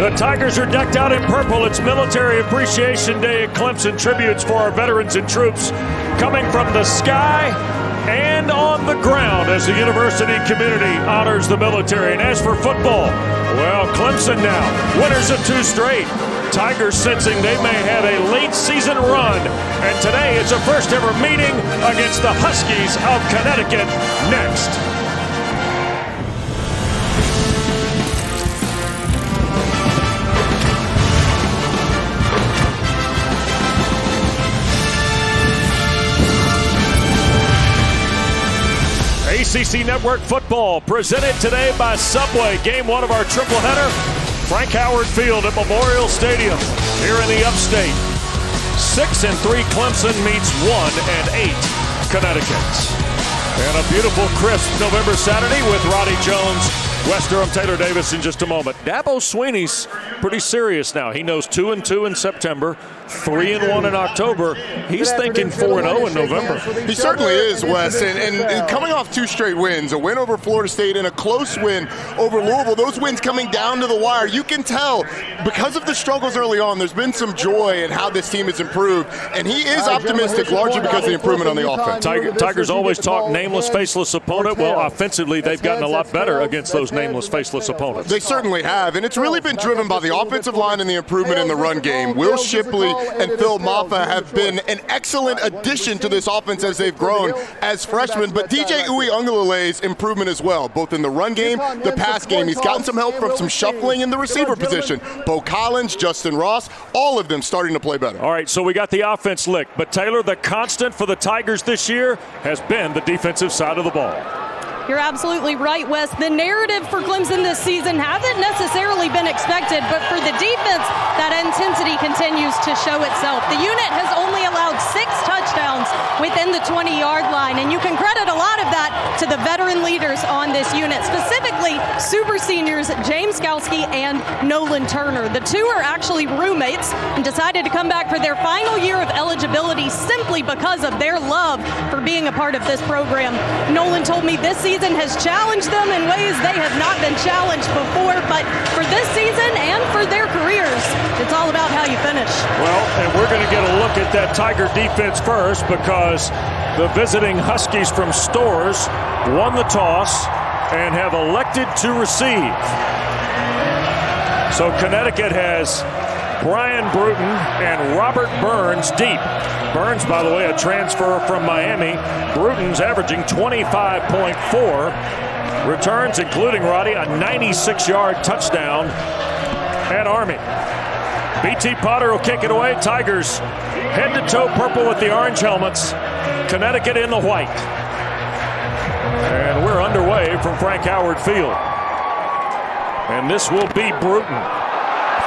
The Tigers are decked out in purple. It's Military Appreciation Day at Clemson. Tributes for our veterans and troops coming from the sky and on the ground as the university community honors the military. And as for football, well, Clemson now, winners of 2 straight. Tigers sensing they may have a late season run. And today it's a first ever meeting against the Huskies of Connecticut next. ACC Network football presented today by Subway. Game 1 of our tripleheader. Frank Howard Field at Memorial Stadium here in the upstate. 6-3 Clemson meets 1-8 Connecticut. And a beautiful crisp November Saturday with Roddy Jones, Wes Durham, Taylor Davis in just a moment. Dabo Swinney's pretty serious now. He knows 2-2 in September, 3-1 in October. He's thinking 4-0 in November. He certainly is, Wes. And coming off 2 straight wins, a win over Florida State and a close win over Louisville, those wins coming down to the wire, you can tell because of the struggles early on, there's been some joy in how this team has improved. And he is optimistic largely because of the improvement on the offense. Tigers always talk nameless, faceless opponent. Well, offensively, they've gotten a lot better against those nameless, faceless opponents. They certainly have. And it's really been driven by the offensive line and the improvement in the run game. Will Shipley and Phil Maffa have been an excellent addition to this offense as they've grown as freshmen. But DJ Uiagalelei's improvement as well, both in the run game, the pass game. He's gotten some help from some shuffling in the receiver position. Bo Collins, Justin Ross, all of them starting to play better. All right, so we got the offense licked. But Taylor, the constant for the Tigers this year has been the defensive side of the ball. You're absolutely right, Wes. The narrative for Clemson this season hasn't necessarily been expected, but for the defense, that intensity continues to show itself. The unit has only allowed 6 touchdowns within the 20-yard line, and you can credit a lot of that to the veteran leaders on this unit, specifically super seniors James Skowski and Nolan Turner. The two are actually roommates and decided to come back for their final year of eligibility simply because of their love for being a part of this program. Nolan told me this season has challenged them in ways they have not been challenged before, but for this season and for their careers, it's all about how you finish. Well, and we're going to get a look at that Tiger defense first because the visiting Huskies from Storrs won the toss and have elected to receive. So Connecticut has Brian Bruton and Robert Burns deep. Burns, by the way, a transfer from Miami. Bruton's averaging 25.4 returns, including, Roddy, a 96-yard touchdown at Army. B.T. Potter will kick it away. Tigers head-to-toe purple with the orange helmets. Connecticut in the white. And we're underway from Frank Howard Field. And this will be Bruton.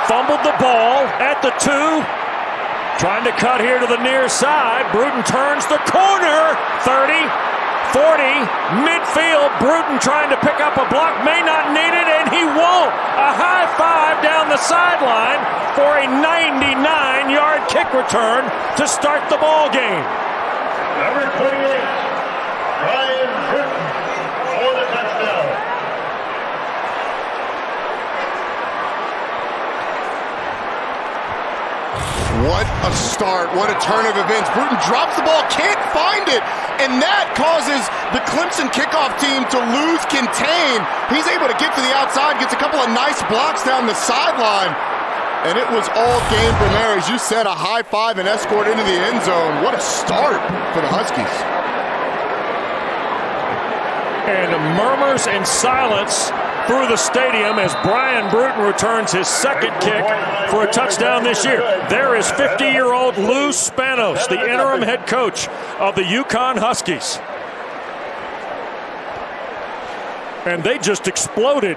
Fumbled the ball at the 2. Trying to cut here to the near side. Bruton turns the corner. 30, 40, midfield. Bruton trying to pick up a block. May not need it, and he won't. A high five down the sideline for a 99-yard kick return to start the ball game. Number 28, Brian Bruton for the touchdown. What a start, what a turn of events. Bruton drops the ball, can't find it, and that causes the Clemson kickoff team to lose contain. He's able to get to the outside, gets a couple of nice blocks down the sideline, and it was all game from there. As you said, a high five and escort into the end zone. What a start for the Huskies. And murmurs and silence through the stadium as Brian Bruton returns his second kick for a touchdown this year. There is 50-year-old Lou Spanos, the interim head coach of the UConn Huskies. And they just exploded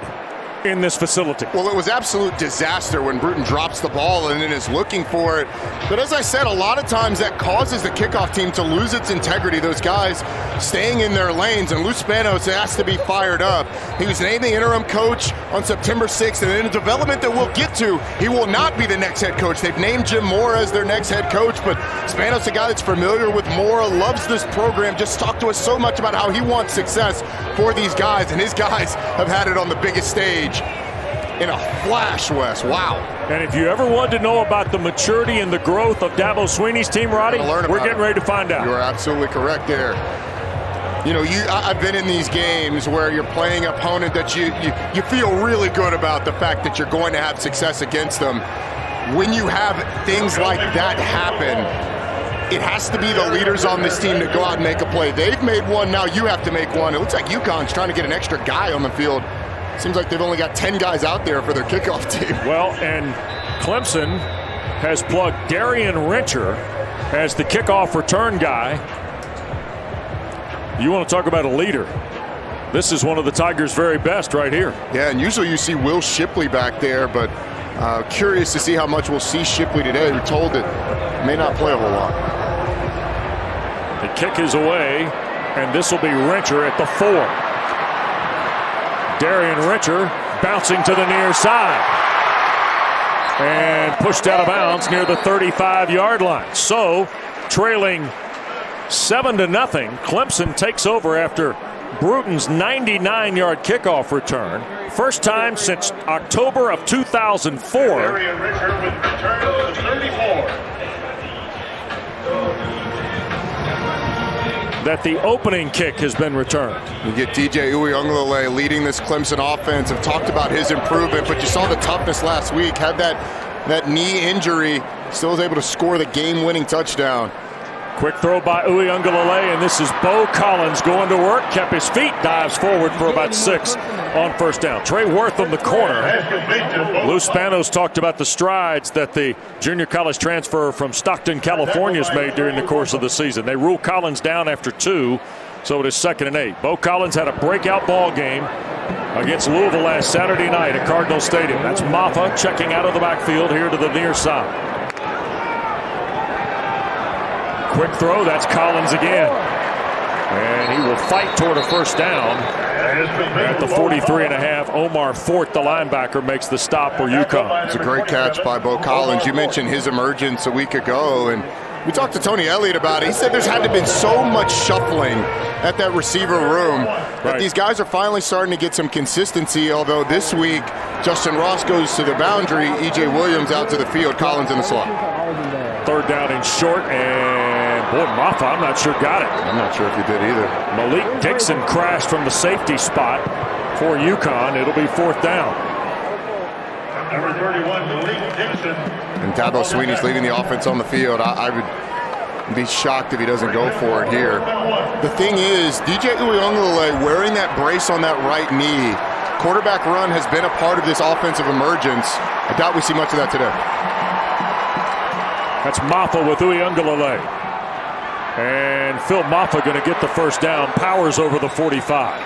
in this facility. Well, it was absolute disaster when Bruton drops the ball and then is looking for it. But as I said, a lot of times that causes the kickoff team to lose its integrity. Those guys staying in their lanes, and Lou Spanos has to be fired up. He was named the interim coach on September 6th, and in a development that we'll get to, he will not be the next head coach. They've named Jim Mora as their next head coach, but Spanos, a guy that's familiar with Mora, loves this program, just talked to us so much about how he wants success for these guys, and his guys have had it on the biggest stage. in a flash, Wes. Wow. And if you ever wanted to know about the maturity and the growth of Dabo Swinney's team, Roddy, we're getting ready to find out. You are absolutely correct there. You know, I've been in these games where you're playing an opponent that you feel really good about the fact that you're going to have success against them. When you have things like that happen, it has to be the leaders on this team to go out and make a play. They've made one, now you have to make one. It looks like UConn's trying to get an extra guy on the field. Seems like they've only got 10 guys out there for their kickoff team. Well, and Clemson has plugged Darian Rencher as the kickoff return guy. You want to talk about a leader. This is one of the Tigers' very best right here. Yeah, and usually you see Will Shipley back there, but curious to see how much we'll see Shipley today. We're told that may not play a whole lot. The kick is away, and this will be Rencher at the 4. Darian Rencher bouncing to the near side and pushed out of bounds near the 35-yard line. So, trailing 7-0, Clemson takes over after Bruton's 99-yard kickoff return. First time since October of 2004. Darian Rencher with return to 34. That the opening kick has been returned. You get DJ Uiagalelei leading this Clemson offense. I've talked about his improvement, but you saw the toughness last week. Had that knee injury, still was able to score the game-winning touchdown. Quick throw by Uiagalelei, and this is Bo Collins going to work. Kept his feet, dives forward for about 6 on first down. Trey Wortham, the corner. Lou Spanos talked about the strides that the junior college transfer from Stockton, California has made during the course of the season. They ruled Collins down after 2, so it is 2nd and 8. Bo Collins had a breakout ball game against Louisville last Saturday night at Cardinal Stadium. That's Maffa checking out of the backfield here to the near side. Quick throw, that's Collins again. And he will fight toward a first down at the 43.5. Omar Fort, the linebacker, makes the stop for UConn. It's a great catch by Bo Collins. You mentioned his emergence a week ago, and we talked to Tony Elliott about it. He said there's had to have been so much shuffling at that receiver room that these guys are finally starting to get some consistency, although this week Justin Ross goes to the boundary, E.J. Williams out to the field, Collins in the slot. 3rd down and short, and boy, Maffa, I'm not sure got it. I'm not sure if he did either. Malik Dixon crashed from the safety spot for UConn. It'll be 4th down. Number 31, Malik Dixon. And Dabo Swinney's leaving the offense on the field. I would be shocked if he doesn't go for it here. The thing is, DJ Uiagalelei wearing that brace on that right knee. Quarterback run has been a part of this offensive emergence. I doubt we see much of that today. That's Maffa with Uiagalelei. And Phil Maffa going to get the first down. Powers over the 45.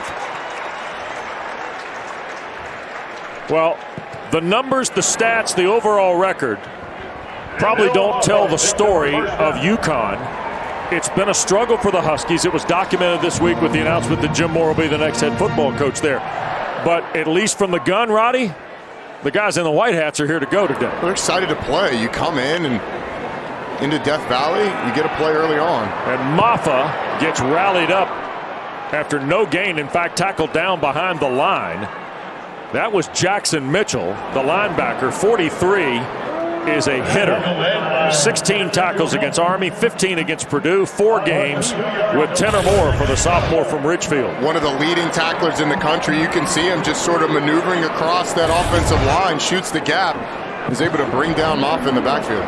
Well, the numbers, the stats, the overall record probably don't tell the story of UConn. It's been a struggle for the Huskies. It was documented this week with the announcement that Jim Moore will be the next head football coach there. But at least from the gun, Roddy, the guys in the white hats are here to go today. They're excited to play. You come in and into Death Valley, you get a play early on. And Maffa gets rallied up after no gain. In fact, tackled down behind the line. That was Jackson Mitchell, the linebacker. 43 is a hitter. 16 tackles against Army, 15 against Purdue, 4 games with 10 or more for the sophomore from Ridgefield. One of the leading tacklers in the country. You can see him just sort of maneuvering across that offensive line, shoots the gap, is able to bring down Maffa in the backfield.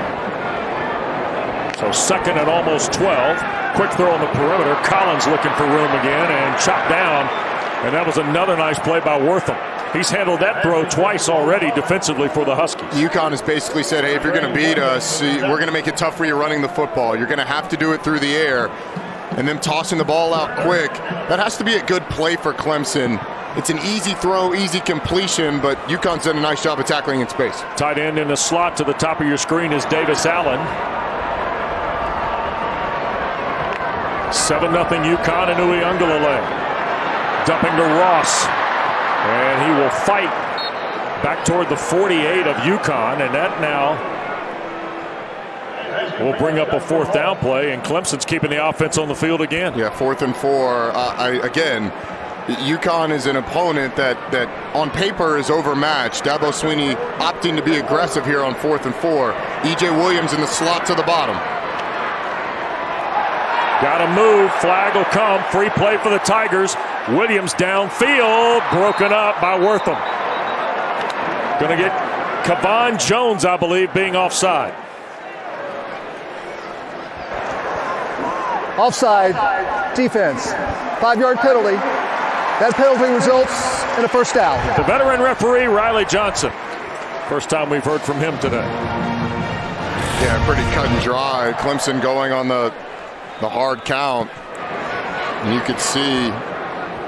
So 2nd and almost 12. Quick throw on the perimeter. Collins looking for room again and chopped down. And that was another nice play by Wortham. He's handled that throw twice already defensively for the Huskies. UConn has basically said, hey, if you're going to beat us, we're going to make it tough for you running the football. You're going to have to do it through the air. And them tossing the ball out quick, that has to be a good play for Clemson. It's an easy throw, easy completion, but UConn's done a nice job of tackling in space. Tight end in the slot to the top of your screen is Davis Allen. 7-0 UConn and Uiagalelei. Dumping to Ross. And he will fight back toward the 48 of UConn. And that now will bring up a 4th down play. And Clemson's keeping the offense on the field again. Yeah, 4th and 4. Again, UConn is an opponent that on paper is overmatched. Dabo Swinney opting to be aggressive here on 4th and 4. E.J. Williams in the slot to the bottom. Got to move. Flag will come. Free play for the Tigers. Williams downfield. Broken up by Wortham. Going to get Kevon Jones, I believe, being offside. Offside. Defense. 5-yard penalty. That penalty results in a first down. The veteran referee, Riley Johnson. First time we've heard from him today. Yeah, pretty cut and dry. Clemson going on the hard count. And you could see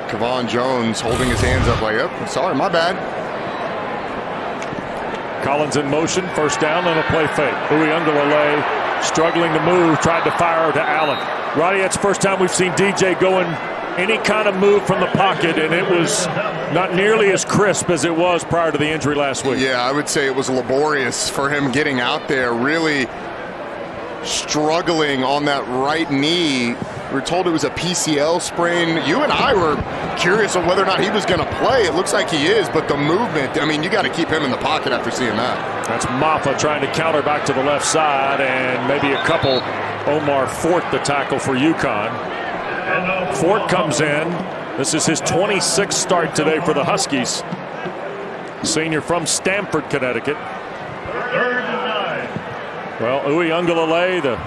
Kevon Jones holding his hands up like, "Yep, sorry, my bad." Collins in motion, first down on a play fake. Uiagalelei struggling to move, tried to fire to Allen. Roddy, that's the first time we've seen DJ going any kind of move from the pocket, and it was not nearly as crisp as it was prior to the injury last week. Yeah, I would say it was laborious for him getting out there, really struggling on that right knee. We were told it was a PCL sprain. You and I were curious on whether or not he was going to play. It looks like he is, but the movement, I mean, you got to keep him in the pocket after seeing that. That's Maffa trying to counter back to the left side, and maybe a couple. Omar Fort, the tackle for UConn. Fort comes in. This is his 26th start today for the Huskies. Senior from Stamford, Connecticut. Well, Uiagalelei, the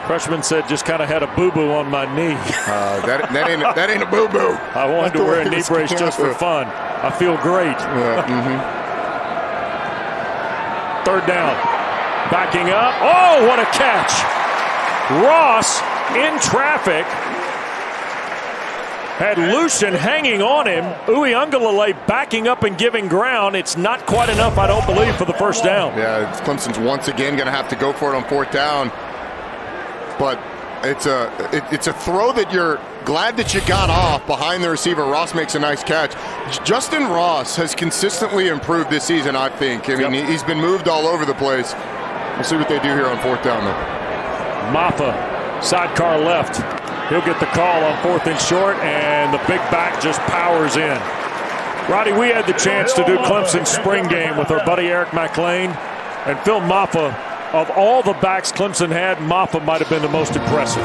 freshman, said just kind of had a boo-boo on my knee. That ain't a boo-boo. I wanted to wear a knee brace just for fun. I feel great. Third down. Backing up. Oh, what a catch. Ross in traffic. Had Lucian hanging on him. Uiagalelei backing up and giving ground. It's not quite enough, I don't believe, for the first down. Yeah, Clemson's once again going to have to go for it on 4th down. But it's a throw that you're glad that you got off behind the receiver. Ross makes a nice catch. Justin Ross has consistently improved this season, I think. I mean, he's been moved all over the place. We'll see what they do here on 4th down, though. Maffa, sidecar left. He'll get the call on 4th and short, and the big back just powers in. Roddy, we had the chance to do Clemson's spring game with our buddy Eric McLean, and Phil Maffa, of all the backs Clemson had, Maffa might have been the most impressive.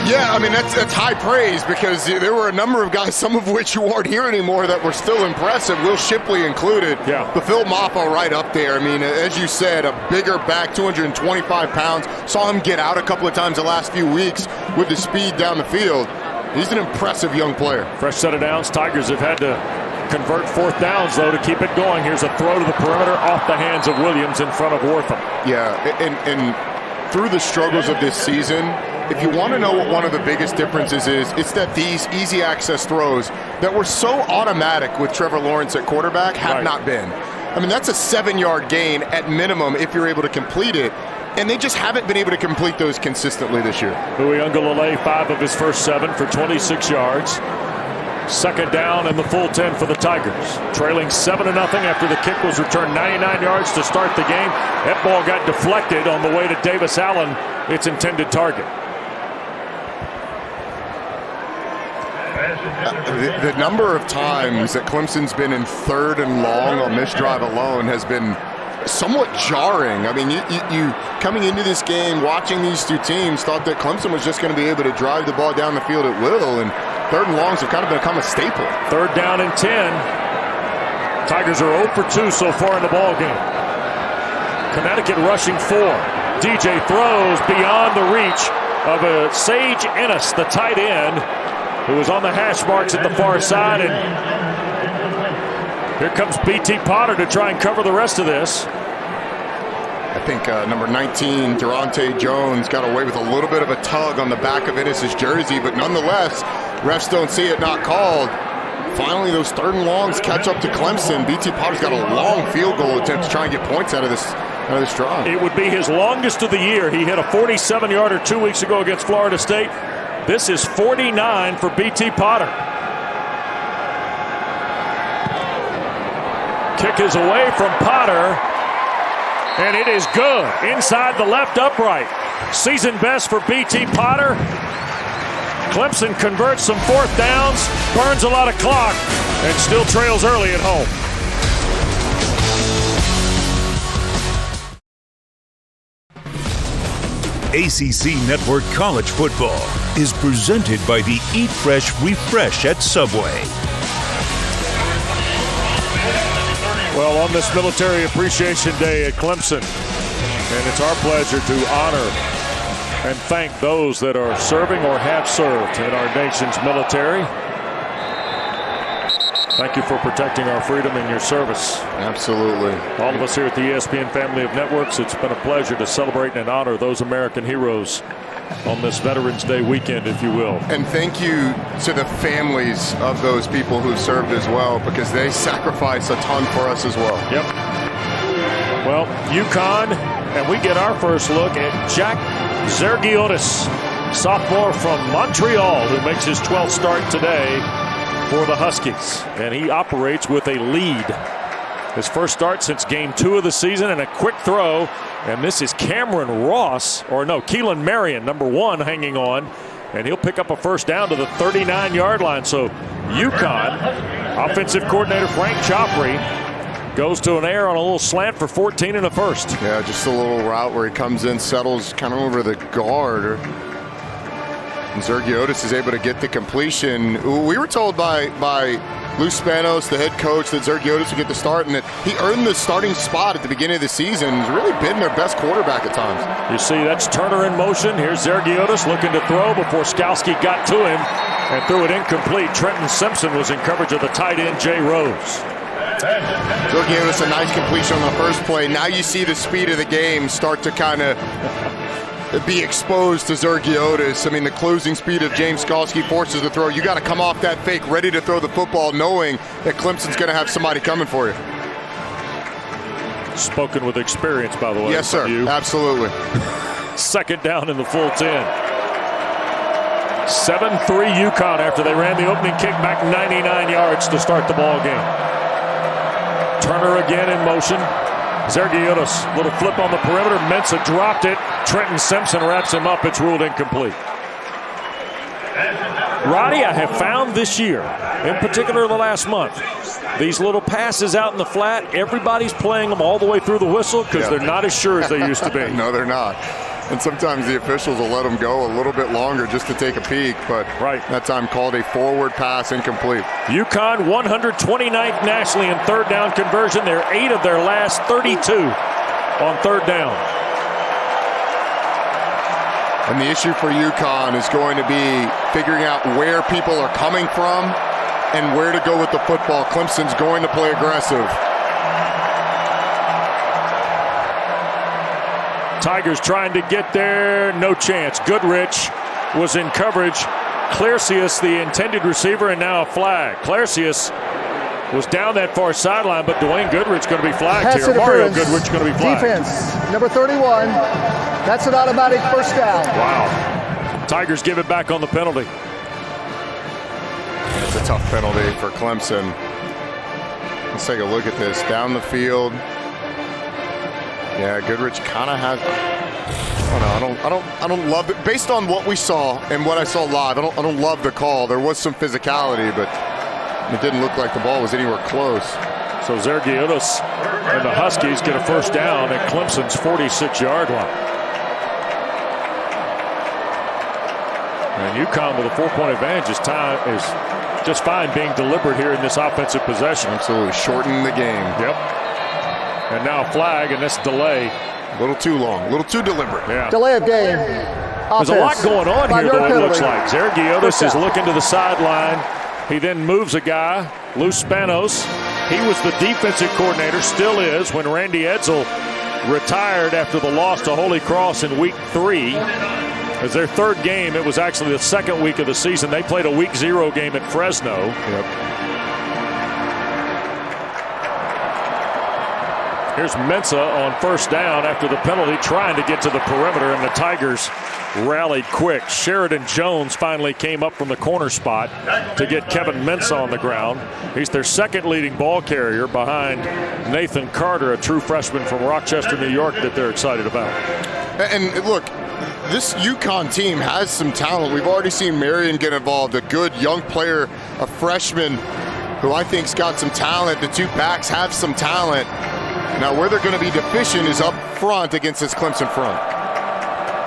Yeah, I mean, that's high praise, because there were a number of guys, some of which you aren't here anymore, that were still impressive, Will Shipley included. Yeah. But Phil Maffa right up there. I mean, as you said, a bigger back, 225 pounds. Saw him get out a couple of times the last few weeks with the speed down the field. He's an impressive young player. Fresh set of downs. Tigers have had to convert 4th downs, though, to keep it going. Here's a throw to the perimeter off the hands of Williams in front of Wortham. Yeah, and through the struggles of this season, if you want to know what one of the biggest differences is, it's that these easy access throws that were so automatic with Trevor Lawrence at quarterback have not been. I mean, that's a 7-yard gain at minimum if you're able to complete it, and they just haven't been able to complete those consistently this year. Uiagalelei, 5 of his first 7 for 26 yards. Second down and the full 10 for the Tigers. Trailing 7-0 after the kick was returned 99 yards to start the game. That ball got deflected on the way to Davis Allen, its intended target. The number of times that Clemson's been in 3rd and long on this drive alone has been somewhat jarring. I mean, you coming into this game, watching these two teams, thought that Clemson was just going to be able to drive the ball down the field at will, and 3rd and longs have kind of become a staple. 3rd down and 10. Tigers are 0 for 2 so far in the ball game. Connecticut rushing 4. DJ throws beyond the reach of Sage Ennis, the tight end, who was on the hash marks at the far side, and here comes B.T. Potter to try and cover the rest of this. I think number 19, Durante Jones, got away with a little bit of a tug on the back of Ennis's jersey, but nonetheless, refs don't see it, not called. Finally, those 3rd and longs catch up to Clemson. B.T. Potter's got a long field goal attempt to try and get points out of this drive. It would be his longest of the year. He hit a 47-yarder 2 weeks ago against Florida State. This is 49 for B.T. Potter. Kick is away from Potter, and it is good inside the left upright. Season best for B.T. Potter. Clemson converts some fourth downs, burns a lot of clock, and still trails early at home. ACC Network College Football is presented by the Eat Fresh Refresh at Subway. Well, on this Military Appreciation Day at Clemson, and it's our pleasure to honor and thank those that are serving or have served in our nation's military. Thank you for protecting our freedom in your service. Absolutely. All of us here at the ESPN family of networks, it's been a pleasure to celebrate and honor those American heroes on this Veterans Day weekend, if you will. And thank you to the families of those people who served as well, because they sacrifice a ton for us as well. Yep. Well, UConn, and we get our first look at Jack Zergiotis, sophomore from Montreal, who makes his 12th start today for the Huskies, and he operates with a lead. His first start since game 2 of the season, and a quick throw, and this is Keelan Marion, number 1, hanging on, and he'll pick up a first down to the 39-yard line. So UConn offensive coordinator Frank Chopre goes to an air on a little slant for 14 and a first. Yeah, just a little route where he comes in, settles kind of over the guard. And Zergiotis is able to get the completion. We were told by Lou Spanos, the head coach, that Zergiotis would get the start and that he earned the starting spot at the beginning of the season. He's really been their best quarterback at times. You see, that's Turner in motion. Here's Zergiotis looking to throw before Skalski got to him and threw it incomplete. Trenton Simpson was in coverage of the tight end, Jay Rose. Zergiotis, a nice completion on the first play. Now you see the speed of the game start to kind of be exposed to Zergiotis. I mean, the closing speed of James Skalski forces the throw. You got to come off that fake ready to throw the football, knowing that Clemson's going to have somebody coming for you. Spoken with experience, by the way. Yes, sir. Absolutely. Second down in the full 10. 7-3 UConn after they ran the opening kick back 99 yards to start the ball game. Turner again in motion. Zergiotis, little flip on the perimeter. Mensah dropped it. Trenton Simpson wraps him up. It's ruled incomplete. Roddy, I have found this year, in particular the last month, these little passes out in the flat, everybody's playing them all the way through the whistle because they're not as sure as they used to be. No, they're not. And sometimes the officials will let them go a little bit longer just to take a peek, but that time called a forward pass incomplete. UConn 129th nationally in third down conversion. They're 8 of their last 32 on third down. And the issue for UConn is going to be figuring out where people are coming from and where to go with the football. Clemson's going to play aggressive. Tigers trying to get there, no chance. Goodrich was in coverage. Clarcius, the intended receiver, and now a flag. Clarcius was down that far sideline, but Dwayne Goodrich going to be flagged here. Mario Goodrich going to be flagged. Defense, number 31. That's an automatic first down. Wow. Tigers give it back on the penalty. It's a tough penalty for Clemson. Let's take a look at this. Down the field. Yeah, Goodrich kind of has. I don't love it. Based on what we saw and what I saw live, I don't love the call. There was some physicality, but it didn't look like the ball was anywhere close. So Zergiotis and the Huskies get a first down at Clemson's 46-yard line. And UConn with a 4-point advantage is just fine being deliberate here in this offensive possession. Absolutely shortening the game. Yep. And now a flag, and this delay. A little too long, a little too deliberate. Yeah. Delay of game. There's a lot going on here, though, it looks like. Zergiotis is looking to the sideline. He then moves a guy, Lou Spanos. He was the defensive coordinator, still is, when Randy Edsall retired after the loss to Holy Cross in week 3. As their third game, it was actually the second week of the season. They played a week 0 game at Fresno. Yep. Here's Mensah on first down after the penalty, trying to get to the perimeter, and the Tigers rallied quick. Sheridan Jones finally came up from the corner spot to get Kevin Mensah on the ground. He's their second leading ball carrier behind Nathan Carter, a true freshman from Rochester, New York, that they're excited about. And look, this UConn team has some talent. We've already seen Marion get involved, a good young player, a freshman who I think's got some talent. The two backs have some talent. Now where they're going to be deficient is up front against this Clemson front.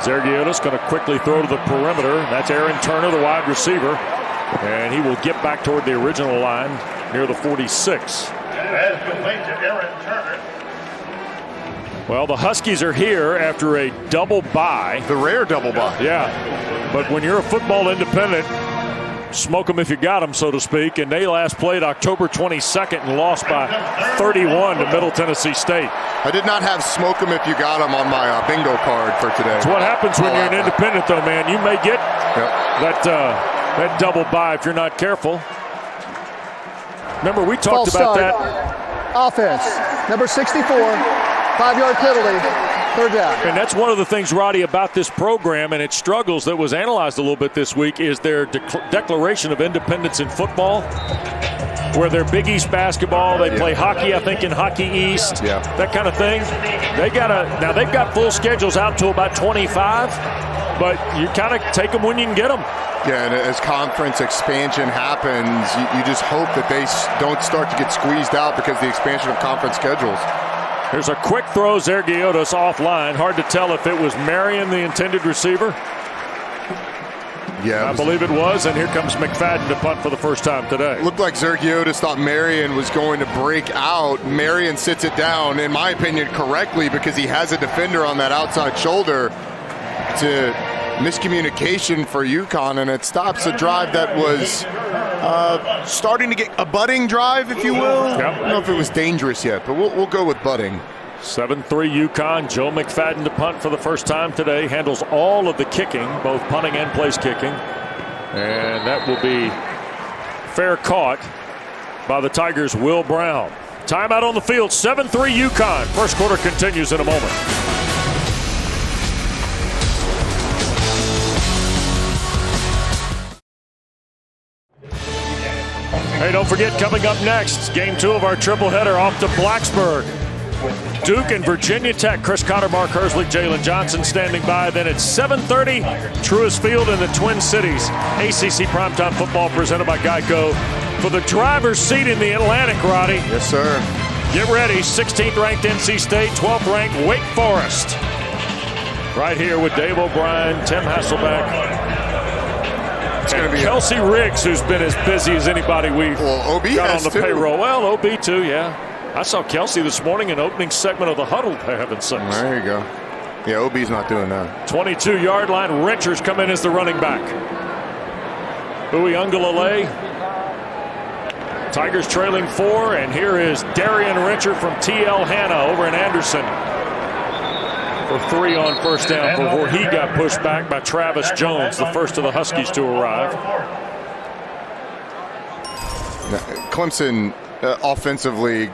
Zergiotis going to quickly throw to the perimeter. That's Aaron Turner, the wide receiver. And he will get back toward the original line near the 46. As complete to Aaron Turner. Well, the Huskies are here after a double bye. The rare double bye. Yeah, but when you're a football independent, smoke them if you got them, so to speak. And they last played October 22nd and lost by 31 to Middle Tennessee State. I did not have smoke them if you got them on my bingo card for today. That's what happens when you're an independent, though, man. You may get that double bye if you're not careful. Remember, we talked about that. Offense, number 64. 5-yard penalty, third down. And that's one of the things, Roddy, about this program and its struggles that was analyzed a little bit this week is their declaration of independence in football, where they're Big East basketball. They play hockey, I think, in Hockey East, that kind of thing. They've got full schedules out to about 25, but you kind of take them when you can get them. Yeah, and as conference expansion happens, you just hope that they don't start to get squeezed out because of the expansion of conference schedules. There's a quick throw, Zergiotis offline. Hard to tell if it was Marion, the intended receiver. Yeah, I believe it was, and here comes McFadden to punt for the first time today. Looked like Zergiotis thought Marion was going to break out. Marion sits it down, in my opinion, correctly because he has a defender on that outside shoulder. To miscommunication for UConn, and it stops a drive that was starting to get a budding drive, if you will. I don't know if it was dangerous yet, but we'll go with budding. 7-3 UConn. Joe McFadden to punt for the first time today. Handles all of the kicking, both punting and place kicking. And that will be fair caught by the Tigers' Will Brown. Timeout on the field, 7-3 UConn. First quarter continues in a moment. Hey, don't forget, coming up next, game 2 of our triple-header off to Blacksburg. Duke and Virginia Tech. Chris Cotter, Mark Herslich, Jalen Johnson standing by. Then at 7:30, Truist Field in the Twin Cities. ACC Primetime Football presented by Geico. For the driver's seat in the Atlantic, Roddy. Yes, sir. Get ready. 16th ranked NC State, 12th ranked Wake Forest. Right here with Dave O'Brien, Tim Hasselbeck. It's going to be Kelsey Riggs, who's been as busy as anybody we've got on the payroll. Well, OB too, yeah. I saw Kelsey this morning in opening segment of the huddle, for heaven's sakes. There you go. Yeah, OB's not doing that. 22-yard line. Rencher's come in as the running back. Uiagalelei. Tigers trailing 4, and here is Darian Rencher from TL Hanna over in Anderson. For 3 on first down before he got pushed back by Travis Jones, the first of the Huskies to arrive. Clemson offensively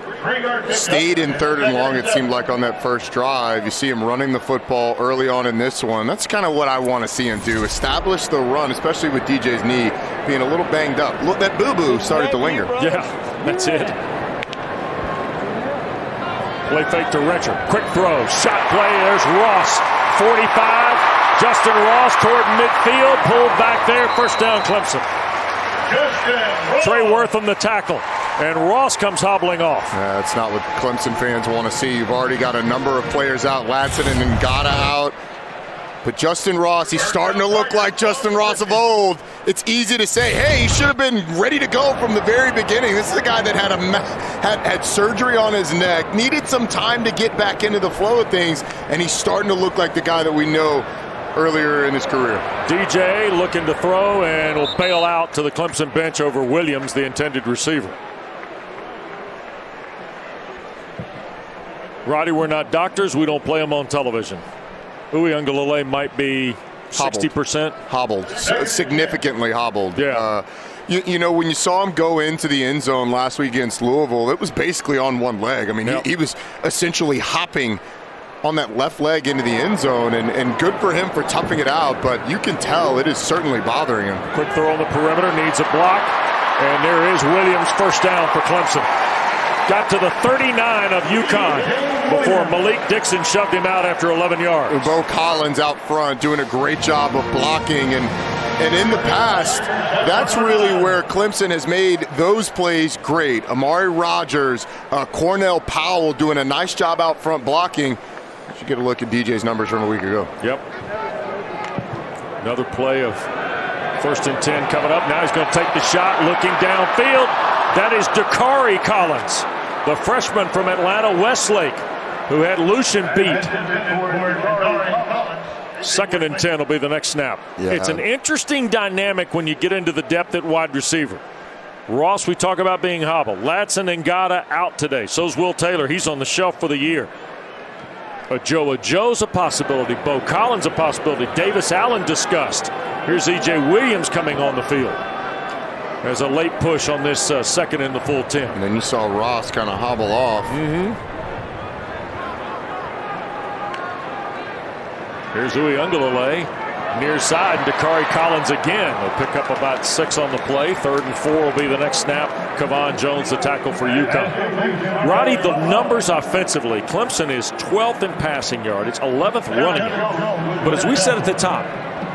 stayed in 3rd and long, it seemed like, on that first drive. You see him running the football early on in this one. That's kind of what I want to see him do. Establish the run, especially with DJ's knee being a little banged up. Look, that boo-boo started to linger. Yeah, that's it. Play fake to Rencher. Quick throw. Shot play. There's Ross. 45. Justin Ross toward midfield. Pulled back there. First down, Clemson. Trey Wortham the tackle. And Ross comes hobbling off. That's not what Clemson fans want to see. You've already got a number of players out. Ladson and Ngata out. But Justin Ross, he's starting to look like Justin Ross of old. It's easy to say, hey, he should have been ready to go from the very beginning. This is a guy that had surgery on his neck, needed some time to get back into the flow of things, and he's starting to look like the guy that we know earlier in his career. DJ looking to throw and will bail out to the Clemson bench over Williams, the intended receiver. Roddy, we're not doctors. We don't play them on television. Uiagalelei might be 60%. Hobbled. Significantly hobbled. Yeah. You know, when you saw him go into the end zone last week against Louisville, it was basically on one leg. I mean, he was essentially hopping on that left leg into the end zone, and good for him for toughing it out, but you can tell it is certainly bothering him. Quick throw on the perimeter, needs a block, and there is Williams, first down for Clemson. got to the 39 of UConn before Malik Dixon shoved him out after 11 yards. Bo Collins out front doing a great job of blocking, and in the past, that's really where Clemson has made those plays great. Amari Rogers, Cornell Powell doing a nice job out front blocking. You should get a look at DJ's numbers from a week ago. Yep. Another play of 1st and 10 coming up. Now he's going to take the shot, looking downfield. That is Dakari Collins, the freshman from Atlanta Westlake, who had Lucian beat. 2nd and 10 will be the next snap. Yeah. It's an interesting dynamic when you get into the depth at wide receiver. Ross, we talk about being hobbled. Latson and Ngata out today. So's Will Taylor. He's on the shelf for the year. Joe's a possibility. Bo Collins a possibility. Davis Allen discussed. Here's E.J. Williams coming on the field. There's a late push on this 2nd in the full 10. And then you saw Ross kind of hobble off. Here's Uiagalelei, near side, and Dakari Collins again. They'll pick up about 6 on the play. 3rd and 4 will be the next snap. Kevon Jones, the tackle for UConn. Roddy, the numbers offensively. Clemson is 12th in passing yardage, 11th running it. But as we said at the top,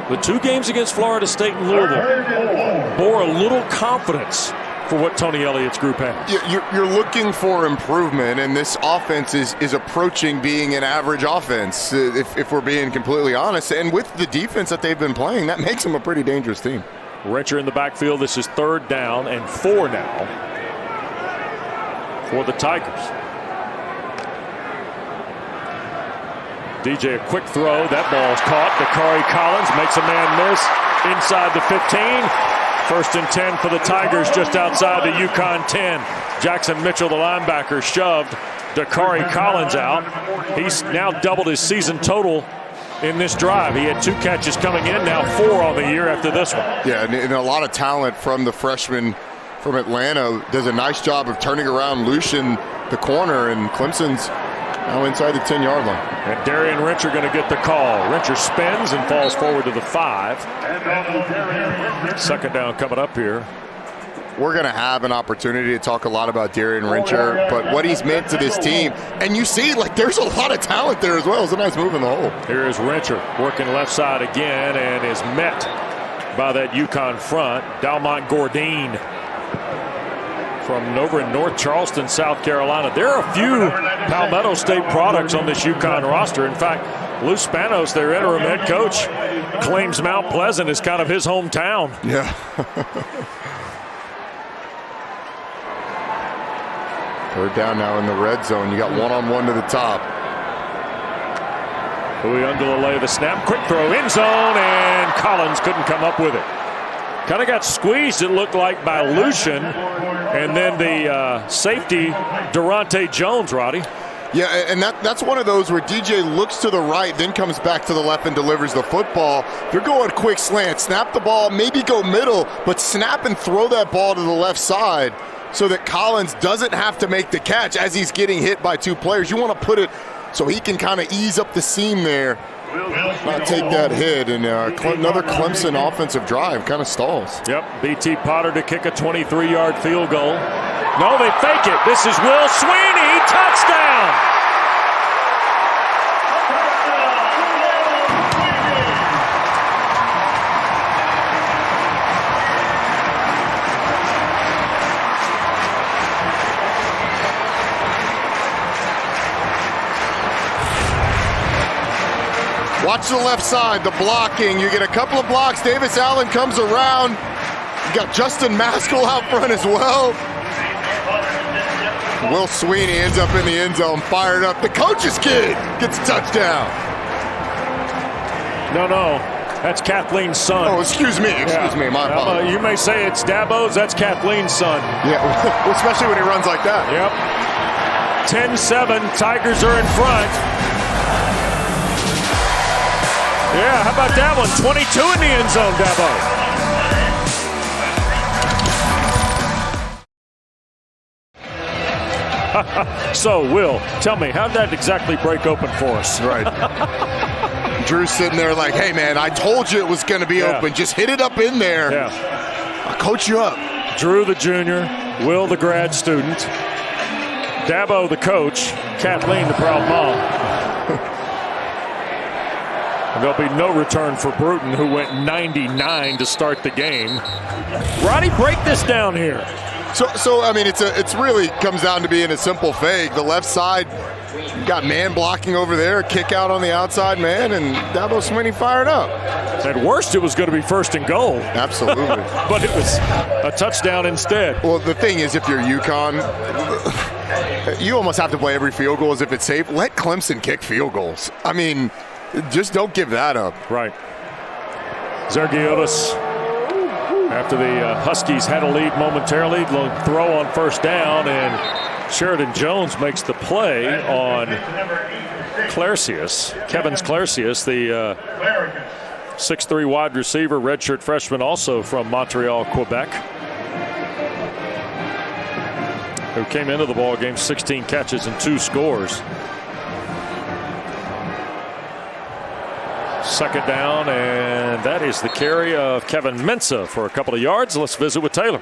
the 2 games against Florida State and Louisville bore a little confidence for what Tony Elliott's group has. You're looking for improvement, and this offense is approaching being an average offense, if we're being completely honest. And with the defense that they've been playing, that makes them a pretty dangerous team. Rencher in the backfield. This is 3rd down and 4 now for the Tigers. DJ, a quick throw. That ball's caught. Dakari Collins makes a man miss inside the 15. 1st and 10 for the Tigers just outside the UConn 10. Jackson Mitchell, the linebacker, shoved Dakari Collins out. He's now doubled his season total in this drive. He had 2 catches coming in, now 4 on the year after this one. Yeah, and a lot of talent from the freshman from Atlanta. Does a nice job of turning around Lucian, the corner, and Clemson's now inside the 10-yard line. And Darian Rencher going to get the call. Rencher spins and falls forward to the 5. 2nd down coming up here. We're going to have an opportunity to talk a lot about Darian Rencher, but what he's meant to this team. And you see, like, there's a lot of talent there as well. It's a nice move in the hole. Here is Rencher working left side again and is met by that UConn front. Dalmont Gordine from over in North Charleston, South Carolina. There are a few Palmetto State products on this UConn roster. In fact, Lou Spanos, their interim head coach, claims Mount Pleasant is kind of his hometown. Yeah. 3rd down now in the red zone. You got one-on-one to the top. Uiagalelei the snap, quick throw, end zone, and Collins couldn't come up with it. Kind of got squeezed, it looked like, by Lucian, and then the safety, Durante Jones, Roddy. Yeah, and that's one of those where DJ looks to the right, then comes back to the left and delivers the football. If you're going quick slant, snap the ball, maybe go middle, but snap and throw that ball to the left side so that Collins doesn't have to make the catch as he's getting hit by 2 players. You want to put it so he can kind of ease up the seam there, not take that hit. And another Clemson offensive drive kind of stalls. Yep, B.T. Potter to kick a 23-yard field goal. No, they fake it. This is Will Sweeney, touchdown! Watch the left side, the blocking. You get a couple of blocks. Davis Allen comes around. You got Justin Maskell out front as well. Will Sweeney ends up in the end zone, fired up. The coach's kid gets a touchdown. No, that's Kathleen's son. Oh, excuse me, my apologies. You may say it's Dabo's, that's Kathleen's son. Yeah, especially when he runs like that. Yep. 10-7, Tigers are in front. Yeah, how about that one? 22 in the end zone, Dabo. So, Will, tell me, how did that exactly break open for us? Right. Drew's sitting there like, hey, man, I told you it was going to be open. Just hit it up in there. Yeah. I'll coach you up. Drew, the junior, Will, the grad student. Dabo, the coach, Kathleen, the proud mom. And there'll be no return for Bruton, who went 99 to start the game. Roddy, break this down here. So I mean, it's really comes down to being a simple fake. The left side, you got man blocking over there, kick out on the outside man, and Dabo Swinney fired up. At worst, it was going to be 1st and goal. Absolutely. But it was a touchdown instead. Well, the thing is, if you're UConn, you almost have to play every field goal as if it's safe. Let Clemson kick field goals. I mean, just don't give that up. Right. Zergiotis, after the Huskies had a lead momentarily, throw on 1st down, and Sheridan Jones makes the play on Clarcius, Kevins Clarcius, the 6'3" wide receiver, redshirt freshman, also from Montreal, Quebec, who came into the ball game 16 catches and 2 scores. 2nd down, and that is the carry of Kevin Mensah for a couple of yards. Let's visit with Taylor.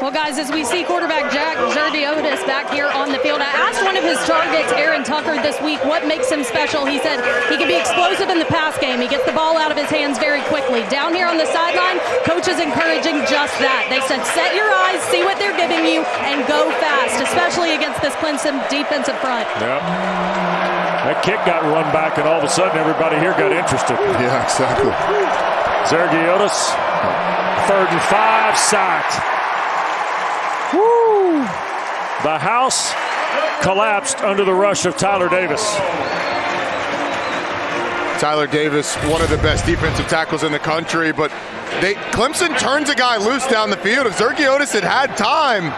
Well, guys, as we see quarterback Jack Zerdiotis back here on the field, I asked one of his targets, Aaron Tucker, this week, what makes him special. He said he can be explosive in the pass game. He gets the ball out of his hands very quickly. Down here on the sideline, coach is encouraging just that. They said, set your eyes, see what they're giving you, and go fast, especially against this Clemson defensive front. Yep. That kick got run back, and all of a sudden, everybody here got interested. Yeah, exactly. Zergiotis, 3rd and 5, sacked. Woo! The house collapsed under the rush of Tyler Davis. Tyler Davis, one of the best defensive tackles in the country, but Clemson turns a guy loose down the field. If Zergiotis had time,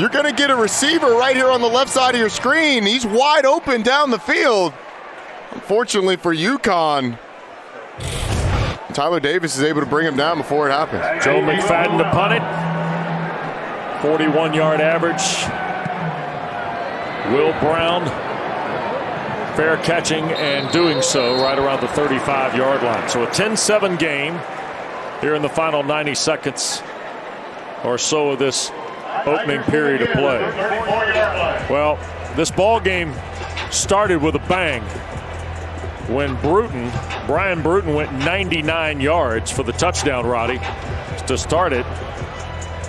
you're going to get a receiver right here on the left side of your screen. He's wide open down the field. Unfortunately for UConn, Tyler Davis is able to bring him down before it happens. Joe McFadden to punt it. 41-yard average. Will Brown fair catching and doing so right around the 35-yard line. So a 10-7 game here in the final 90 seconds or so of this opening period of play. Well, this ball game started with a bang when Brian Bruton went 99 yards for the touchdown, Roddy, to start it.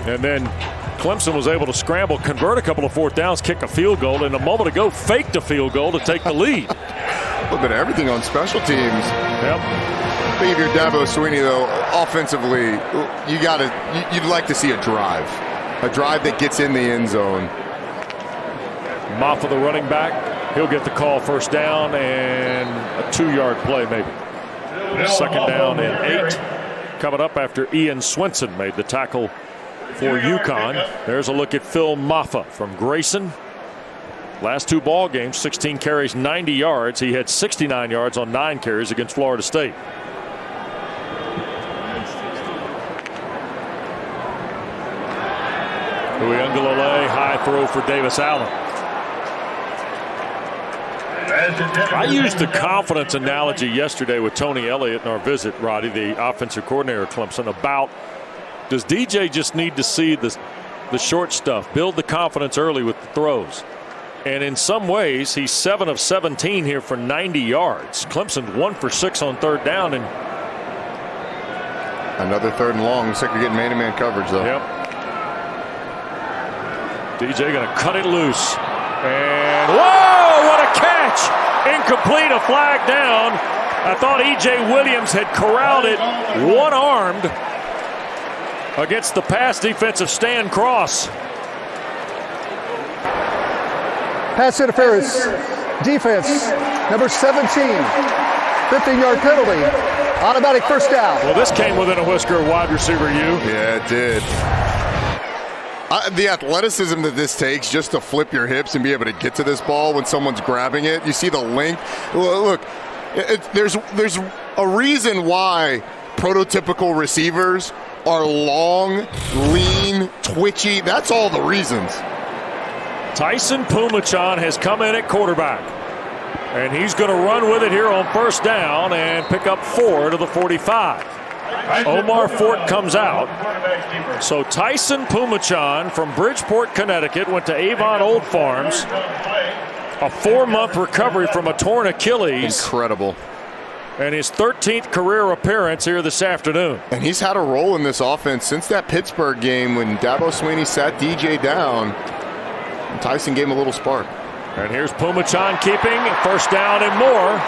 And then Clemson was able to scramble, convert a couple of 4th downs, kick a field goal, and a moment ago faked a field goal to take the lead. A little bit of everything on special teams. Yep. I think if you're Dabo Swinney, though, offensively, you'd like to see a drive that gets in the end zone. Moffa, the running back, he'll get the call 1st down and a 2-yard play maybe. 2nd down and 8. Coming up after Ian Swenson made the tackle for UConn. There's a look at Phil Moffa from Grayson. Last 2 ball games, 16 carries, 90 yards. He had 69 yards on 9 carries against Florida State. Uyunglele, high throw for Davis Allen. I used the confidence analogy yesterday with Tony Elliott in our visit, Roddy, the offensive coordinator of Clemson, about does DJ just need to see the short stuff, build the confidence early with the throws. And in some ways, he's 7 of 17 here for 90 yards. Clemson 1 for 6 on 3rd down. And another 3rd and long. Looks like you're getting man-to-man coverage, though. Yep. DJ going to cut it loose. And whoa, what a catch! Incomplete, a flag down. I thought E.J. Williams had corralled it one-armed against the pass defensive Stan Cross. Pass interference. Defense, number 17. 15-yard penalty. Automatic 1st down. Well, this came within a whisker of wide receiver U. Yeah, it did. The athleticism that this takes just to flip your hips and be able to get to this ball when someone's grabbing it. You see the length. Look, there's a reason why prototypical receivers are long, lean, twitchy. That's all the reasons. Tyson Pumachan has come in at quarterback, and he's going to run with it here on 1st down and pick up 4 to the 45. Omar Fort comes out. So Tyson Pumachan from Bridgeport, Connecticut, went to Avon Old Farms. A 4-month recovery from a torn Achilles. Incredible. And his 13th career appearance here this afternoon. And he's had a role in this offense since that Pittsburgh game when Dabo Swinney sat DJ down. And Tyson gave him a little spark. And here's Pumachan keeping first down and more.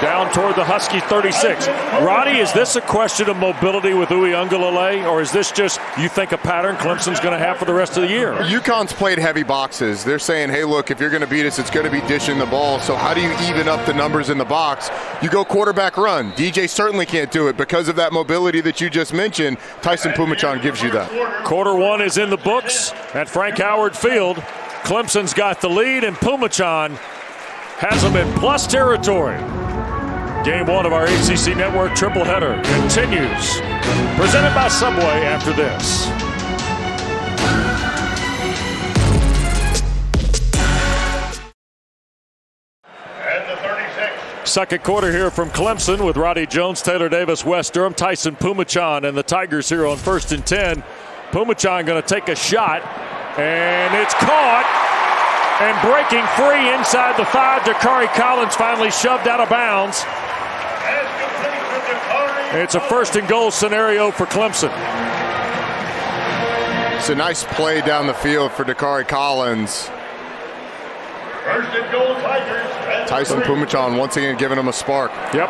Down toward the Husky 36. Roddy, is this a question of mobility with Uiagalelei, or is this just, you think, a pattern Clemson's going to have for the rest of the year? UConn's played heavy boxes. They're saying, hey, look, if you're going to beat us, it's going to be dishing the ball. So how do you even up the numbers in the box? You go quarterback run. DJ certainly can't do it because of that mobility that you just mentioned. Tyson Pumachan gives you that. Quarter one is in the books at Frank Howard Field. Clemson's got the lead, and Pumachan has them in plus territory. Game one of our ACC Network triple header continues. Presented by Subway after this. At the 36. Second quarter here from Clemson with Roddy Jones, Taylor Davis, Wes Durham, Tyson Pumachan, and the Tigers here on 1st and 10. Pumachan going to take a shot, and it's caught. And breaking free inside the 5, Dakari Collins finally shoved out of bounds. It's a 1st and goal scenario for Clemson. It's a nice play down the field for Dakari Collins. 1st and goal, Tigers. Tyson Pumachan once again giving him a spark. Yep.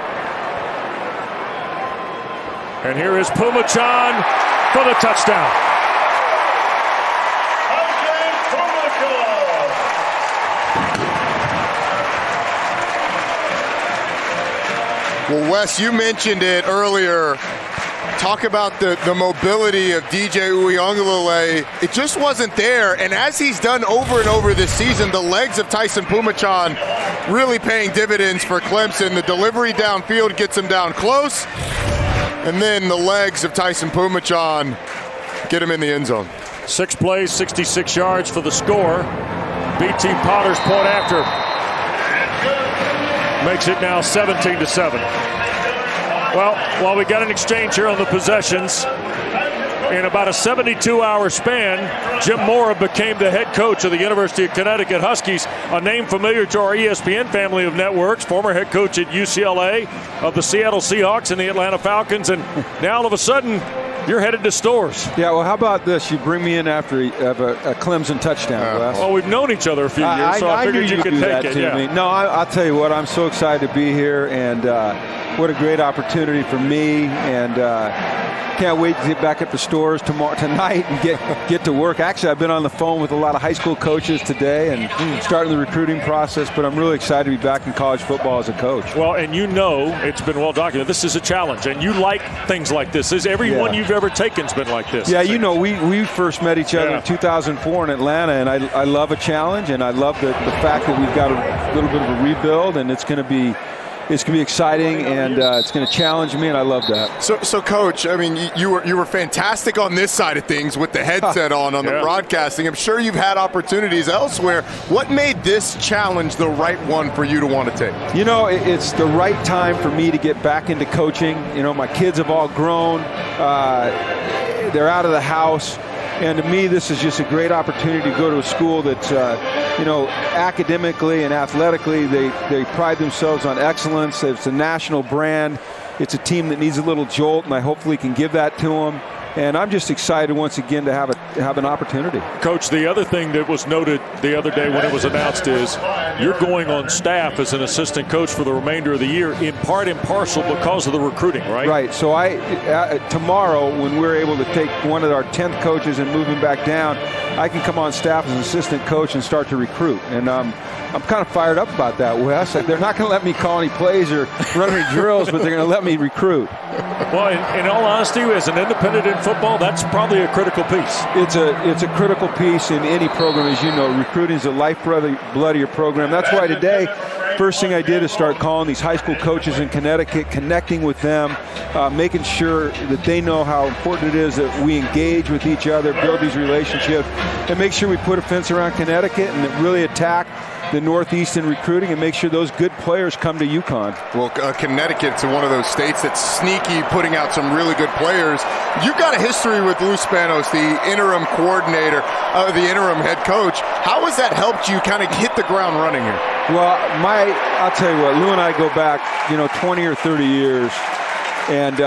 And here is Pumachan for the touchdown. Well, Wes, you mentioned it earlier. Talk about the mobility of DJ Uiagalelei. It just wasn't there. And as he's done over and over this season, the legs of Tyson Pumachan really paying dividends for Clemson. The delivery downfield gets him down close. And then the legs of Tyson Pumachan get him in the end zone. 6 plays, 66 yards for the score. BT Potter's point after makes it now 17-7. Well, while we got an exchange here on the possessions, in about a 72-hour span, Jim Mora became the head coach of the University of Connecticut Huskies, a name familiar to our ESPN family of networks, former head coach at UCLA, of the Seattle Seahawks and the Atlanta Falcons, and now all of a sudden, you're headed to Stores. Yeah, well, how about this? You bring me in after you have a Clemson touchdown, Wes. Well, we've known each other a few years, so I figured you could take it. Yeah. No, I'll tell you what, I'm so excited to be here, and what a great opportunity for me, and can't wait to get back at the Stores tonight and get to work. Actually, I've been on the phone with a lot of high school coaches today and starting the recruiting process, but I'm really excited to be back in college football as a coach. Well, and you know, it's been well documented. This is a challenge, and you like things like this. Everyone you've ever taken's been like this. Yeah, you know, we first met each other in 2004 in Atlanta, and I love a challenge, and I love the fact that we've got a little bit of a rebuild, and it's going to be exciting, and it's going to challenge me, and I love that. So, Coach, I mean, you were fantastic on this side of things with the headset on the broadcasting. I'm sure you've had opportunities elsewhere. What made this challenge the right one for you to want to take? You know, it's the right time for me to get back into coaching. You know, my kids have all grown. They're out of the house. And to me, this is just a great opportunity to go to a school that's, you know, academically and athletically, they pride themselves on excellence. It's a national brand. It's a team that needs a little jolt, and I hopefully can give that to them. And I'm just excited once again to have an opportunity. Coach, the other thing that was noted the other day when it was announced is you're going on staff as an assistant coach for the remainder of the year, in part and parcel because of the recruiting, right? Right. So tomorrow, when we're able to take one of our 10th coaches and move him back down, I can come on staff as an assistant coach and start to recruit. And I'm kind of fired up about that, Wes. They're not going to let me call any plays or run any drills, but they're going to let me recruit. Well, in all honesty, as an independent in football, that's probably a critical piece. It's a critical piece in any program, as you know. Recruiting is the lifeblood of your program. That's why today, first thing I did is start calling these high school coaches in Connecticut, connecting with them, making sure that they know how important it is that we engage with each other, build these relationships, and make sure we put a fence around Connecticut and really attack the Northeast in recruiting and make sure those good players come to UConn. Well, Connecticut's one of those states that's sneaky, putting out some really good players. You've got a history with Lou Spanos, the interim coordinator, the interim head coach. How has that helped you kind of hit the ground running here? Well, I'll tell you what, Lou and I go back, 20 or 30 years, and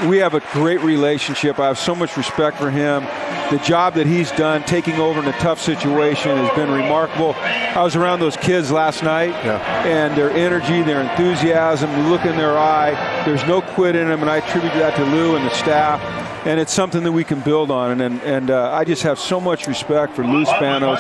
we have a great relationship. I have so much respect for him. The job that he's done, taking over in a tough situation, has been remarkable. I was around those kids last night, and their energy, their enthusiasm, you look in their eye, there's no quit in them, and I attribute that to Lou and the staff, and it's something that we can build on. And I just have so much respect for Lou Spanos.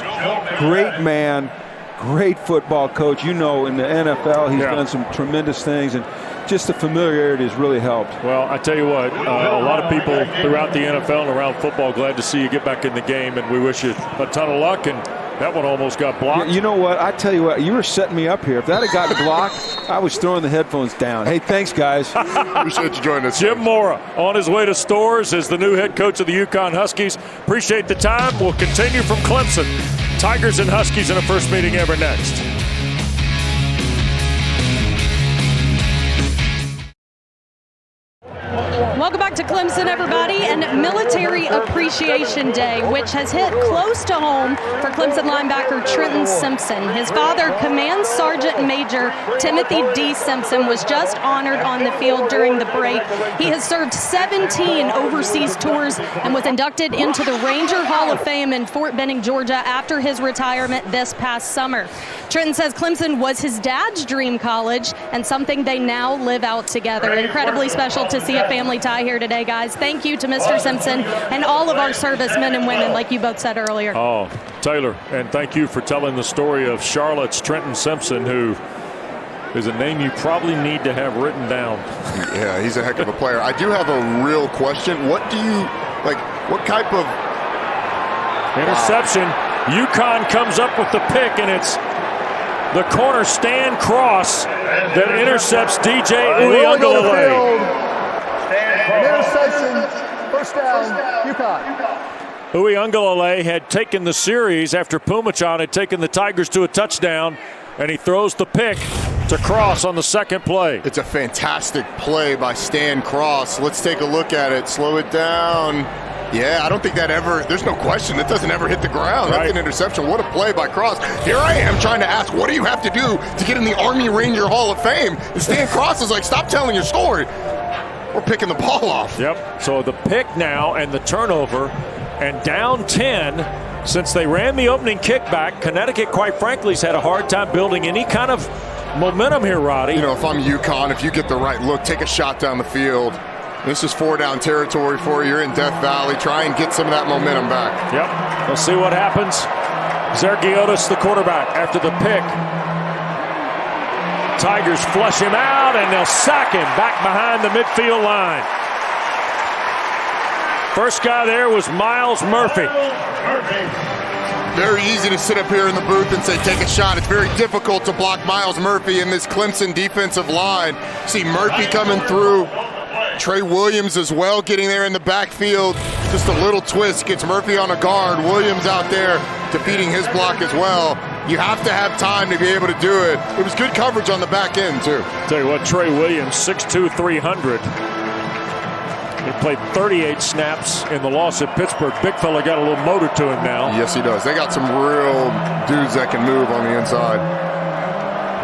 Great man, great football coach. In the NFL, he's done some tremendous things, and just the familiarity has really helped. Well, I tell you what, a lot of people throughout the NFL and around football glad to see you get back in the game, and we wish you a ton of luck. And that one almost got blocked. You know what? I tell you what, you were setting me up here. If that had gotten blocked, I was throwing the headphones down. Hey, thanks, guys. Appreciate you joining us. Jim Mora on his way to Storrs as the new head coach of the UConn Huskies. Appreciate the time. We'll continue from Clemson. Tigers and Huskies in a first meeting ever next. Welcome back to Clemson, everybody, and Military Appreciation Day, which has hit close to home for Clemson linebacker Trenton Simpson. His father, Command Sergeant Major Timothy D. Simpson, was just honored on the field during the break. He has served 17 overseas tours and was inducted into the Ranger Hall of Fame in Fort Benning, Georgia, after his retirement this past summer. Trenton says Clemson was his dad's dream college and something they now live out together. Incredibly special to see a family tie here today, guys. Thank you to Mr. Simpson and all of our servicemen and women, like you both said earlier. Oh, Taylor, and thank you for telling the story of Charlotte's Trenton Simpson, who is a name you probably need to have written down. Yeah, he's a heck of a player. I do have a real question. What type of interception? Wow. UConn comes up with the pick, and it's the corner Stan Cross that intercepts DJ Uiagalelei. Interception, first down, UConn. Uiagalelei had taken the series after Pumachan had taken the Tigers to a touchdown, and he throws the pick to Cross on the second play. It's a fantastic play by Stan Cross. Let's take a look at it. Slow it down. Yeah, I don't think that ever, there's no question, it doesn't ever hit the ground. Right. That's an interception. What a play by Cross. Here I am trying to ask, what do you have to do to get in the Army Ranger Hall of Fame? And Stan Cross is like, stop telling your story. We're picking the ball off. Yep, so the pick now and the turnover, and down 10, since they ran the opening kickback, Connecticut, quite frankly, has had a hard time building any kind of momentum here, Roddy. If I'm UConn, if you get the right look, take a shot down the field. This is 4-down territory for you. You're in Death Valley. Try and get some of that momentum back. Yep. We'll see what happens. Zergiotis, the quarterback, after the pick. Tigers flush him out, and they'll sack him back behind the midfield line. First guy there was Miles Murphy. Very easy to sit up here in the booth and say, take a shot. It's very difficult to block Miles Murphy in this Clemson defensive line. See Murphy coming through. Trey Williams as well getting there in the backfield. Just a little twist gets Murphy on a guard. Williams out there defeating his block as well. You have to have time to be able to do it. It was good coverage on the back end, too. Tell you what, Trey Williams, 6'2", 300. He played 38 snaps in the loss at Pittsburgh. Big fella got a little motor to him now. Yes, he does. They got some real dudes that can move on the inside.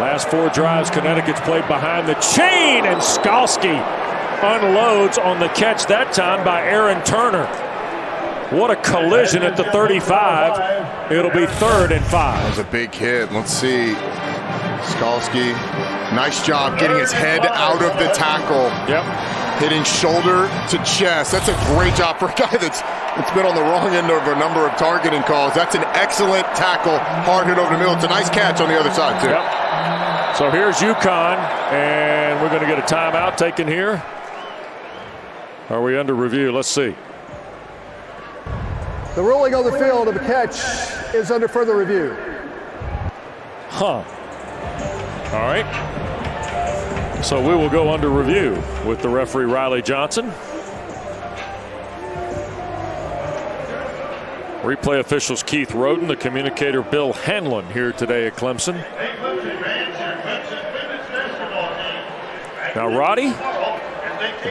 Last 4 drives, Connecticut's played behind the chain, and Skalski unloads on the catch that time by Aaron Turner. What a collision at the 35. It'll be 3rd and 5. That was a big hit. Let's see. Skalski, nice job getting his head out of the tackle. Yep. Hitting shoulder to chest. That's a great job for a guy that's been on the wrong end of a number of targeting calls. That's an excellent tackle. Hard hit over the middle. It's a nice catch on the other side, too. Yep. So here's UConn, and we're going to get a timeout taken here. Are we under review? Let's see. The ruling on the field of the catch is under further review. Huh. All right. So we will go under review with the referee Riley Johnson. Replay officials Keith Roden, the communicator Bill Hanlon here today at Clemson. Now, Roddy,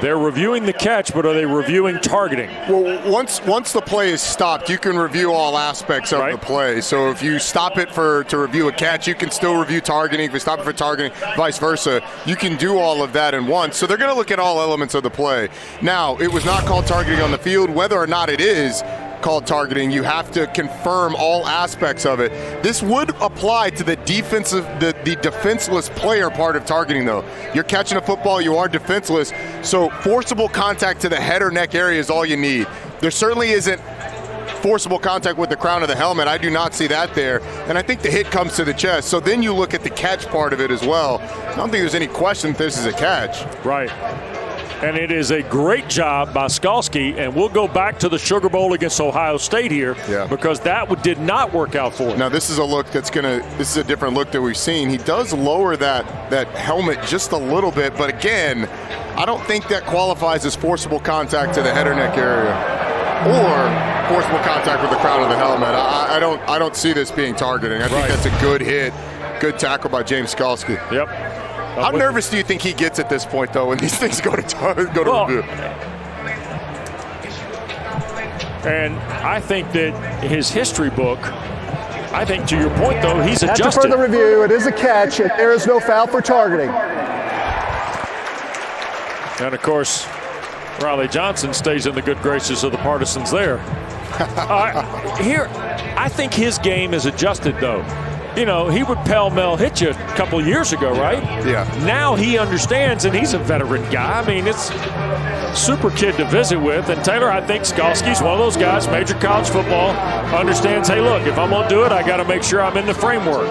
they're reviewing the catch, but are they reviewing targeting? Well, once the play is stopped, you can review all aspects of the play. So if you stop it to review a catch, you can still review targeting. If you stop it for targeting, vice versa, you can do all of that in once. So they're going to look at all elements of the play. Now, it was not called targeting on the field. Whether or not it is called targeting, you have to confirm all aspects of it. This would apply to the defenseless player part of targeting, though. You're catching a football, you are defenseless, so forcible contact to the head or neck area is all you need. There certainly isn't forcible contact with the crown of the helmet. I do not see that there, and I think the hit comes to the chest. So then you look at the catch part of it as well. I don't think there's any question if this is a catch. Right. And it is a great job by Skalski, and we'll go back to the Sugar Bowl against Ohio State here because that did not work out for him. Now this is a look this is a different look that we've seen. He does lower that helmet just a little bit, but again, I don't think that qualifies as forcible contact to the head or neck area or forcible contact with the crown of the helmet. I don't see this being targeting. I think that's a good hit, good tackle by James Skalski. Yep. How nervous do you think he gets at this point, though, when these things go to review? And I think that his history book, I think to your point, though, he's adjusted. After further review, it is a catch, and there is no foul for targeting. And, of course, Riley Johnson stays in the good graces of the partisans there. Here, I think his game is adjusted, though. You know, he would pell-mell hit you a couple years ago, right? Yeah. Now he understands, and he's a veteran guy. I mean, it's super kid to visit with. And Taylor, I think Skalski's one of those guys, major college football, understands, hey, look, if I'm going to do it, I got to make sure I'm in the framework.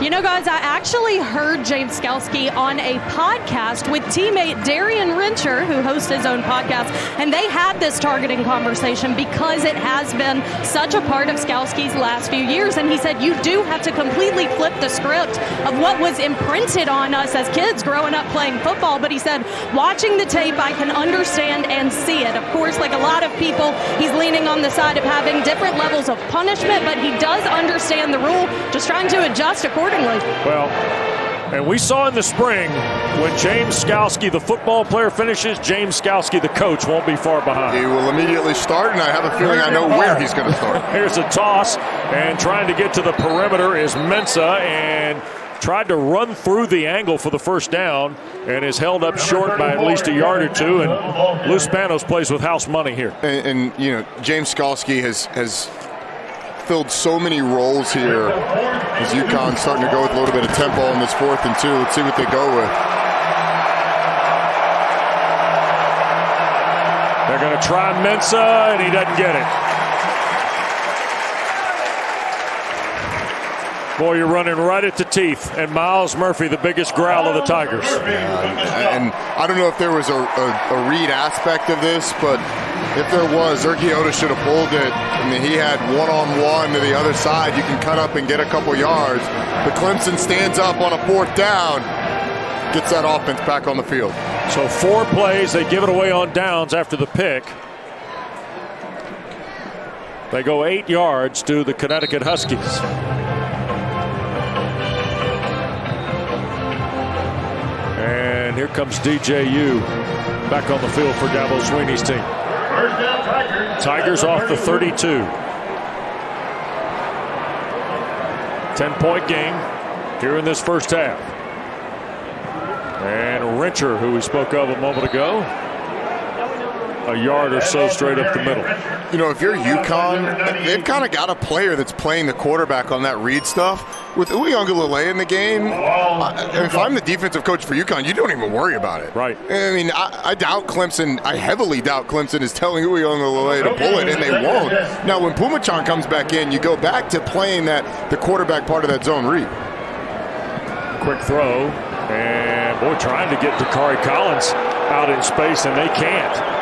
You know, guys, I actually heard James Skalski on a podcast with teammate Darian Rencher, who hosts his own podcast, and they had this targeting conversation because it has been such a part of Skalski's last few years. And he said, you do have to completely flip the script of what was imprinted on us as kids growing up playing football. But he said, watching the tape, I can understand and see it. Of course, like a lot of people, he's leaning on the side of having different levels of punishment, but he does understand the rule, just trying to adjust accordingly. Well, and we saw in the spring when James Skalski, the football player, finishes, James Skalski, the coach, won't be far behind. He will immediately start, and I have a feeling I know where he's going to start. Here's a toss, and trying to get to the perimeter is Mensah, and tried to run through the angle for the first down and is held up short by at least a yard or two, and Lou Spanos plays with house money here. And you know, James Skalski has filled so many roles here as UConn starting to go with a little bit of tempo on this 4th and 2. Let's see what they go with. They're going to try Mensah, and he doesn't get it. Boy, you're running right at the teeth. And Miles Murphy, the biggest growl of the Tigers. And I don't know if there was a read aspect of this, but if there was, Urquiola should have pulled it. I mean, he had one-on-one to the other side. You can cut up and get a couple yards. But Clemson stands up on a 4th down, gets that offense back on the field. So 4 plays, they give it away on downs after the pick. They go 8 yards to the Connecticut Huskies. And here comes DJU back on the field for Dabo Swinney's team. First down, Tigers off the 32. 10-point game here in this first half. And Rencher, who we spoke of a moment ago, a yard or so straight up the middle. You know, if you're UConn, they've kind of got a player that's playing the quarterback on that read stuff. With Uiagalelei in the game, if I'm the defensive coach for UConn, you don't even worry about it. Right. I mean, I doubt Clemson, I heavily doubt Clemson is telling Uiagalelei to pull it, and they won't. Now, when Pumachan comes back in, you go back to playing the quarterback part of that zone read. Quick throw, and boy, trying to get Dakari Collins out in space, and they can't.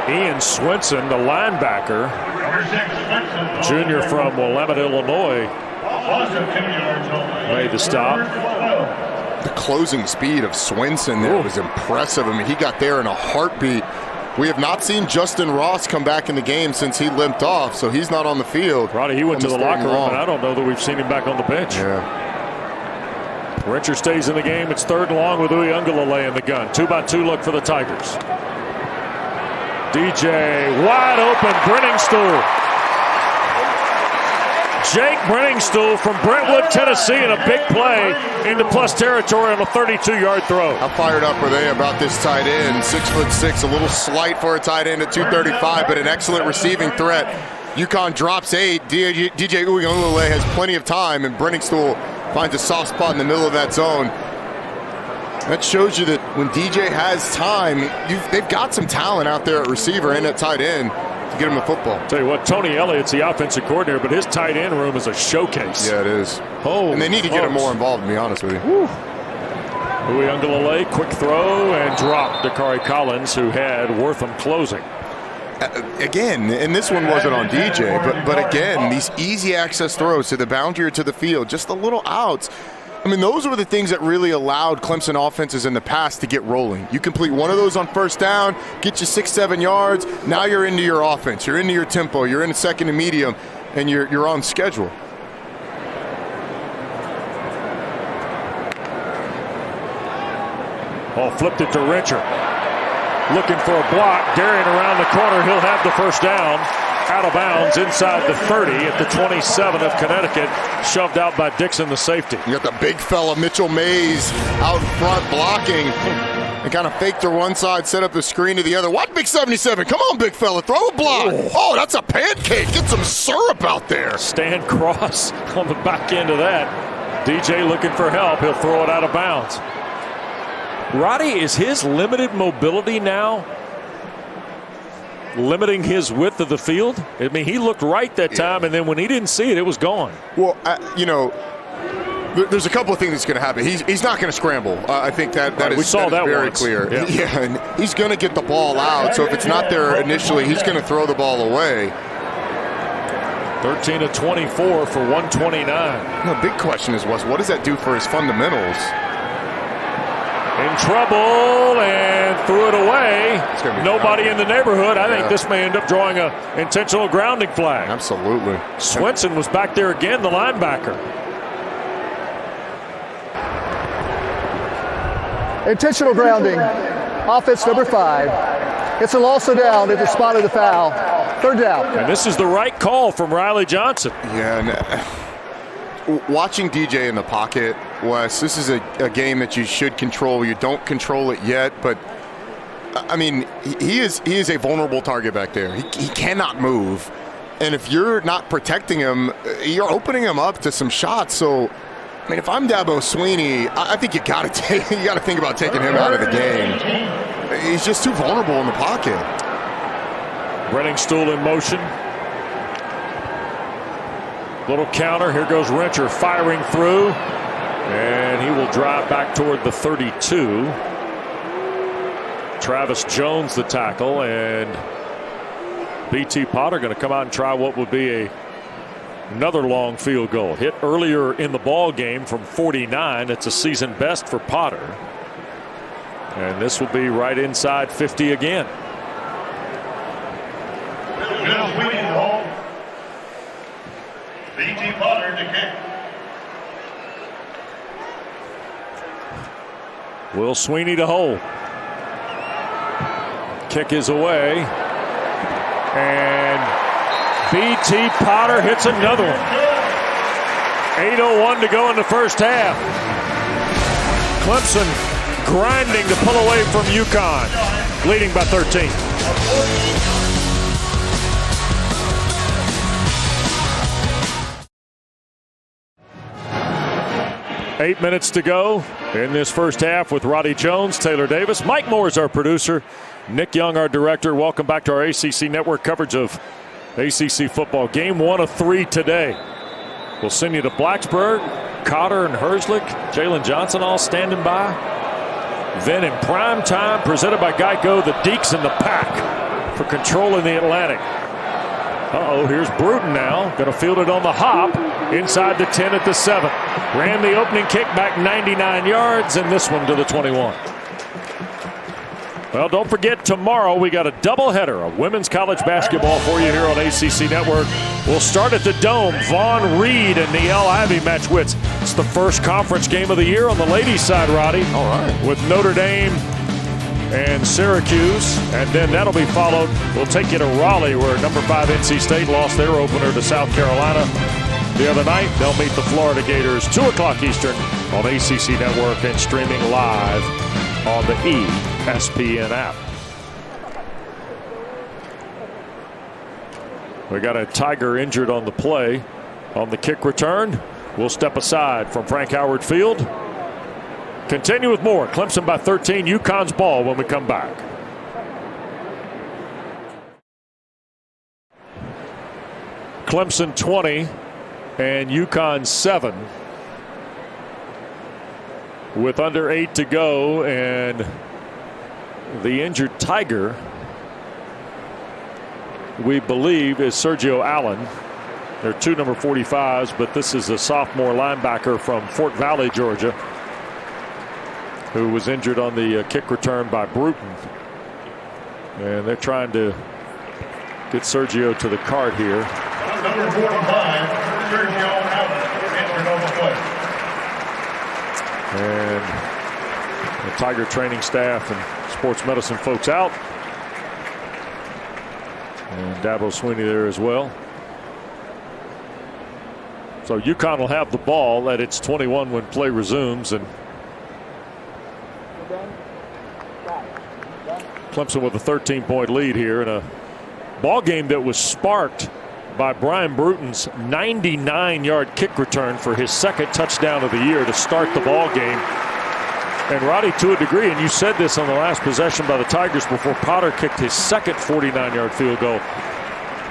Ian Swinson, the linebacker, junior from Willamette, Illinois, made the stop. The closing speed of Swinson there was impressive. I mean, he got there in a heartbeat. We have not seen Justin Ross come back in the game since he limped off, so he's not on the field. Roddy, he went to the locker room, and I don't know that we've seen him back on the bench. Yeah. Rencher stays in the game. It's 3rd and long with Uiagalelei in the gun. 2-by-2 look for the Tigers. DJ wide open. Brenningstool. Jake Brenningstool from Brentwood, Tennessee, in a big play into plus territory on a 32-yard throw. How fired up are they about this tight end? 6'6", a little slight for a tight end at 235, but an excellent receiving threat. UConn drops 8. DJ Uiagalelei has plenty of time, and Brenningstool finds a soft spot in the middle of that zone. That shows you that when DJ has time, they've got some talent out there at receiver and at tight end to get him the football. Tell you what, Tony Elliott's the offensive coordinator, but his tight end room is a showcase. Yeah, it is. Oh, and they need to get him more involved, to be honest with you. Uiagalelei, quick throw and drop to Dakari Collins, who had Wortham closing. Again, and this one wasn't on DJ, but again, these easy access throws to the boundary or to the field, just the little outs. I mean, those were the things that really allowed Clemson offenses in the past to get rolling. You complete one of those on first down, get you 6-7 yards. Now you're into your offense. You're into your tempo. You're in a second and medium, and you're on schedule. Oh, flipped it to Rencher. Looking for a block. Darian around the corner. He'll have the first down. Out of bounds inside the 30 at the 27 of Connecticut. Shoved out by Dixon, the safety. You got the big fella, Mitchell Mays, out front blocking. And kind of faked to one side, set up the screen to the other. What, Big 77? Come on, big fella. Throw a block. Oh, that's a pancake. Get some syrup out there. Stan Cross on the back end of that. DJ looking for help. He'll throw it out of bounds. Roddy, is his limited mobility now limiting his width of the field? I mean, he looked right that time, and then when he didn't see it, it was gone. Well, you know, there's a couple of things that's going to happen. He's not going to scramble. I think that is, we saw that very once. clear. Yeah, and he's going to get the ball out. So if it's not there initially, he's going to throw the ball away. 13 of 24 for 129. The big question is, what does that do for his fundamentals? In trouble and threw it away. Nobody in the neighborhood. I think this may end up drawing an intentional grounding flag. Absolutely. Swenson was back there again, the linebacker. Intentional grounding. Offense number 5. It's a loss of down at the spot of the foul. 3rd down. And this is the right call from Riley Johnson. Yeah, and watching DJ in the pocket, Wes, this is a game that you should control. You don't control it yet, but I mean, he is a vulnerable target back there. He cannot move, and if you're not protecting him, you're opening him up to some shots. So, I mean, if I'm Dabo Sweeney, I think you got to think about taking him out of the game. He's just too vulnerable in the pocket. Brenningstool in motion. Little counter. Here goes Rencher firing through. And he will drive back toward the 32. Travis Jones the tackle. And B.T. Potter going to come out and try what would be another long field goal. Hit earlier in the ball game from 49. It's a season best for Potter. And this will be right inside 50 again. B.T. Potter to kick. Will Sweeney to hold. Kick is away. And B.T. Potter hits another one. 8:01 to go in the first half. Clemson grinding to pull away from UConn, leading by 13. 8 minutes to go in this first half with Roddy Jones, Taylor Davis. Mike Moore is our producer. Nick Young, our director. Welcome back to our ACC Network coverage of ACC football. Game 1 of 3 today. We'll send you to Blacksburg, Cotter and Herzlich, Jalen Johnson all standing by. Then in prime time, presented by Geico, the Deeks in the pack for controlling the Atlantic. Here's Bruton now. Going to field it on the hop inside the 10 at the 7. Ran the opening kick back 99 yards, and this one to the 21. Well, don't forget, tomorrow we got a doubleheader of women's college basketball for you here on ACC Network. We'll start at the Dome. Vaughn Reed and Niele Ivey match wits. It's the first conference game of the year on the ladies' side, Roddy. All right. With Notre Dame and Syracuse, and then that'll be followed. We'll take you to Raleigh, where number 5 NC State lost their opener to South Carolina the other night. They'll meet the Florida Gators 2 o'clock Eastern on ACC Network and streaming live on the ESPN app. We got a Tiger injured on the play on the kick return. We'll step aside from Frank Howard Field. Continue with more. Clemson by 13. UConn's ball when we come back. Clemson 20 and UConn 7. With under 8 to go, and the injured Tiger, we believe, is Sergio Allen. There are 2 number 45s, but this is a sophomore linebacker from Fort Valley, Georgia, who was injured on the kick return by Bruton. And they're trying to get Sergio to the cart here. Number 45, Sergio Allen, injured on the play. And the Tiger training staff and sports medicine folks out. And Dabo Swinney there as well. So UConn will have the ball at its 21 when play resumes. And Clemson with a 13-point lead here in a ball game that was sparked by Brian Bruton's 99-yard kick return for his second touchdown of the year to start the ball game. And Roddy, to a degree, and you said this on the last possession by the Tigers before Potter kicked his second 49-yard field goal,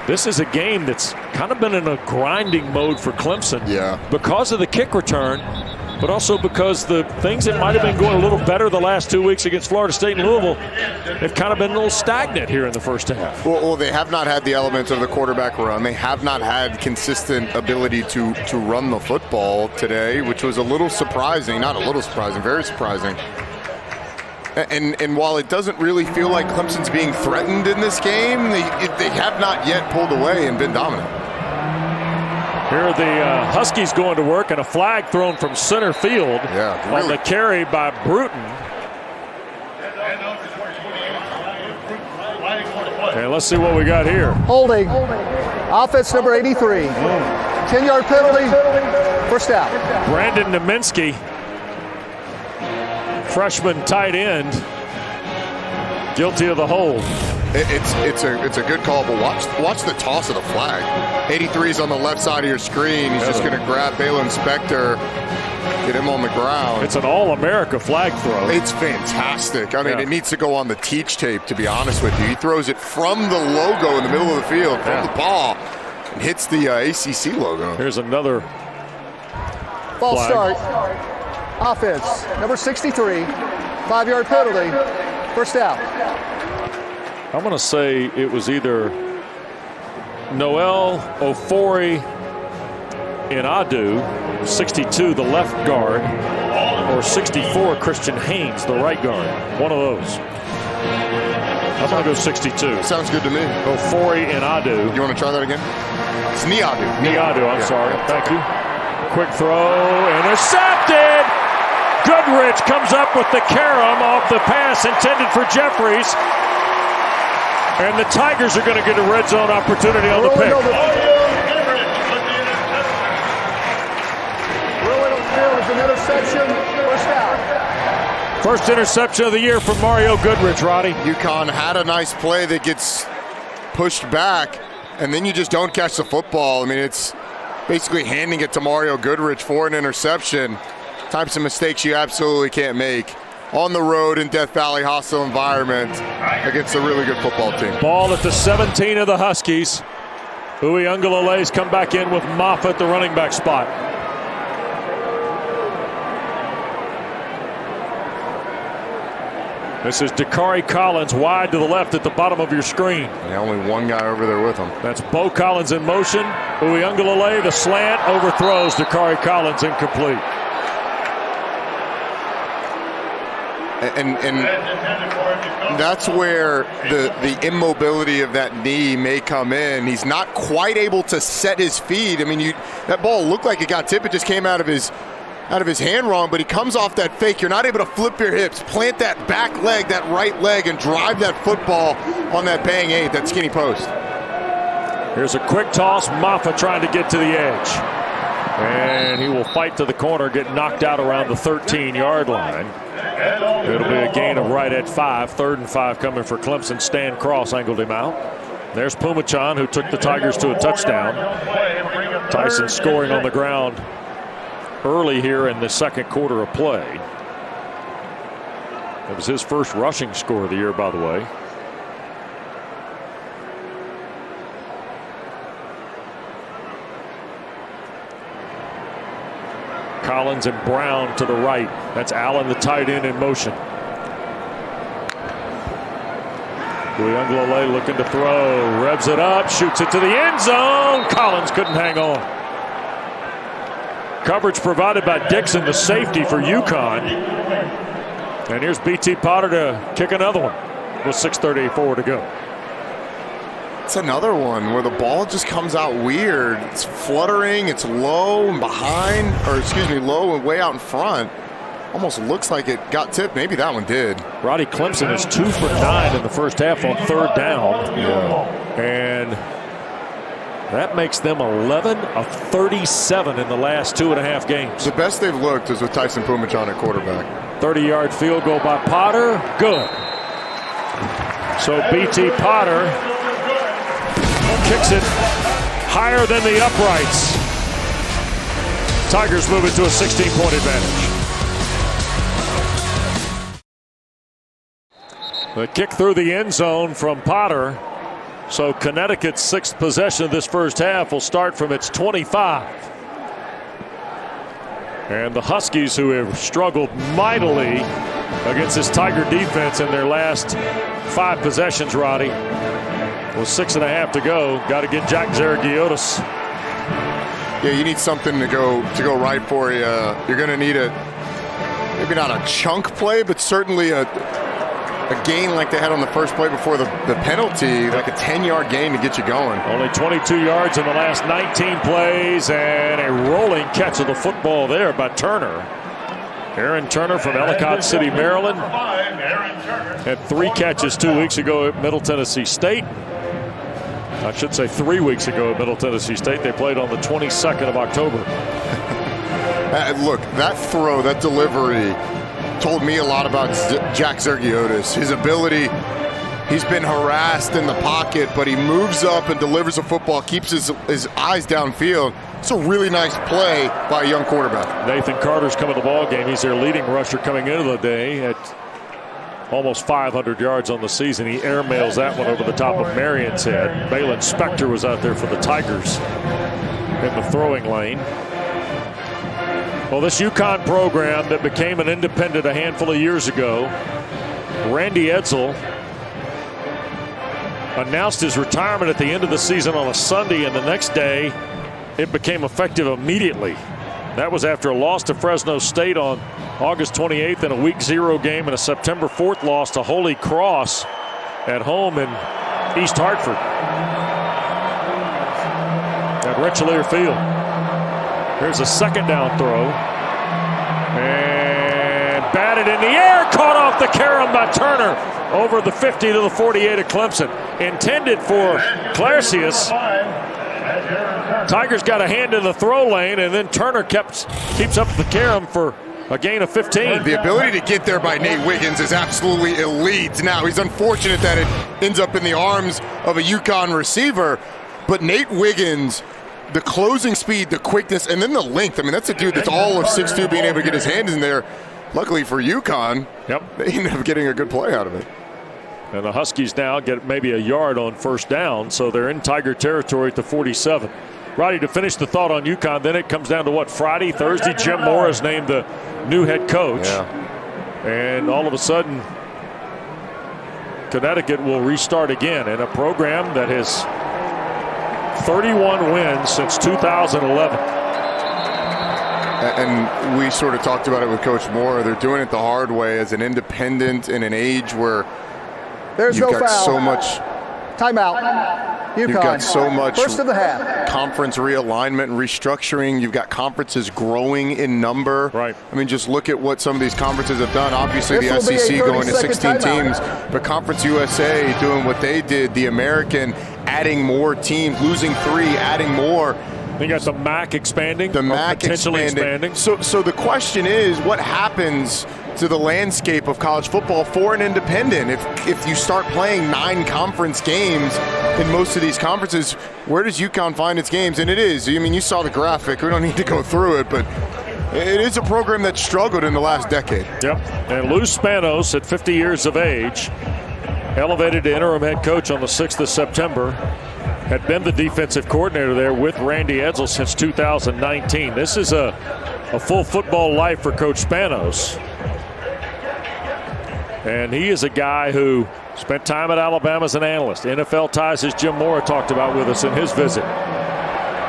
this is a game that's kind of been in a grinding mode for Clemson. Yeah. Because of the kick return, but also because the things that might have been going a little better the last 2 weeks against Florida State and Louisville have kind of been a little stagnant here in the first half. Well, they have not had the elements of the quarterback run. They have not had consistent ability to run the football today, which was a little surprising. Not a little surprising, very surprising. And while it doesn't really feel like Clemson's being threatened in this game, they have not yet pulled away and been dominant. Here are the Huskies going to work, and a flag thrown from center field on the carry by Bruton. Okay, let's see what we got here. Holding. Offense number 83. 10-yard penalty. First out. Brandon Naminsky, freshman tight end, guilty of the hold. It's a good call, but watch the toss of the flag. 83 is on the left side of your screen. He's just going to grab Balin Spector, get him on the ground. It's an All-America flag throw. It's fantastic. I mean, it needs to go on the teach tape, to be honest with you. He throws it from the logo in the middle of the field, from the ball, and hits the ACC logo. Here's another Ball flag. start. Offense number 63. 5-yard penalty. First out. I'm going to say it was either Noel Ofori Inadu, 62, the left guard, or 64, Christian Haynes, the right guard. One of those. I'm going to go 62. Sounds good to me. Ofori Inadu. You want to try that again? It's Niadu. Niadu, I'm sorry. Thank you. Quick throw, intercepted! Goodrich comes up with the carom off the pass intended for Jeffries. And the Tigers are going to get a red zone opportunity on the pick. First interception of the year from Mario Goodrich, Roddy. UConn had a nice play that gets pushed back, and then you just don't catch the football. I mean, it's basically handing it to Mario Goodrich for an interception. Types of mistakes you absolutely can't make on the road in Death Valley, hostile environment against a really good football team. Ball at the 17 of the Huskies. Uyunglele's come back in with Moffitt, the running back spot. This is Dakari Collins wide to the left at the bottom of your screen. And only one guy over there with him. That's Bo Collins in motion. Uyunglele, the slant, overthrows Dakari Collins, incomplete. And that's where the immobility of that knee may come in. He's not quite able to set his feet. I mean, that ball looked like it got tipped. It just came out of his hand wrong, but he comes off that fake. You're not able to flip your hips, plant that back leg, that right leg, and drive that football on that bang eight, that skinny post. Here's a quick toss. Maffa trying to get to the edge. And he will fight to the corner, get knocked out around the 13-yard line. It'll be a gain of right at 5. 3rd and 5 coming for Clemson. Stan Cross angled him out. There's Pumachan, who took the Tigers to a touchdown. Tyson scoring on the ground early here in the second quarter of play. It was his first rushing score of the year, by the way. Collins and Brown to the right. That's Allen, the tight end, in motion. Uiagalelei looking to throw. Revs it up. Shoots it to the end zone. Collins couldn't hang on. Coverage provided by Dixon, the safety for UConn. And here's B.T. Potter to kick another one with 6:34 to go. It's another one where the ball just comes out weird. It's fluttering, it's low and behind, or excuse me, low and way out in front. Almost looks like it got tipped. Maybe that one did. Roddy Clemson is 2 for 9 in the first half on 3rd down. Yeah. And that makes them 11 of 37 in the last 2.5 games. The best they've looked is with Tyson Pumachan at quarterback. 30-yard field goal by Potter. Good. So B.T. Potter kicks it higher than the uprights. Tigers move it to a 16-point advantage. The kick through the end zone from Potter. So Connecticut's 6th possession of this first half will start from its 25. And the Huskies, who have struggled mightily against this Tiger defense in their last 5 possessions, Roddy, with 6.5 to go, got to get Jack Zeragiotis. Yeah, you need something to go right for you. You're going to need maybe not a chunk play, but certainly a gain like they had on the first play before the penalty, like a 10-yard gain to get you going. Only 22 yards in the last 19 plays, and a rolling catch of the football there by Turner. Aaron Turner from Ellicott City, Maryland. Had 3 catches 2 weeks ago at Middle Tennessee State. I should say 3 weeks ago at Middle Tennessee State. They played on the 22nd of October. Look, that throw, that delivery told me a lot about Jack Zeragiotis. His ability, he's been harassed in the pocket, but he moves up and delivers a football, keeps his eyes downfield. It's a really nice play by a young quarterback. Nathan Carter's coming to the ball game. He's their leading rusher coming into the day at almost 500 yards on the season. He airmails that one over the top of Marion's head. Balin Spector was out there for the Tigers in the throwing lane. Well, this UConn program that became an independent a handful of years ago, Randy Edsall announced his retirement at the end of the season on a Sunday, and the next day it became effective immediately. That was after a loss to Fresno State on August 28th in a Week 0 game and a September 4th loss to Holy Cross at home in East Hartford at Rensselaer Field. Here's a 2nd down throw. And batted in the air. Caught off the carom by Turner. Over the 50 to the 48 of Clemson. Intended for Clarcius. Tigers got a hand in the throw lane, and then Turner keeps up the carom for a gain of 15. The ability to get there by Nate Wiggins is absolutely elite. Now, he's unfortunate that it ends up in the arms of a UConn receiver, but Nate Wiggins, the closing speed, the quickness, and then the length. I mean, that's a dude that's all of 6'2", being able to get his hands in there. Luckily for UConn, they ended up getting a good play out of it. And the Huskies now get maybe a yard on 1st down, so they're in Tiger territory at the 47. Roddy, to finish the thought on UConn, then it comes down to what, Friday, Thursday? Jim Moore is named the new head coach. Yeah. And all of a sudden, Connecticut will restart again in a program that has 31 wins since 2011. And we sort of talked about it with Coach Moore. They're doing it the hard way as an independent in an age where There's you've no got foul. so much. Timeout. UConn. You've got so much First of the half. conference realignment and restructuring. You've got conferences growing in number. Right. I mean, just look at what some of these conferences have done. Obviously, This the will be SEC a going to 16 30-second teams, but Conference USA doing what they did. The American adding more teams, losing 3, adding more. You got the MAC expanding. The MAC potentially expanding. expanding. So the question is, what happens to the landscape of college football for an independent? If you start playing 9 conference games in most of these conferences, where does UConn find its games? And it is. I mean, you saw the graphic. We don't need to go through it, but it is a program that struggled in the last decade. Yep. And Lou Spanos, at 50 years of age, elevated to interim head coach on the 6th of September. Had been the defensive coordinator there with Randy Edsall since 2019. This is a full football life for Coach Spanos. And he is a guy who spent time at Alabama as an analyst. NFL ties, as Jim Mora talked about with us in his visit.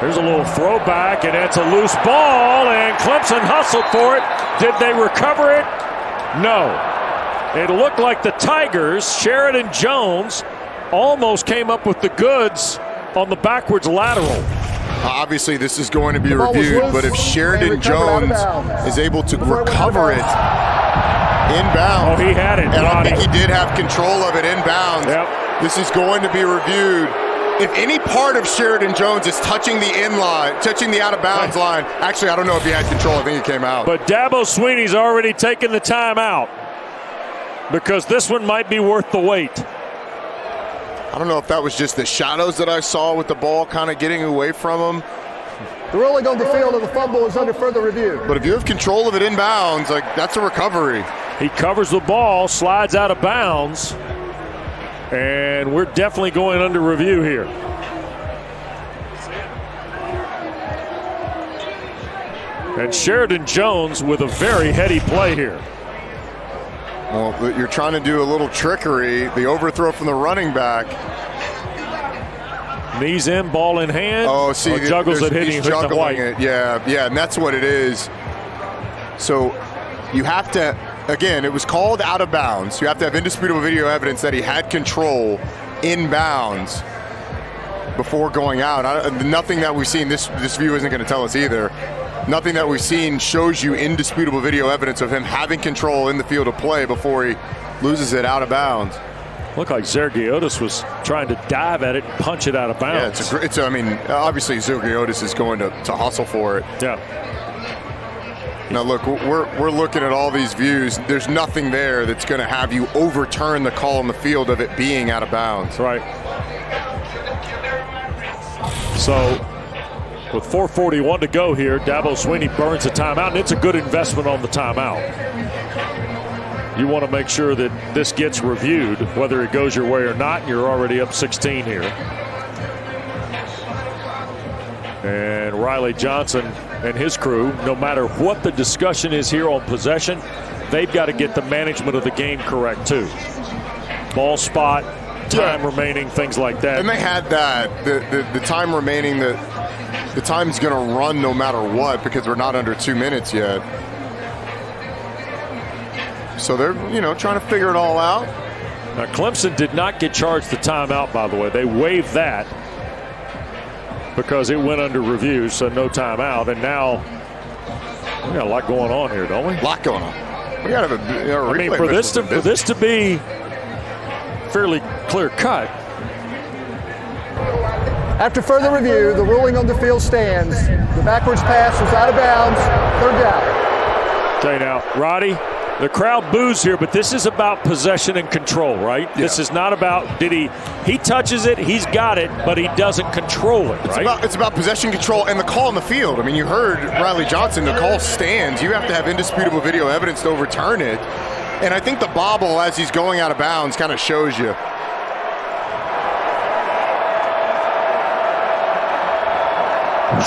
Here's a little throwback, and it's a loose ball, and Clemson hustled for it. Did they recover it? No. It looked like the Tigers, Sheridan Jones, almost came up with the goods on the backwards lateral. Obviously, this is going to be reviewed, but if Sheridan Jones is able to recover it inbound, Oh, he had it, and I Ronnie. think he did have control of it inbound. Yep. This is going to be reviewed. If any part of Sheridan Jones is touching the in line, touching the out of bounds line, actually, I don't know if he had control. I think it came out. But Dabo Sweeney's already taken the timeout because this one might be worth the wait. I don't know if that was just the shadows that I saw with the ball kind of getting away from him. The ruling on the field of the fumble is under further review. But if you have control of it inbounds, like, that's a recovery. He covers the ball, slides out of bounds, and we're definitely going under review here. And Sheridan Jones with a very heady play here. Well, you're trying to do a little trickery. The overthrow from the running back. Knees in, ball in hand. Oh, see, juggles it, hitting he's the juggling white. it. Yeah, and that's what it is. So you have to, again, it was called out of bounds. You have to have indisputable video evidence that he had control inbounds before going out. Nothing that we've seen, this view isn't going to tell us either. Nothing that we've seen shows you indisputable video evidence of him having control in the field of play before he loses it out of bounds. Looked like Zergiotis was trying to dive at it and punch it out of bounds. Yeah, I mean, obviously Zergiotis is going to hustle for it. Yeah. Now look, we're looking at all these views. There's nothing there that's going to have you overturn the call on the field of it being out of bounds. Right. So with 4:41 to go here, Dabo Sweeney burns a timeout, and it's a good investment on the timeout. You want to make sure that this gets reviewed, whether it goes your way or not. You're already up 16 here. And Riley Johnson and his crew, no matter what the discussion is here on possession, they've got to get the management of the game correct too. Ball spot, time remaining, things like that. And they had that. The time remaining, the time's going to run no matter what because we're not under 2 minutes yet. So they're, trying to figure it all out. Now, Clemson did not get charged the timeout, by the way. They waived that because it went under review, so no timeout. And now we got a lot going on here, don't we? A lot going on. We got to have a replay. I mean, for this to be fairly clear cut. After further review, the ruling on the field stands. The backwards pass was out of bounds. 3rd down. Okay, now, Roddy, the crowd boos here, but this is about possession and control, right? Yeah. This is not about he touches it, he's got it, but he doesn't control it, right? It's about possession control and the call on the field. I mean, you heard Riley Johnson, the call stands. You have to have indisputable video evidence to overturn it. And I think the bobble as he's going out of bounds kind of shows you.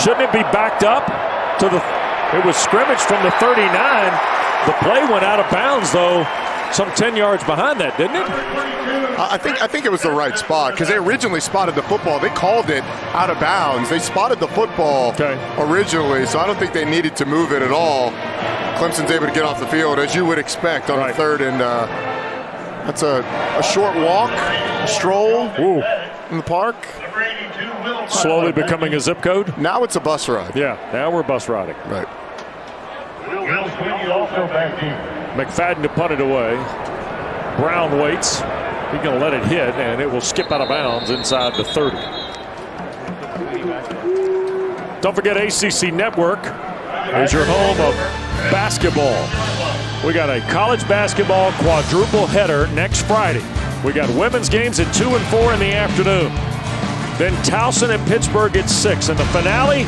Shouldn't it be backed up to it was scrimmage from the 39. The play went out of bounds, though, some 10 yards behind that, didn't it? I think it was the right spot because they originally spotted the football. They called it out of bounds. They spotted the football originally, so I don't think they needed to move it at all. Clemson's able to get off the field, as you would expect, on the third, and that's a short walk, a stroll in the park. Slowly becoming a zip code. Now it's a bus ride. Yeah, now we're bus riding. Right. Will Sweeney also back in. McFadden to punt it away. Brown waits. He's going to let it hit, and it will skip out of bounds inside the 30. Don't forget ACC Network is your home of basketball. We got a college basketball quadruple header next Friday. We got women's games at 2 and 4 in the afternoon. Then Towson and Pittsburgh at 6. And the finale,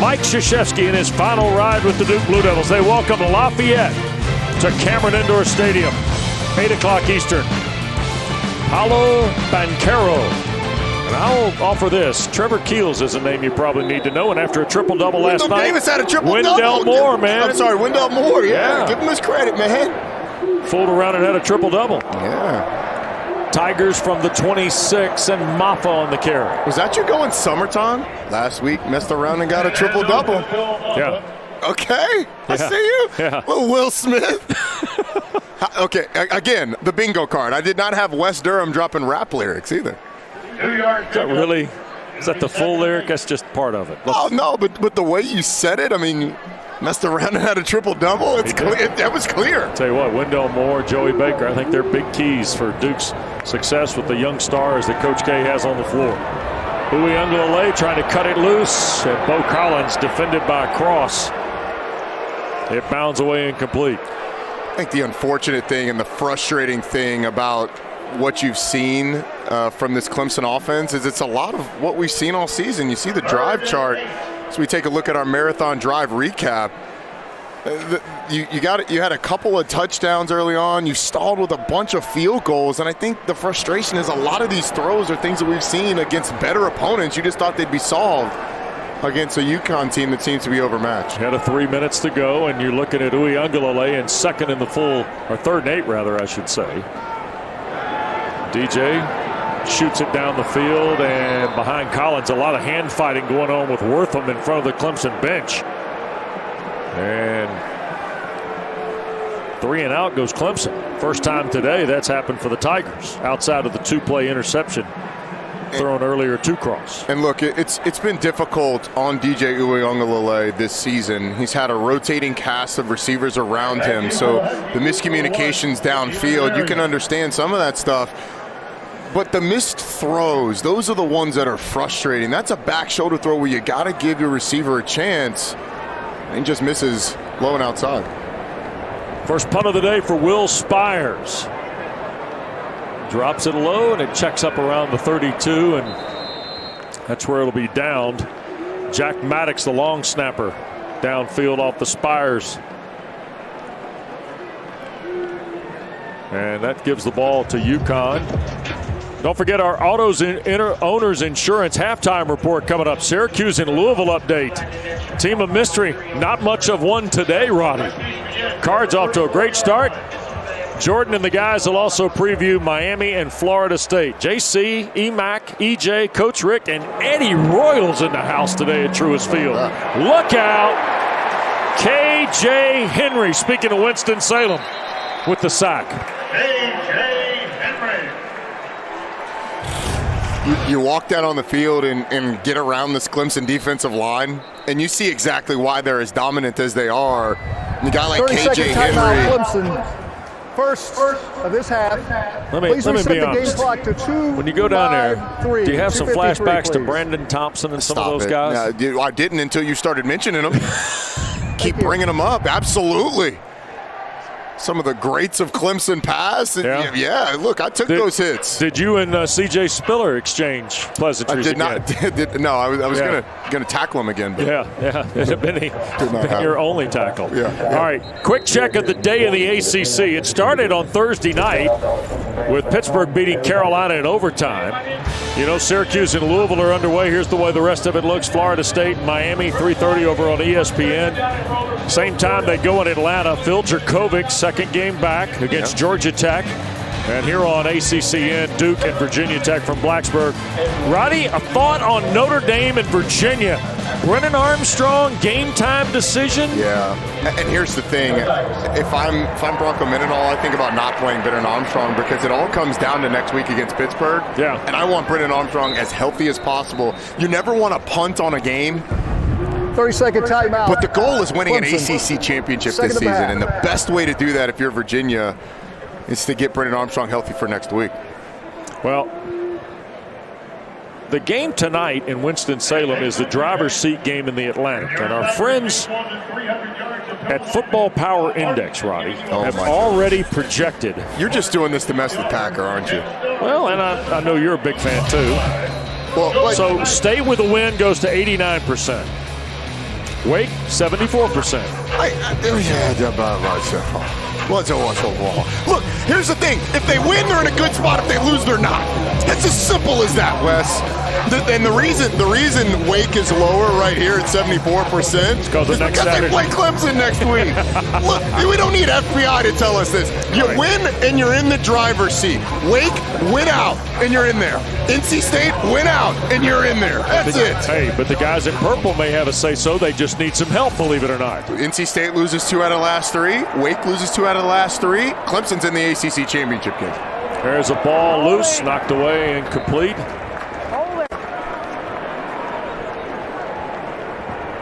Mike Krzyzewski in his final ride with the Duke Blue Devils. They welcome Lafayette to Cameron Indoor Stadium, 8 o'clock Eastern. Paulo Banchero. And I'll offer this. Trevor Keels is a name you probably need to know. And after a triple-double last night, Davis had a triple-double. Wendell Moore, man. I'm sorry, Wendell Moore, yeah. Give him his credit, man. Fooled around and had a triple-double. Yeah. Tigers from the 26 and Maffa on the carry. Was that you going summertime? Last week, messed around and got a triple-double. Yeah. Okay. I see you. Yeah. Little Will Smith. Okay, again, the bingo card. I did not have Wes Durham dropping rap lyrics either. 2 yards. Is that really? Is that the full lyric? That's just part of it. Oh, no, but the way you said it, I mean, messed around and had a triple-double. It's clear. That was clear. Tell you what, Wendell Moore, Joey Baker, I think they're big keys for Duke's success with the young stars that Coach K has on the floor. Uiagalelei trying to cut it loose, and Bo Collins defended by Cross. It bounds away incomplete. I think the unfortunate thing and the frustrating thing about what you've seen from this Clemson offense is it's a lot of what we've seen all season. You see the drive chart. So we take a look at our marathon drive recap. You had a couple of touchdowns early on. You stalled with a bunch of field goals, and I think the frustration is a lot of these throws are things that we've seen against better opponents. You just thought they'd be solved against a UConn team that seems to be overmatched. Had 3 minutes to go, and you're looking at Uiagalelei in second in the full, or third and 8 rather, I should say. DJ shoots it down the field, and behind Collins, a lot of hand fighting going on with Wortham in front of the Clemson bench. And 3 and out goes Clemson. First time today that's happened for the Tigers, outside of the 2-play interception thrown earlier to Cross. And look, it's been difficult on DJ Uiagalelei this season. He's had a rotating cast of receivers around him, so the miscommunications downfield, you can understand some of that stuff. But the missed throws, those are the ones that are frustrating. That's a back shoulder throw where you got to give your receiver a chance. And he just misses low and outside. First punt of the day for Will Spires. Drops it low, and it checks up around the 32, and that's where it'll be downed. Jack Maddox, the long snapper, downfield off the Spires. And that gives the ball to UConn. Don't forget our Owners Insurance halftime report coming up. Syracuse and Louisville update. Team of mystery, not much of one today, Roddy. Cards off to a great start. Jordan and the guys will also preview Miami and Florida State. JC, EMAC, EJ, Coach Rick, and Eddie Royals in the house today at Truist Field. Look out. KJ Henry, speaking of Winston-Salem, with the sack. KJ Henry. You walk down on the field and get around this Clemson defensive line, and you see exactly why they're as dominant as they are. And a guy like KJ Henry. Clemson. First of this half. Let me be honest. When you go down there, do you have some flashbacks to Brandon Thompson and some of those guys? No, I didn't until you started mentioning them. Keep bringing them up. Absolutely. Some of the greats of Clemson past. Yeah, look, I took those hits. Did you and C.J. Spiller exchange pleasantries? I did not. No, I was gonna tackle him again. But yeah. It had been your only tackle. Yeah. All right, quick check of the day in the ACC. It started on Thursday night with Pittsburgh beating Carolina in overtime. You know, Syracuse and Louisville are underway. Here's the way the rest of it looks. Florida State, Miami, 3:30 over on ESPN. Same time they go in Atlanta. Phil Jerkovic, second game back against Georgia Tech. And here on ACCN, Duke and Virginia Tech from Blacksburg. Roddy, a thought on Notre Dame and Virginia. Brennan Armstrong, game time decision? Yeah, and here's the thing. If I'm Bronco Mendenhall, I think about not playing Brennan Armstrong because it all comes down to next week against Pittsburgh. Yeah. And I want Brennan Armstrong as healthy as possible. You never want to punt on a game. 30-second timeout. But the goal is winning Clemson. an ACC championship Second this of the season. half. And the best way to do that if you're Virginia is to get Brennan Armstrong healthy for next week. Well, the game tonight in Winston-Salem is the driver's seat game in the Atlantic. And our friends at Football Power Index, Roddy, have already projected. You're just doing this to mess with Packer, aren't you? Well, and I know you're a big fan, too. Well, So stay with the win goes to 89%. Wake, 74%. Look, here's the thing. If they win, they're in a good spot. If they lose, they're not. It's as simple as that, Wes. And the reason Wake is lower right here at 74% is because they play Clemson next week. Look, we don't need FBI to tell us this. You win and you're in the driver's seat. Wake, win out and you're in there. NC State, win out and you're in there. That's it. Hey, but the guys in purple may have a say-so. They just need some help, believe it or not. NC State loses 2 out of the last 3. Wake loses 2 out of the last 3. Clemson's in the ACC championship game. There's a ball loose, knocked away, incomplete.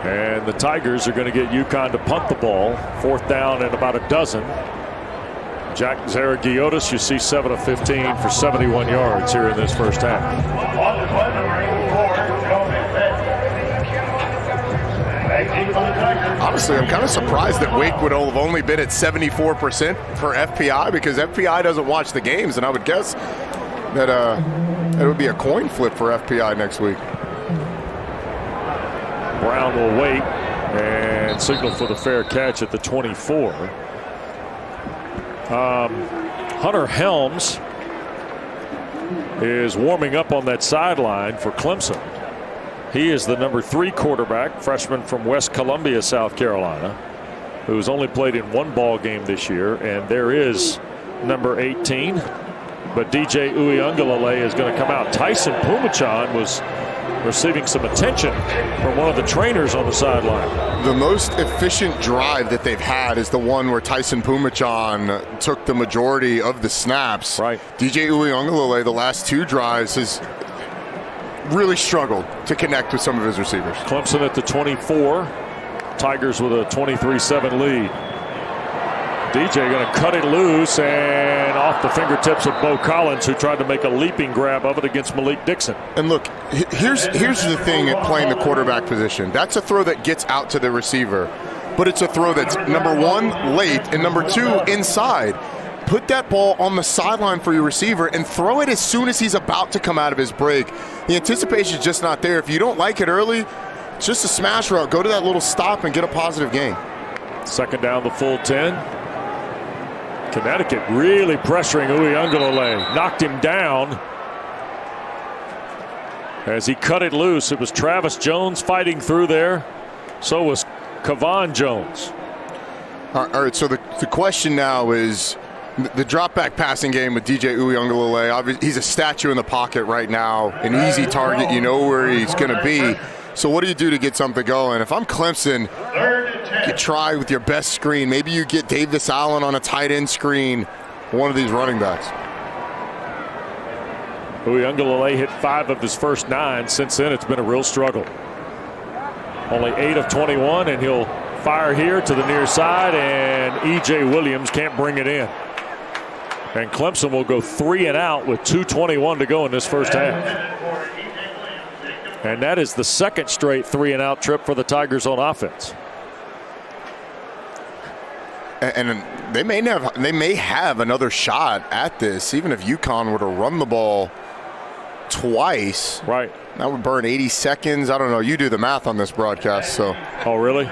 And the Tigers are going to get UConn to punt the ball. 4th down and about a dozen. Jack Zaragiotis, you see 7 of 15 for 71 yards here in this first half. Honestly, I'm kind of surprised that Wake would have only been at 74% for FPI because FPI doesn't watch the games, and I would guess that it would be a coin flip for FPI next week. Brown will wait and signal for the fair catch at the 24. Hunter Helms is warming up on that sideline for Clemson. He is the number 3 quarterback, freshman from West Columbia, South Carolina, who's only played in 1 ball game this year. And there is number 18, but DJ Uiagalelei is going to come out. Tyson Pumachan was receiving some attention from one of the trainers on the sideline. The most efficient drive that they've had is the one where Tyson Pumachan took the majority of the snaps. Right. DJ Uiagalelei, the last 2 drives, has really struggled to connect with some of his receivers. Clemson at the 24. Tigers with a 23-7 lead. DJ going to cut it loose and off the fingertips of Bo Collins, who tried to make a leaping grab of it against Malik Dixon. And look, here's the thing at playing the quarterback position. That's a throw that gets out to the receiver, but it's a throw that's, number 1, late, and number 2, inside. Put that ball on the sideline for your receiver and throw it as soon as he's about to come out of his break. The anticipation is just not there. If you don't like it early, it's just a smash route. Go to that little stop and get a positive gain. 2nd down, the full 10. Connecticut really pressuring Uiagalelei. Knocked him down as he cut it loose. It was Travis Jones fighting through there. So was Kavan Jones. All right, so the question now is the drop back passing game with DJ Uiagalelei. He's a statue in the pocket right now, an easy target. You know where he's going to be. So what do you do to get something going? If I'm Clemson, you try with your best screen. Maybe you get Davis Allen on a tight end screen, one of these running backs. Uiagalelei hit 5 of his first 9. Since then, it's been a real struggle. Only 8 of 21, and he'll fire here to the near side, and E.J. Williams can't bring it in. And Clemson will go 3 and out with 2:21 to go in this first half. And that is the 2nd straight 3 and out trip for the Tigers on offense. And they may have another shot at this, even if UConn were to run the ball twice. Right. That would burn 80 seconds. I don't know. You do the math on this broadcast. So. Oh, really?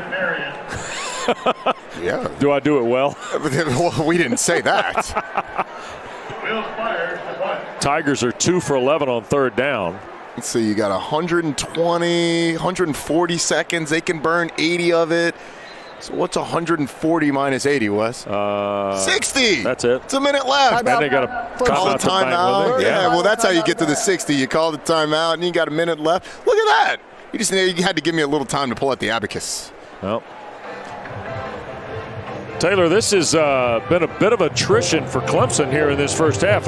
Yeah. Do I do it well? Well, we didn't say that. Will Spires to punt. Tigers are 2 for 11 on third down. Let's see, you got 120, 140 seconds. They can burn 80 of it. So what's 140 minus 80, Wes? 60. That's it. It's a minute left. And they got a timeout. Yeah, well, that's how you get to the 60. You call the timeout, and you got a minute left. Look at that. You had to give me a little time to pull out the abacus. Well, Taylor, this has been a bit of attrition for Clemson here in this first half.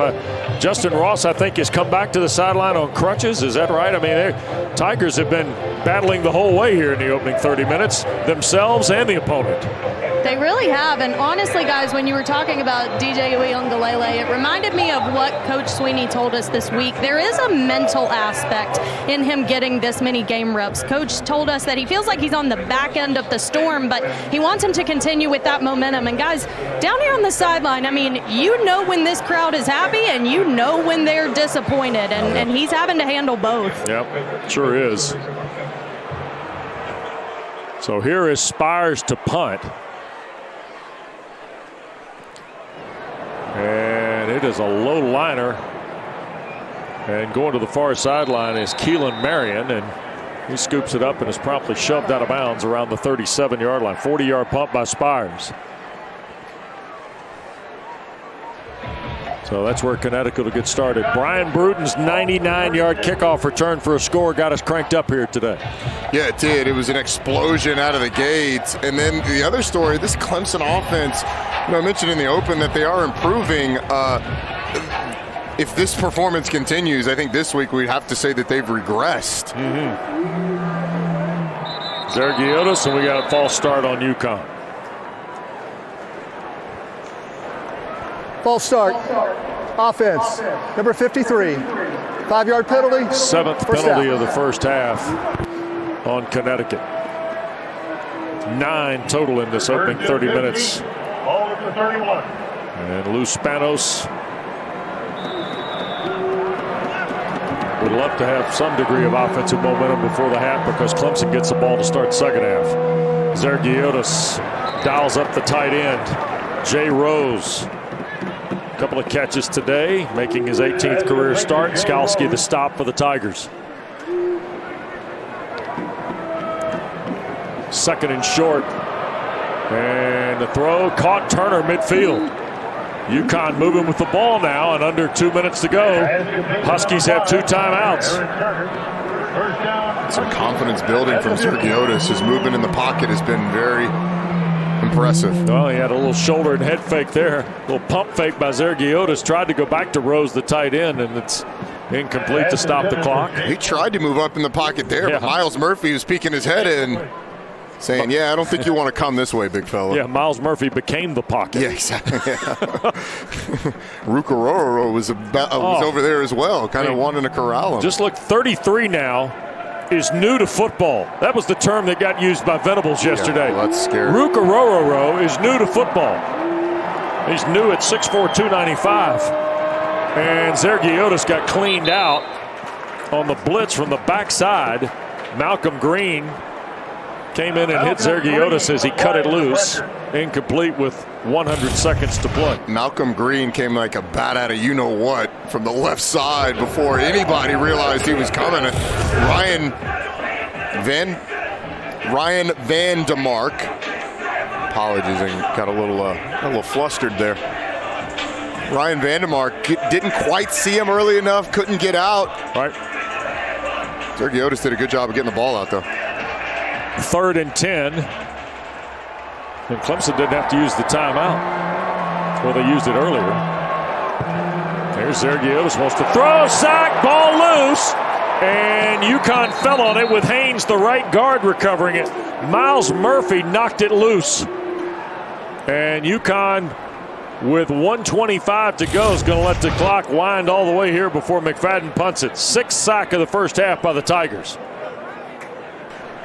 Justin Ross, I think, has come back to the sideline on crutches. Is that right? I mean, Tigers have been battling the whole way here in the opening 30 minutes, themselves and the opponent. They really have. And honestly, guys, when you were talking about DJ Uiagalelei, it reminded me of what Coach Sweeney told us this week. There is a mental aspect in him getting this many game reps. Coach told us that he feels like he's on the back end of the storm, but he wants him to continue with that momentum. And guys, down here on the sideline, I mean, you know when this crowd is happy and you know when they're disappointed, and he's having to handle both. Yep, sure is. So here is Spires to punt. And it is a low liner. And going to the far sideline is Keelan Marion, and he scoops it up and is promptly shoved out of bounds around the 37-yard line. 40-yard pump by Spires. So that's where Connecticut will get started. Brian Bruton's 99-yard kickoff return for a score got us cranked up here today. Yeah, it did. It was an explosion out of the gates. And then the other story, this Clemson offense, I mentioned in the open that they are improving. If this performance continues, I think this week we'd have to say that they've regressed. Zergiotis, and we got a false start on UConn. False start. Offense. Number 53. 5-yard penalty. 7th First penalty down. of the first half on Connecticut. 9 total in this opening 30 minutes. Ball at the 31. And Lou Spanos would love to have some degree of offensive momentum before the half, because Clemson gets the ball to start the second half. Zergiotis dials up the tight end. Jay Rose. Couple of catches today, making his 18th career start. Skalski the stop for the Tigers. Second and short. And the throw caught Turner midfield. UConn moving with the ball now, and under 2 minutes to go. Huskies have 2 timeouts. Some confidence building from Zergiotis. His movement in the pocket has been very impressive. Well, he had a little shoulder and head fake there. A little pump fake by Zergiotis. Tried to go back to Rose, the tight end, and it's incomplete to stop the clock. He tried to move up in the pocket there, but Miles Murphy was peeking his head in, saying, yeah, I don't think you want to come this way, big fella. Yeah, Miles Murphy became the pocket. Yeah, exactly. Rukaroro was over there as well, kind of wanting to corral him. Just look, 33 now is new to football. That was the term that got used by Venables yesterday. Yeah, well, that's scary. Rukaroro is new to football. He's new at 6'4", 295. And Zergiotis got cleaned out on the blitz from the backside. Malcolm Green came in and hit Zergiotis as he cut it loose. Incomplete with 100 seconds to play. Malcolm Green came like a bat out of you-know-what from the left side before anybody realized he was coming. Ryan Van de Mark. Apologies, I got a little flustered there. Ryan Van de Mark didn't quite see him early enough, couldn't get out. Right. Zergiotis did a good job of getting the ball out, though. 3rd and 10. And Clemson didn't have to use the timeout. Well, they used it earlier. There's Zergiotis, wants to throw, sack, ball loose. And UConn fell on it with Haynes, the right guard, recovering it. Miles Murphy knocked it loose. And UConn, with 1:25 to go, is going to let the clock wind all the way here before McFadden punts it. 6th sack of the first half by the Tigers.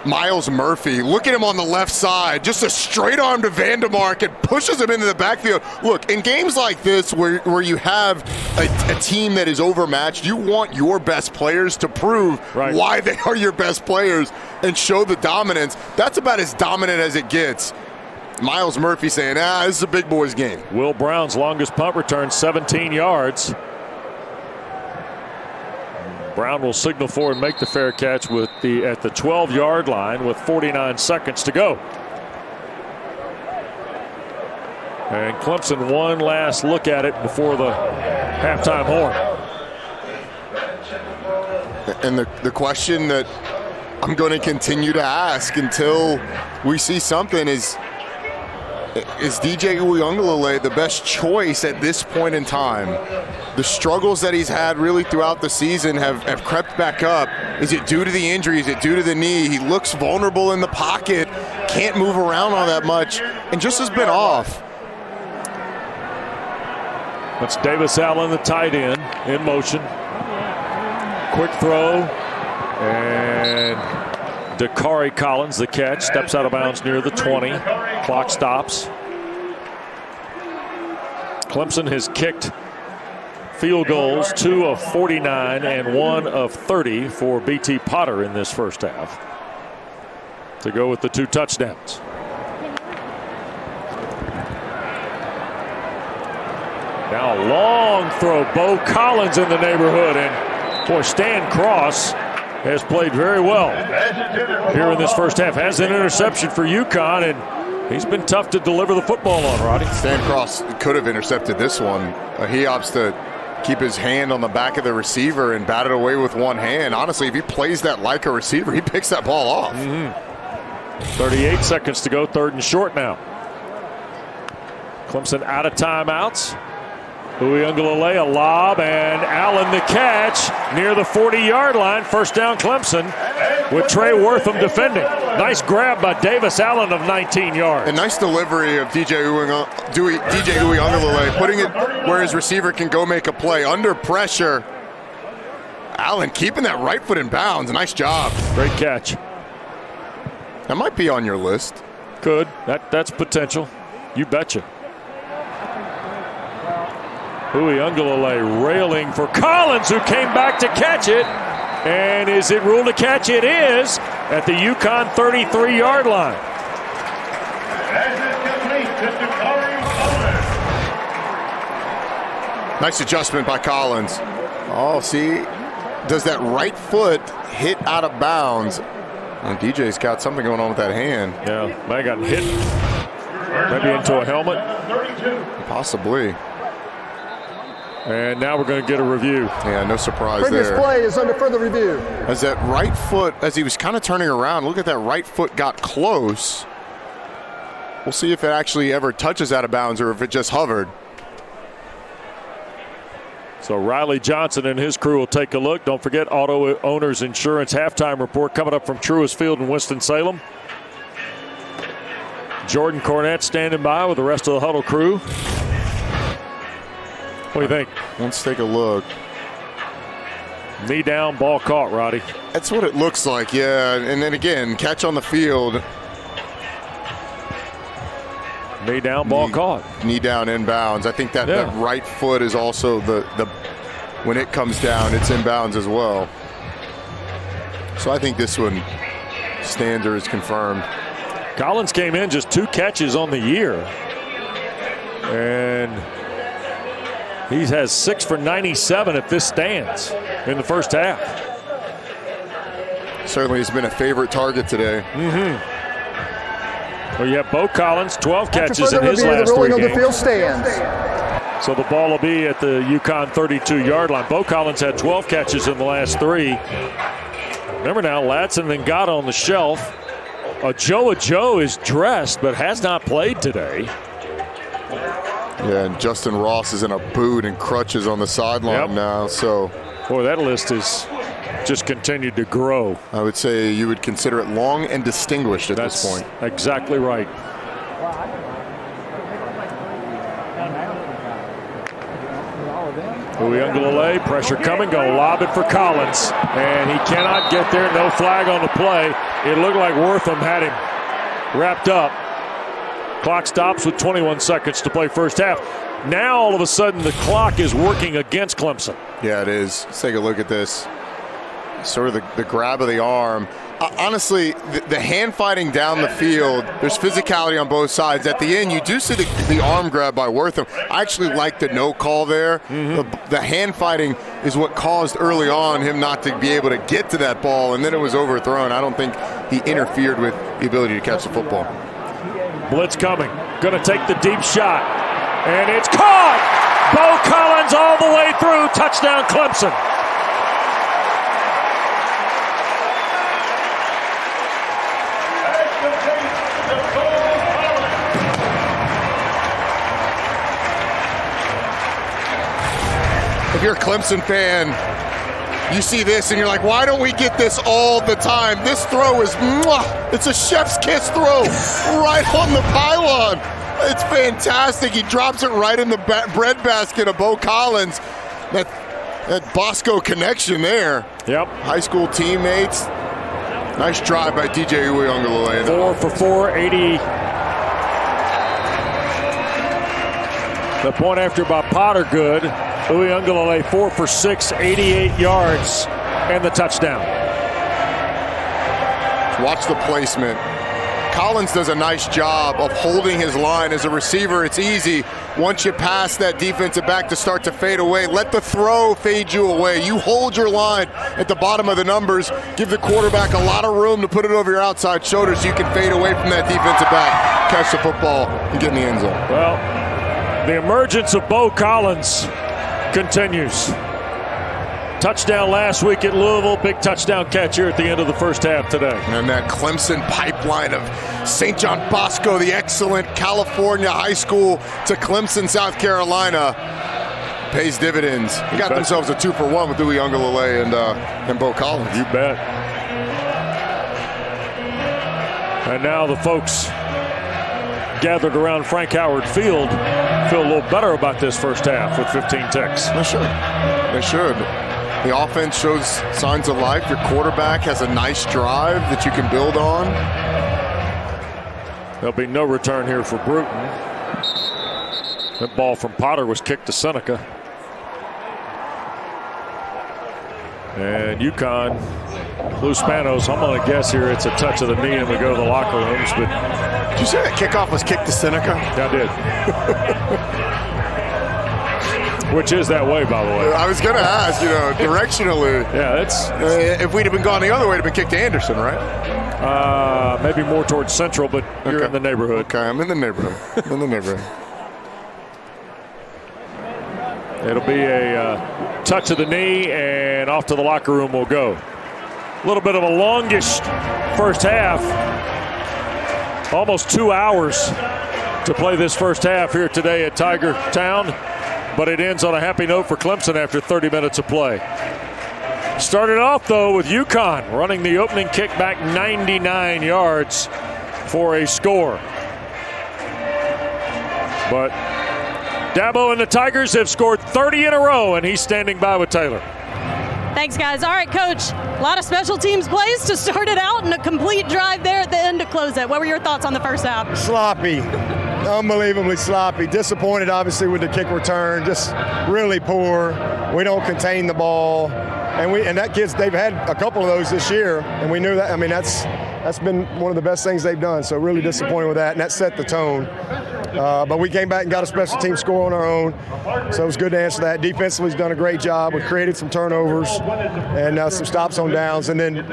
Miles Murphy, look at him on the left side, just a straight arm to Vandermark and pushes him into the backfield. Look, in games like this where you have a team that is overmatched, you want your best players to prove why they are your best players and show the dominance. That's about as dominant as it gets. Miles Murphy saying, this is a big boys game. Will Brown's longest punt return, 17 yards. Brown will signal for and make the fair catch at the 12-yard line with 49 seconds to go. And Clemson one last look at it before the halftime horn. And the question that I'm going to continue to ask until we see something is DJ Uiagalelei the best choice at this point in time? The struggles that he's had really throughout the season have crept back up. Is it due to the injury? Is it due to the knee? He looks vulnerable in the pocket, can't move around all that much, and just has been off. That's Davis Allen, the tight end, in motion. Quick throw, and Dakari Collins, the catch, steps out of bounds near the 20. Clock stops. Clemson has kicked field goals, 2 of 49 and 1 of 30 for B.T. Potter in this first half to go with the 2 touchdowns. Now a long throw. Bo Collins in the neighborhood, and boy, Stan Cross has played very well here in this first half. Has an interception for UConn, and he's been tough to deliver the football on, Roddy. Stan Cross could have intercepted this one. He opts to keep his hand on the back of the receiver and bat it away with one hand. Honestly, if he plays that like a receiver, he picks that ball off. 38 seconds to go, 3rd and short now. Clemson out of timeouts. Uiagalelei a lob, and Allen the catch near the 40-yard line. First down Clemson with Trey Wortham defending. Nice grab by Davis Allen of 19 yards. A nice delivery of DJ Uiagalelei, putting it where his receiver can go make a play. Under pressure, Allen keeping that right foot in bounds. Nice job. Great catch. That might be on your list. Could. That's potential. You betcha. Uiagalelei railing for Collins, who came back to catch it. And is it ruled a catch? It is at the UConn 33-yard line. Nice adjustment by Collins. Oh, see, does that right foot hit out of bounds? And DJ's got something going on with that hand. Yeah, might have gotten hit maybe into a helmet. Possibly. And now we're going to get a review. Yeah, no surprise Previous there. play is under further review. As that right foot, as he was kind of turning around, look at that right foot got close. We'll see if it actually ever touches out of bounds or if it just hovered. So Riley Johnson and his crew will take a look. Don't forget Auto Owners Insurance halftime report coming up from Truist Field in Winston-Salem. Jordan Cornette standing by with the rest of the huddle crew. What do you think? Let's take a look. Knee down, ball caught, Roddy. That's what it looks like, yeah. And then again, catch on the field. Knee down, ball caught. Knee down, inbounds. I think that right foot is also the when it comes down, it's inbounds as well. So I think this one stands or is confirmed. Collins came in just 2 catches on the year. And he has 6 for 97 if this stands in the first half. Certainly has been a favorite target today. Well, you have Bo Collins, 12 catches in his last 3 games. The field stands. So the ball will be at the UConn 32-yard line. Bo Collins had 12 catches in the last 3. Remember now, Ladson then got on the shelf. Joe is dressed but has not played today. Yeah, and Justin Ross is in a boot and crutches on the sideline now. So, boy, that list has just continued to grow. I would say you would consider it long and distinguished at this point. Exactly right. Uiagalelei, pressure coming, going to lob it for Collins. And he cannot get there, no flag on the play. It looked like Wortham had him wrapped up. Clock stops with 21 seconds to play first half. Now all of a sudden the clock is working against Clemson. Yeah, it is. Let's take a look at this. sort of the grab of the arm. Honestly, the hand fighting down the field, there's physicality on both sides. At the end, you do see the arm grab by Wortham. I actually like the no call there. The hand fighting is what caused early on him not to be able to get to that ball, and then it was overthrown. I don't think he interfered with the ability to catch the football. Blitz coming. Going to take the deep shot. And it's caught! Bo Collins all the way through. Touchdown, Clemson. If you're a Clemson fan, you see this and you're like, why don't we get this all the time? This throw is, it's a chef's kiss throw right on the pylon. It's fantastic. He drops it right in the bread basket of Bo Collins. That Bosco connection there. Yep. High school teammates. Nice drive by DJ Uyunglele. 4 for 4, 80. The point after by Potter good. Uyunglele 4 for 6, 88 yards, and the touchdown. Watch the placement. Collins does a nice job of holding his line. As a receiver, it's easy. Once you pass that defensive back to start to fade away, let the throw fade you away. You hold your line at the bottom of the numbers, give the quarterback a lot of room to put it over your outside shoulder so you can fade away from that defensive back, catch the football, and get in the end zone. Well, the emergence of Bo Collins continues. Touchdown last week at Louisville, big touchdown catch here at the end of the first half today. And that Clemson pipeline of St. John Bosco, the excellent California high school, to Clemson, South Carolina, pays dividends. They got themselves a 2-for-1 with Uyunglele and Bo Collins. You bet. And now the folks gathered around Frank Howard Field feel a little better about this first half with 15 ticks. They should. They should. The offense shows signs of life. Your quarterback has a nice drive that you can build on. There'll be no return here for Bruton. That ball from Potter was kicked to Seneca. And UConn, Lou Spanos, I'm going to guess here it's a touch of the knee and we go to the locker rooms. But did you say that kickoff was kicked to Seneca? I did. Which is that way, by the way. I was going to ask, directionally. Yeah, that's. If we'd have been gone the other way, it'd have been kicked to Anderson, right? Maybe more towards Central, but you're in the neighborhood. Okay, I'm in the neighborhood. It'll be a touch of the knee, and off to the locker room we'll go. A little bit of a longish first half. Almost 2 hours to play this first half here today at Tiger Town. But it ends on a happy note for Clemson after 30 minutes of play. Started off, though, with UConn running the opening kick back 99 yards for a score. But Dabo and the Tigers have scored 30 in a row, and he's standing by with Taylor. Thanks, guys. All right, Coach, a lot of special teams plays to start it out and a complete drive there at the end to close it. What were your thoughts on the first half? Sloppy. Unbelievably sloppy. Disappointed, obviously, with the kick return. Just really poor. We don't contain the ball. And that kids, they've had a couple of those this year, and we knew that. I mean, that's been one of the best things they've done. So really disappointed with that, and that set the tone. But we came back and got a special team score on our own, so it was good to answer that. Defensively, he's done a great job. We created some turnovers and some stops on downs, and then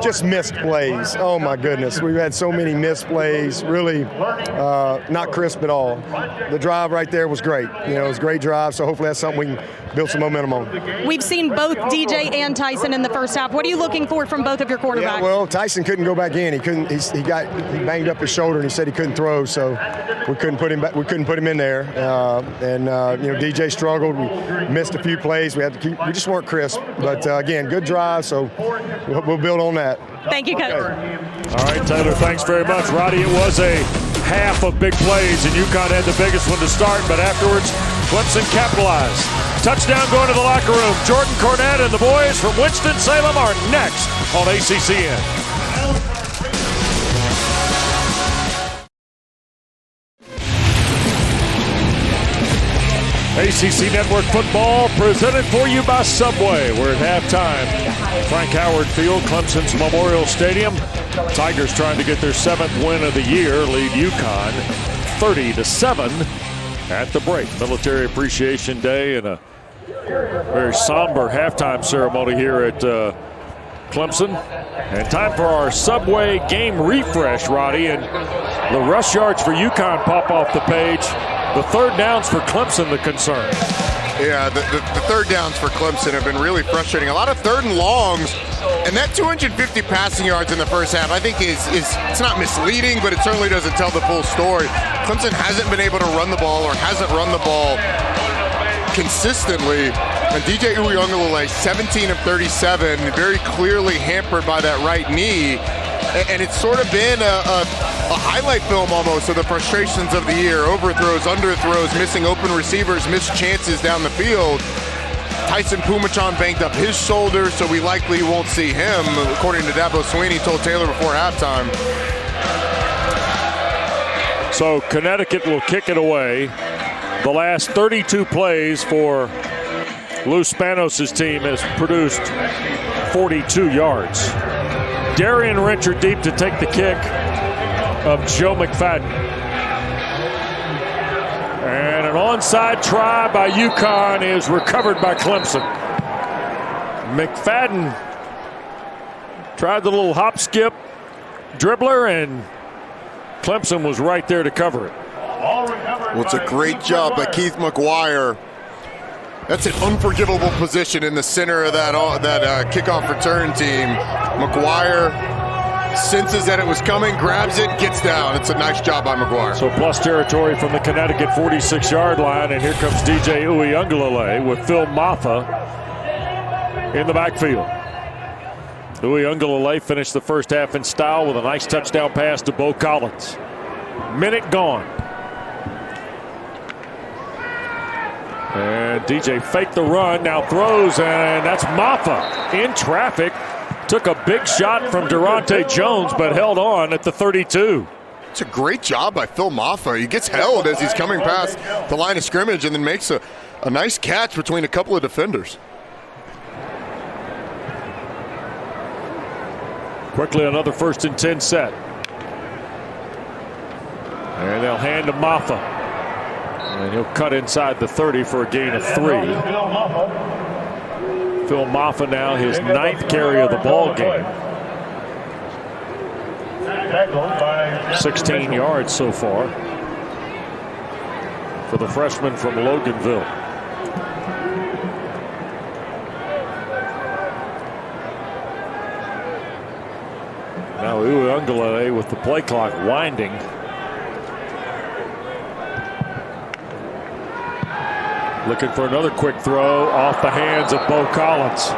just missed plays. Oh my goodness, we've had so many missed plays. Really, not crisp at all. The drive right there was great. It was a great drive. So hopefully that's something we can build some momentum on. We've seen both DJ and Tyson in the first half. What are you looking for from both of your quarterbacks? Yeah, well, Tyson couldn't go back in. He couldn't. He banged up his shoulder, and he said he couldn't throw. So we couldn't put him back. We couldn't put him in there. DJ struggled. We missed a few plays. We just weren't crisp. But again, good drive. So we'll build on that. Thank you, Coach. All right, Taylor, thanks very much. Roddy, it was a half of big plays, and UConn had the biggest one to start, but afterwards, Clemson capitalized. Touchdown going to the locker room. Jordan Cornette and the boys from Winston-Salem are next on ACCN. ACC Network football presented for you by Subway. We're at halftime. Frank Howard Field, Clemson's Memorial Stadium. Tigers trying to get their 7th win of the year, lead UConn 30-7 at the break. Military Appreciation Day and a very somber halftime ceremony here at Clemson. And time for our Subway game refresh, Roddy. And the rush yards for UConn pop off the page. The third downs for Clemson, the concern. Yeah, the third downs for Clemson have been really frustrating. A lot of third and longs, and that 250 passing yards in the first half, I think is it's not misleading, but it certainly doesn't tell the full story. Clemson hasn't been able to run the ball or hasn't run the ball consistently. And DJ Uiagalelei, 17 of 37, very clearly hampered by that right knee. And it's sort of been a highlight film almost of the frustrations of the year. Overthrows, underthrows, missing open receivers, missed chances down the field. Tyson Pumachan banged up his shoulder, so we likely won't see him, according to Dabo Swinney told Taylor before halftime. So Connecticut will kick it away. The last 32 plays for Lou Spanos' team has produced 42 yards. Darian Rencher deep to take the kick of Joe McFadden. And an onside try by UConn is recovered by Clemson. McFadden tried the little hop skip dribbler, and Clemson was right there to cover it. Well, it's a great job by Keith McGuire. That's an unforgivable position in the center of that kickoff return team. McGuire senses that it was coming, grabs it, gets down. It's a nice job by McGuire. So plus territory from the Connecticut 46-yard line, and here comes DJ Uiagalelei with Phil Maffa in the backfield. Uiagalelei finished the first half in style with a nice touchdown pass to Bo Collins. Minute gone. And DJ faked the run, now throws, and that's Maffa in traffic. Took a big shot from Durante Jones, but held on at the 32. It's a great job by Phil Maffa. He gets held as he's coming past the line of scrimmage and then makes a nice catch between a couple of defenders. Quickly another 1st and 10 set. And they'll hand to Maffa. And he'll cut inside the 30 for a gain of 3. Phil Maffa now his 9th carry of the ball game. 16 yards so far for the freshman from Loganville. Now Uiagalelei with the play clock winding. Looking for another quick throw off the hands of Bo Collins.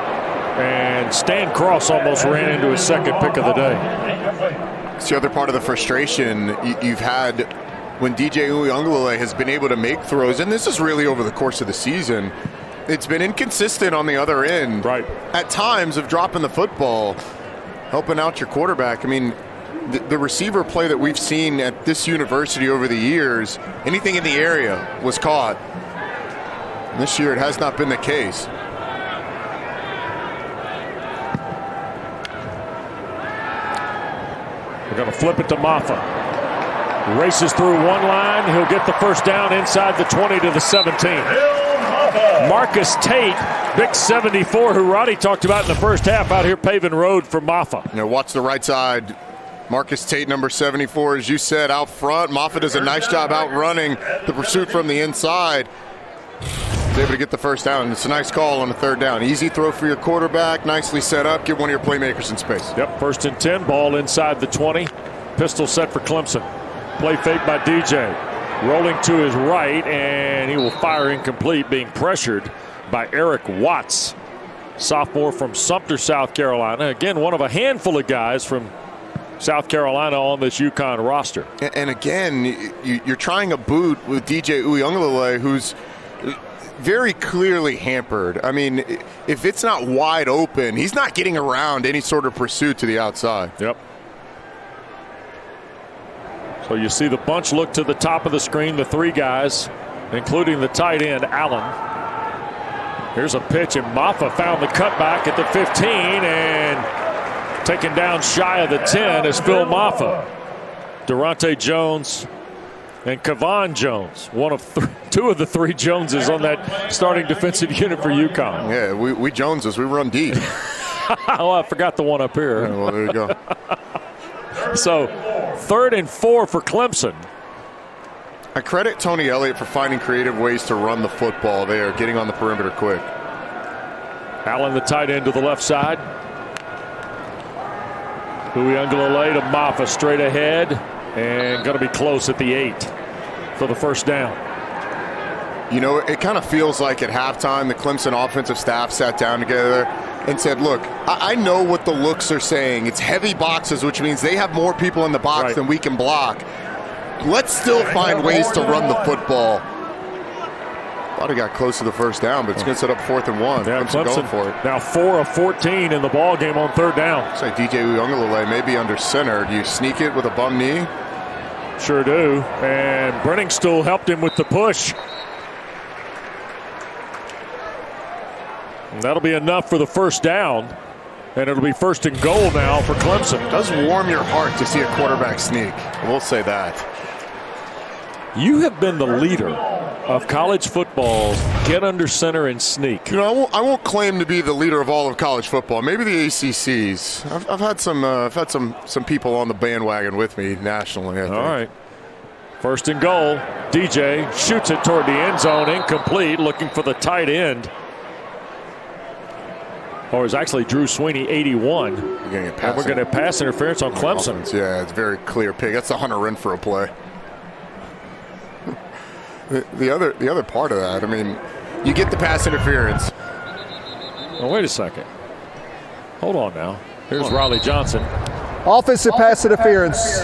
And Stan Cross almost ran into his 2nd pick of the day. It's the other part of the frustration you've had when DJ Uiagalelei has been able to make throws, and this is really over the course of the season. It's been inconsistent on the other end. Right. At times of dropping the football, helping out your quarterback. I mean, the receiver play that we've seen at this university over the years, anything in the area was caught. This year it has not been the case. We're going to flip it to Maffa. Races through one line. He'll get the first down inside the 20 to the 17. Marcus Tate, big 74, who Roddy talked about in the first half, out here paving road for Maffa. You know, watch the right side. Marcus Tate, number 74, as you said, out front. Maffa does a nice job outrunning the pursuit from the inside. He's able to get the first down. It's a nice call on the 3rd down. Easy throw for your quarterback. Nicely set up. Give one of your playmakers in space. Yep, 1st and 10. Ball inside the 20. Pistol set for Clemson. Play fake by DJ. Rolling to his right, and he will fire incomplete, being pressured by Eric Watts, sophomore from Sumter, South Carolina. Again, one of a handful of guys from South Carolina on this UConn roster. And again, you're trying a boot with DJ Uiagalelei, who's very clearly hampered. I mean, if it's not wide open, he's not getting around any sort of pursuit to the outside. Yep. So you see the bunch look to the top of the screen, the 3 guys. including the tight end, Allen. Here's a pitch, and Maffa found the cutback at the 15, and taken down shy of the 10 is Phil Maffa. Durante Jones and Kevon Jones, one of two of the three Joneses on that starting defensive unit for UConn. Yeah, we Joneses, we run deep. Oh, I forgot the one up here. Yeah, well, there you go. So 3rd and 4 for Clemson. I credit Tony Elliott for finding creative ways to run the football there, getting on the perimeter quick. Allen, the tight end, to the left side. Uyunglele to Maffa, straight ahead, and going to be close at the 8 for the first down. You know, it kind of feels like at halftime the Clemson offensive staff sat down together and said, look, I know what the looks are saying. It's heavy boxes, which means they have more people in the box than we can block. Let's still find ways to run the football. Thought he got close to the first down, but it's going to set up 4th and 1. Yeah, Clemson going for it. Now 4 of 14 in the ball game on 3rd down. Looks like DJ Uyunglele may be under center. Do you sneak it with a bum knee? Sure do. And Brenningstool helped him with the push. And that'll be enough for the first down. And it'll be 1st and goal now for Clemson. It does warm your heart to see a quarterback sneak. We'll say that. You have been the leader of college football's get under center and sneak. You know, I won't claim to be the leader of all of college football. Maybe the ACCs. I've had some people on the bandwagon with me nationally, I think. All right. 1st and goal. DJ shoots it toward the end zone, incomplete, looking for the tight end. Or it's actually Drew Sweeney, 81. And we're going to pass interference on Clemson. Yeah, it's a very clear pick. That's the Hunter Renfrow play. The other part of that, I mean, you get the pass interference. Oh, wait a second. Hold on now. Here's Riley Johnson. Offensive pass interference.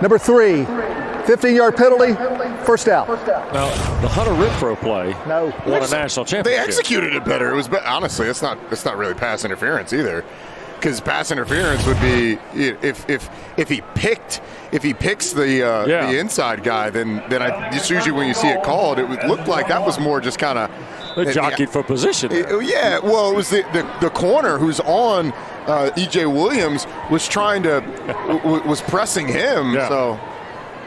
Number 3. 15-yard penalty. First down. Now, the Hunter Renfrow play won a national championship. They executed it better. It was honestly, it's not really pass interference either. Because pass interference would be if he picks the inside guy, then it's usually when you see it called, it would look like that was more just kind of they jockeyed for position. Yeah, well, it was the corner who's on E.J. Williams was was pressing him. Yeah. So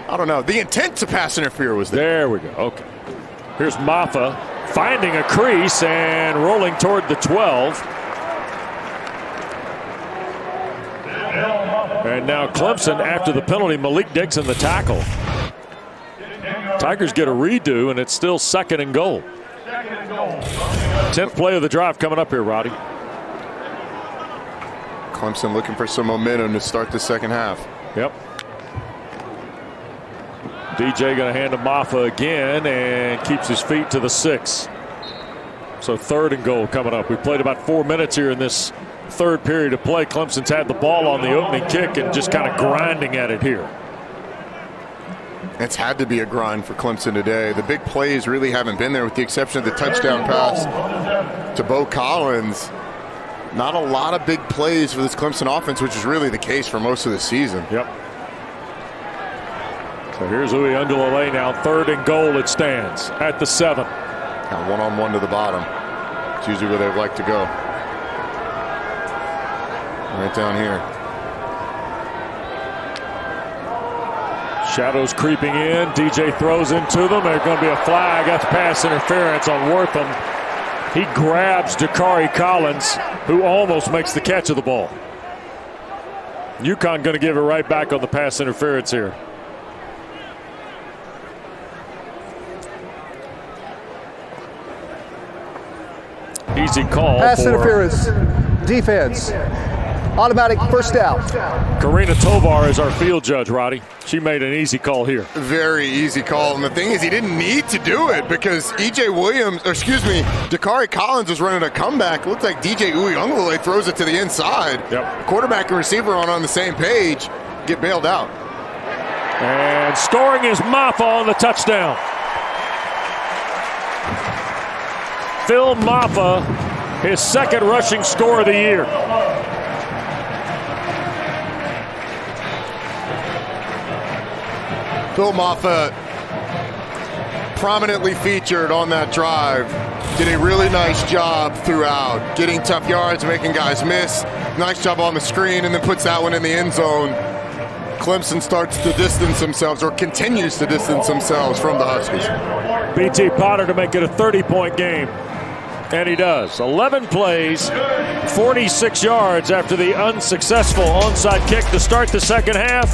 I don't know. The intent to pass interfere was there. There we go. Okay. Here's Maffa finding a crease and rolling toward the 12. And now Clemson, after the penalty, Malik Dixon the tackle. Tigers get a redo, and it's still 2nd and goal. 10th play of the drive coming up here, Roddy. Clemson looking for some momentum to start the second half. Yep. DJ going to hand to Maffa again and keeps his feet to the 6. So 3rd and goal coming up. We played about 4 minutes here in this 3rd period of play. Clemson's had the ball on the opening kick and just kind of grinding at it here. It's had to be a grind for Clemson today. The big plays really haven't been there with the exception of the touchdown pass to Bo Collins. Not a lot of big plays for this Clemson offense, which is really the case for most of the season. Yep. So here's Uyunglele now. 3rd and goal it stands at the 7. Kind of one-on-one to the bottom. It's usually where they'd like to go. Right down here. Shadows creeping in. DJ throws into them. There's going to be a flag. That's pass interference on Wortham. He grabs Dakari Collins, who almost makes the catch of the ball. UConn going to give it right back on the pass interference here. Easy call. Pass interference. Defense. Automatic first down. Karina Tovar is our field judge, Roddy. She made an easy call here. Very easy call. And the thing is, he didn't need to do it because Dakari Collins was running a comeback. It looked like DJ Uyunglele throws it to the inside. Yep. Quarterback and receiver on the same page. Get bailed out. And scoring is Maffa on the touchdown. Phil Maffa, his 2nd rushing score of the year. Phil Maffa prominently featured on that drive. Did a really nice job throughout, getting tough yards, making guys miss. Nice job on the screen, and then puts that one in the end zone. Clemson starts to distance themselves, or continues to distance themselves from the Huskies. B.T. Potter to make it a 30-point game. And he does. 11 plays, 46 yards after the unsuccessful onside kick to start the second half.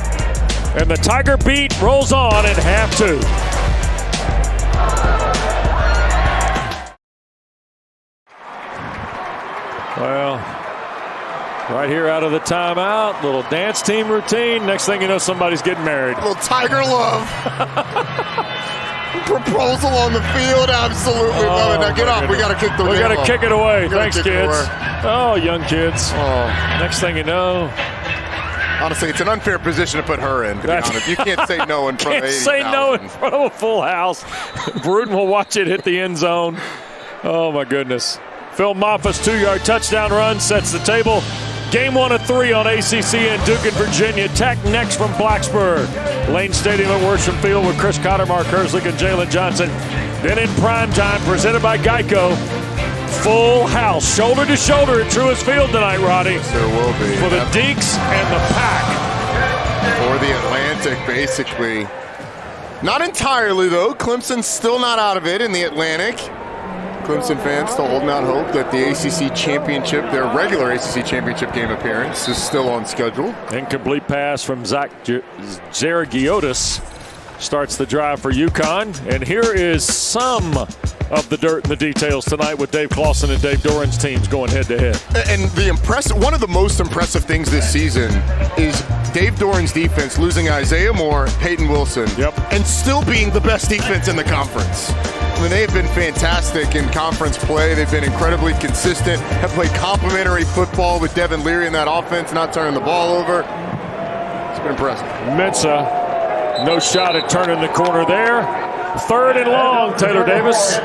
And the Tiger beat rolls on in half two. Well, right here out of the timeout, little dance team routine. Next thing you know, somebody's getting married. A little Tiger love. Proposal on the field, absolutely love it. Now get off, we got to kick the We got to kick it away. Thanks, kids. Oh, young kids. Oh. Next thing you know. Honestly, it's an unfair position to put her in, to be honest. You can't say no in front of 80,000. Say no in front of a full house. Bruton will watch it hit the end zone. Oh, my goodness. Phil Moffa's 2-yard touchdown run sets the table. Game 1 of 3 on ACC and Duke and Virginia Tech next from Blacksburg. Lane Stadium at Worsham Field with Chris Cotter, Mark Herzlich, and Jalen Johnson. Then in prime time, presented by Geico. Full house, shoulder to shoulder at Truist Field tonight, Roddy. Yes, there will be. For the Deeks and the Pack. Or the Atlantic, basically. Not entirely, though. Clemson's still not out of it in the Atlantic. Clemson fans still holding out hope that the ACC championship, their regular ACC championship game appearance, is still on schedule. Incomplete pass from Zach Zeragiotis starts the drive for UConn. And here is some of the dirt and the details tonight with Dave Clawson and Dave Doran's teams going head-to-head. And one of the most impressive things this season is Dave Doran's defense losing Isaiah Moore, Peyton Wilson, and still being the best defense in the conference. I mean, they have been fantastic in conference play. They've been incredibly consistent, have played complementary football with Devin Leary in that offense, not turning the ball over. It's been impressive. Mensah, no shot at turning the corner there. 3rd and long, Taylor Davis.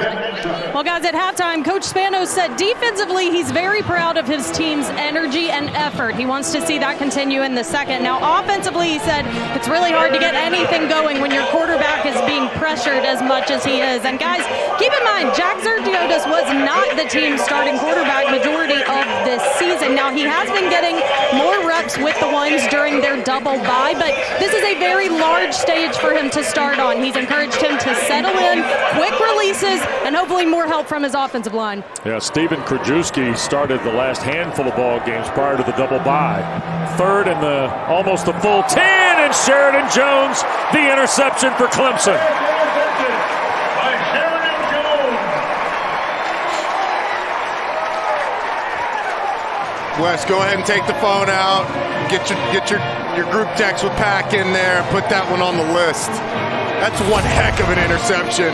Well, guys, at halftime, Coach Spanos said defensively he's very proud of his team's energy and effort. He wants to see that continue in the second. Now, offensively, he said it's really hard to get anything going when your quarterback is being pressured as much as he is. And, guys, keep in mind, Jack Zeragiotis was not the team's starting quarterback majority of this season. Now, he has been getting more reps with the ones during their double bye, but this is a very large stage for him to start on. He's encouraged him to settle in, quick releases, and hopefully more help from his offensive line. Yeah, Steven Krajewski started the last handful of ball games prior to the double bye. 3rd and almost the full 10, and Sheridan Jones, the interception for Clemson. Wes, go ahead and take the phone out. Get your group text with Pack in there. Put that one on the list. That's one heck of an interception.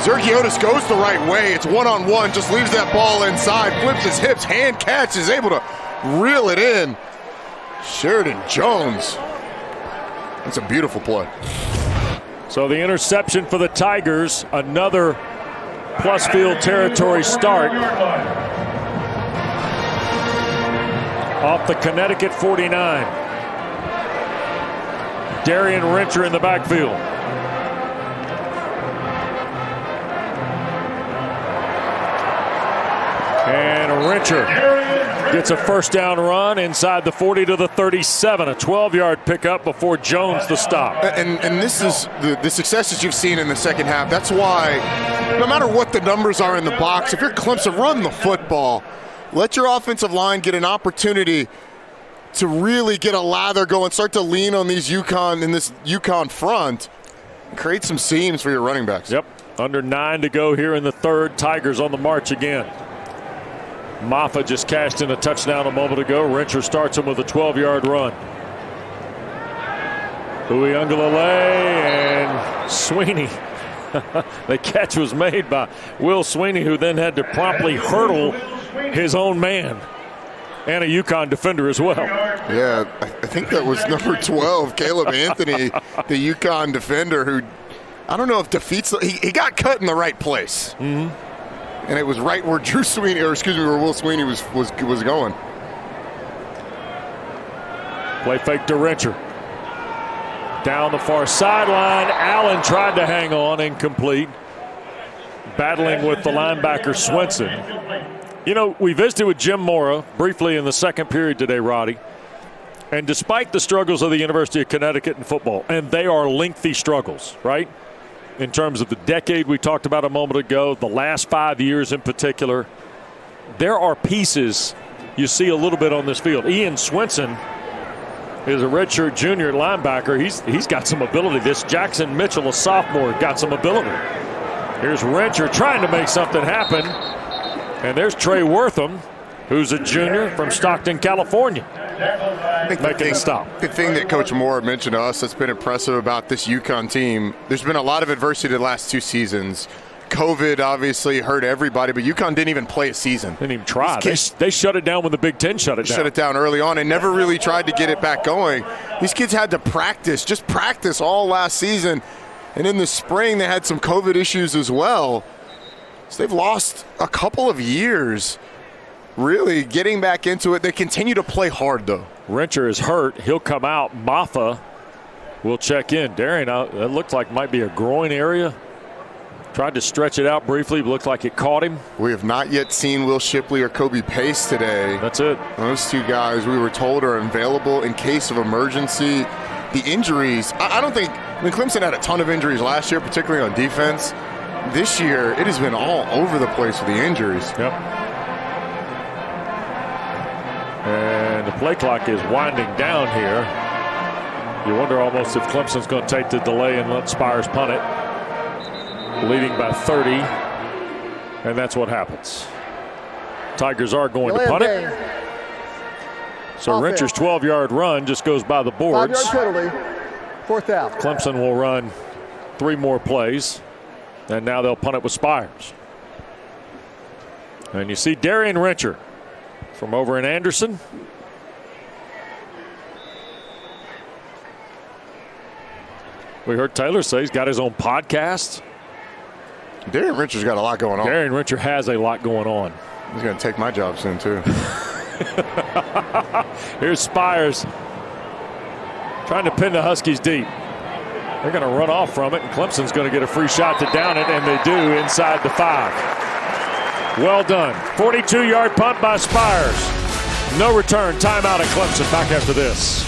Zeragiotis goes the right way. It's one-on-one, just leaves that ball inside, flips his hips, hand catch, is able to reel it in. Sheridan Jones. That's a beautiful play. So the interception for the Tigers, another plus field territory start. Off the Connecticut 49. Darian Rencher in the backfield. And Rencher gets a first down run inside the 40 to the 37. A 12-yard pickup before Jones the stop. And this is the successes you've seen in the second half. That's why no matter what the numbers are in the box, if you're Clemson, run the football. Let your offensive line get an opportunity to really get a lather going, start to lean on these UConn front, and create some seams for your running backs. Yep, under 9 to go here in the third. Tigers on the march again. Moffa just cashed in a touchdown a moment ago. Rencher starts him with a 12-yard run. Uiagalelei and Sweeney. The catch was made by Will Sweeney, who then had to promptly hurdle his own man and a UConn defender as well. Yeah, I think that was number 12, Caleb Anthony, the UConn defender, who I don't know if defeats. He got cut in the right place, and it was right where where Will Sweeney was going. Play fake to Rencher. Down the far sideline, Allen tried to hang on, incomplete. Battling with the linebacker Swenson. You know, we visited with Jim Mora briefly in the second period today, Roddy. And despite the struggles of the University of Connecticut in football, and they are lengthy struggles, right? In terms of the decade we talked about a moment ago, the last 5 years in particular, there are pieces you see a little bit on this field. Ian Swenson is a redshirt junior at linebacker. He's got some ability. This Jackson Mitchell, a sophomore, got some ability. Here's Rencher trying to make something happen. And there's Trey Wortham, who's a junior from Stockton, California, making a stop. The thing that Coach Moore mentioned to us that's been impressive about this UConn team, there's been a lot of adversity the last 2 seasons. COVID obviously hurt everybody, but UConn didn't even play a season. Didn't even try. They shut it down when the Big Ten shut it down. Shut it down early on and never really tried to get it back going. These kids had to just practice all last season. And in the spring, they had some COVID issues as well. So they've lost a couple of years really getting back into it. They continue to play hard, though. Rencher is hurt. He'll come out. Maffa will check in. Darian, that looked like might be a groin area. Tried to stretch it out briefly, but looked like it caught him. We have not yet seen Will Shipley or Kobe Pace today. That's it. Those 2 guys we were told are available in case of emergency. The injuries, I don't think, Clemson had a ton of injuries last year, particularly on defense. This year, it has been all over the place with the injuries. Yep. And the play clock is winding down here. You wonder almost if Clemson's going to take the delay and let Spires punt it. Leading by 30. And that's what happens. Tigers are going to punt it. So Rencher's 12-yard run just goes by the boards. 5-yard penalty. 4th down. Clemson will run 3 more plays. And now they'll punt it with Spires. And you see Darian Rencher from over in Anderson. We heard Taylor say he's got his own podcast. Darian Rencher's got a lot going on. Darian Rencher has a lot going on. He's going to take my job soon, too. Here's Spires trying to pin the Huskies deep. They're going to run off from it, and Clemson's going to get a free shot to down it, and they do inside the 5. Well done. 42-yard punt by Spires. No return. Timeout at Clemson. Back after this.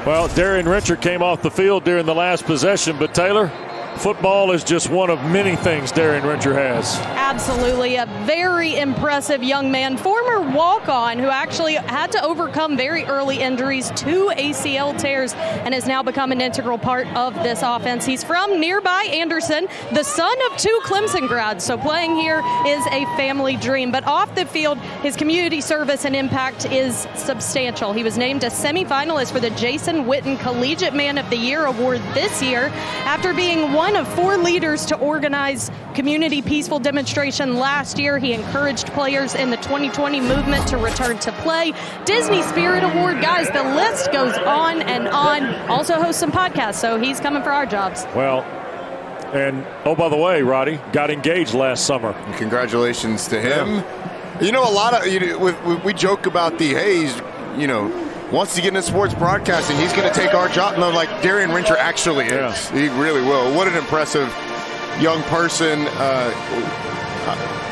Well, Darian Rencher came off the field during the last possession, but Taylor, football is just one of many things Darian Rencher has. Absolutely. A very impressive young man, former walk-on who actually had to overcome very early injuries, 2 ACL tears, and has now become an integral part of this offense. He's from nearby Anderson, the son of 2 Clemson grads, so playing here is a family dream. But off the field, his community service and impact is substantial. He was named a semifinalist for the Jason Witten Collegiate Man of the Year award this year after being one of 4 leaders to organize community peaceful demonstration last year. He encouraged players in the 2020 movement to return to play. Disney Spirit Award, guys, the list goes on and on. Also hosts some podcasts, so he's coming for our jobs. Well, and oh, by the way, Roddy, got engaged last summer. And congratulations to him. Yeah. You know, a lot of, we joke about he's, wants to get into sports broadcasting, he's going to take our job. No, like Darian Rencher actually is. Yeah. He really will. What an impressive young person.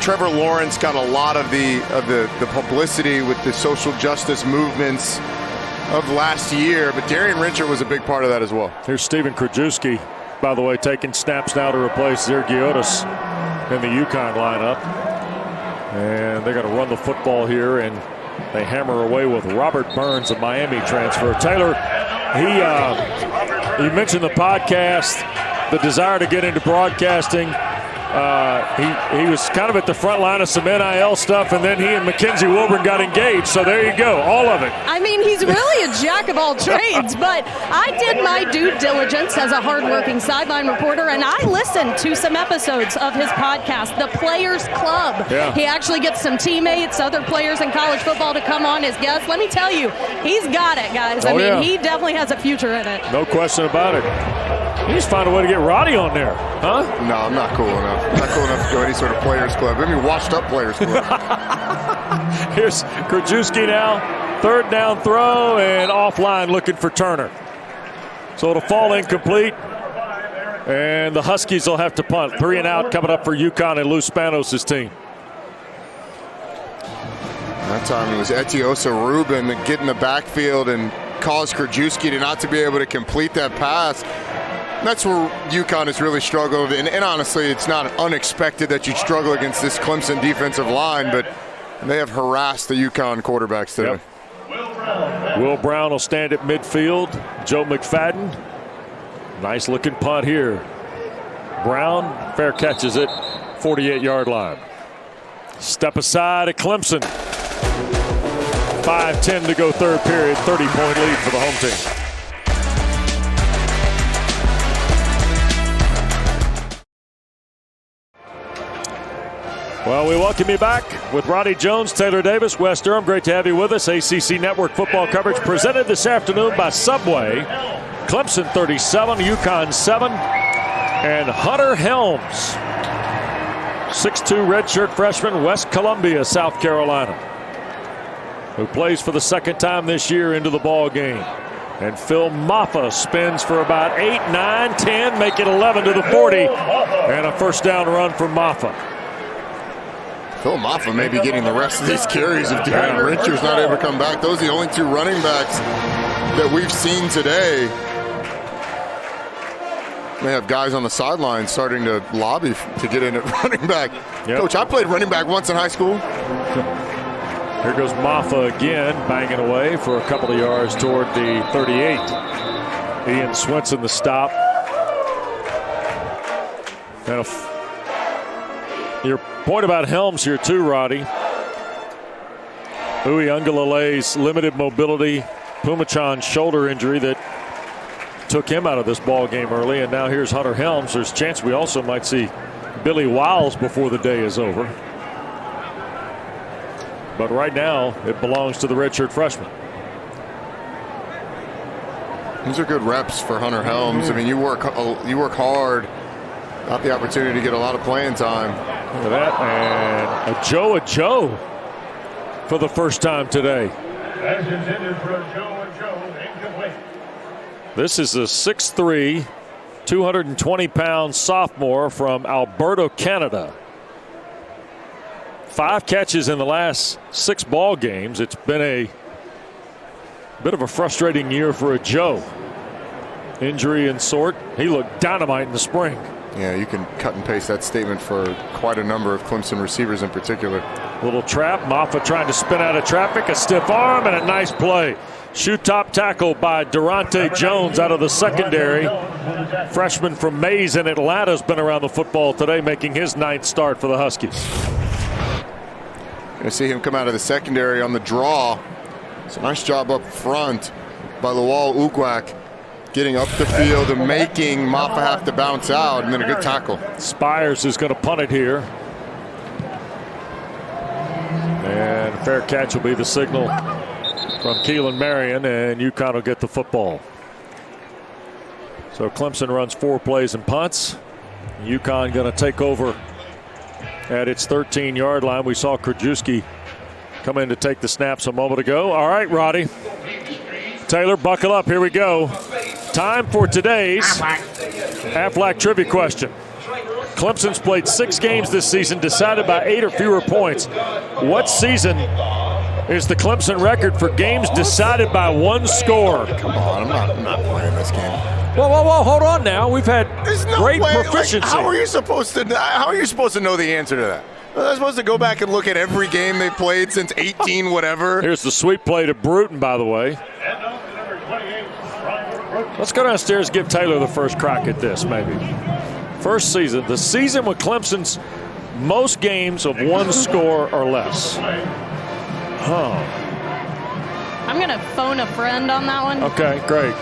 Trevor Lawrence got a lot of the publicity with the social justice movements of last year, but Darian Rencher was a big part of that as well. Here's Steven Krajewski, by the way, taking snaps now to replace Zergiotis in the UConn lineup. And they're going to run the football here, and they hammer away with Robert Burns, a Miami transfer. Taylor, he mentioned the podcast, the desire to get into broadcasting. He was kind of at the front line of some NIL stuff, and then he and Mackenzie Wilburn got engaged. So there you go, all of it. I mean, he's really a jack of all trades, but I did my due diligence as a hardworking sideline reporter, and I listened to some episodes of his podcast, The Players Club. Yeah. He actually gets some teammates, other players in college football to come on as guests. Let me tell you, he's got it, guys. He definitely has a future in it. No question about it. You just find a way to get Roddy on there, huh? No, I'm not cool enough. I'm not cool enough to go any sort of Players Club. I mean, washed up Players Club. Here's Krajewski now. Third down throw and offline looking for Turner. So it'll fall incomplete. And the Huskies will have to punt. 3 and out coming up for UConn and Lou Spanos' team. That time it was Etiosa Rubin that get in the backfield and caused Krajewski to not to be able to complete that pass. That's where UConn has really struggled. And honestly, it's not unexpected that you'd struggle against this Clemson defensive line, but they have harassed the UConn quarterbacks today. Yep. Will Brown will stand at midfield. Joe McFadden. Nice looking punt here. Brown fair catches it. 48-yard line. Step aside at Clemson. 5:10 to go third period. 30-point lead for the home team. Well, we welcome you back with Roddy Jones, Taylor Davis, Wes Durham. Great to have you with us. ACC Network football coverage presented this afternoon by Subway. Clemson 37, UConn 7, and Hunter Helms, 6'2" redshirt freshman, West Columbia, South Carolina, who plays for the second time this year into the ball game. And Phil Maffa spins for about 8, 9, 10, make it 11 to the 40, and a first down run for Maffa. Phil Maffa may be getting the rest of these carries if Darren Richards not able to come back. Those are the only 2 running backs that we've seen today. They have guys on the sideline starting to lobby to get in at running back. Yep. Coach, I played running back once in high school. Here goes Maffa again, banging away for a couple of yards toward the 38. Ian Swinson the stop. And your point about Helms here too, Roddy. Uiagalele's limited mobility, Pumachan's shoulder injury that took him out of this ball game early, and now here's Hunter Helms. There's a chance we also might see Billy Wiles before the day is over. But right now, it belongs to the redshirt freshman. These are good reps for Hunter Helms. I mean, you work hard. Got the opportunity to get a lot of playing time. Look at that, and a Joe for the first time today. As intended for a Joe, incomplete. This is a 6'3", 220-pound sophomore from Alberta, Canada. 5 catches in the last 6 ball games. It's been a bit of a frustrating year for a Joe. Injury and sort. He looked dynamite in the spring. Yeah, you can cut and paste that statement for quite a number of Clemson receivers in particular. Little trap. Maffa trying to spin out of traffic. A stiff arm and a nice play. Shoe top tackle by Durante Jones out of the secondary. Freshman from Mays in Atlanta has been around the football today, making his 9th start for the Huskies. Going to see him come out of the secondary on the draw. It's a nice job up front by Lawal Ugwak, getting up the field and making Maffa have to bounce out, and then a good tackle. Spires is going to punt it here. And fair catch will be the signal from Keelan Marion, and UConn will get the football. So Clemson runs 4 plays and punts. UConn going to take over at its 13-yard line. We saw Krajewski come in to take the snaps a moment ago. All right, Roddy. Taylor, buckle up. Here we go. Time for today's Aflac trivia question. Clemson's played 6 games this season, decided by 8 or fewer points. What season is the Clemson record for games decided by 1 score? Come on, I'm not playing this game. Whoa, hold on now. We've had great proficiency. Like, how are you supposed to know the answer to that? They're supposed to go back and look at every game they played since 18 whatever. Here's the sweep play to Bruton, by the way. Let's go downstairs and give Taylor the first crack at this, maybe. First season, the season with Clemson's most games of 1 score or less. I'm going to phone a friend on that one. Okay, great.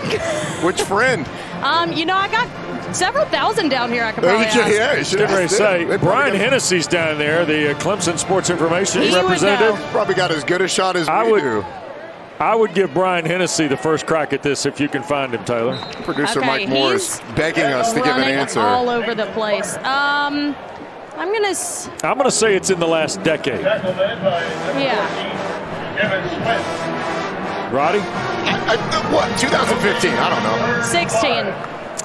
Which friend? I got several thousand down here I could probably ask. Yeah, you should Get ready to say, Brian Hennessy's down there, the Clemson Sports Information representative. Probably got as good a shot as we do. I would give Brian Hennessy the first crack at this if you can find him, Taylor. Producer Mike Moore is begging us to give an answer. All over the place. I'm gonna say it's in the last decade. Yeah. Kevin Smith. Roddy? What, 2015? I don't know. 16.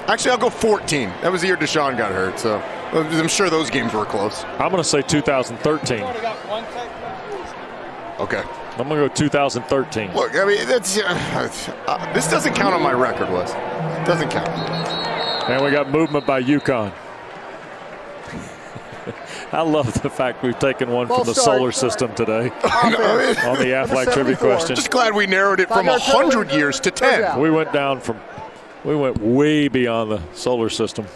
Actually, I'll go 14. That was the year Deshaun got hurt, so I'm sure those games were close. I'm going to say 2013. Okay. I'm going to go 2013. Look, I mean, that's this doesn't count on my record, Wes. Doesn't count. And we got movement by UConn. I love the fact we've taken one from the solar system today on the Aflac trivia question. Just glad we narrowed it from 100 years to 10. We went way beyond the solar system.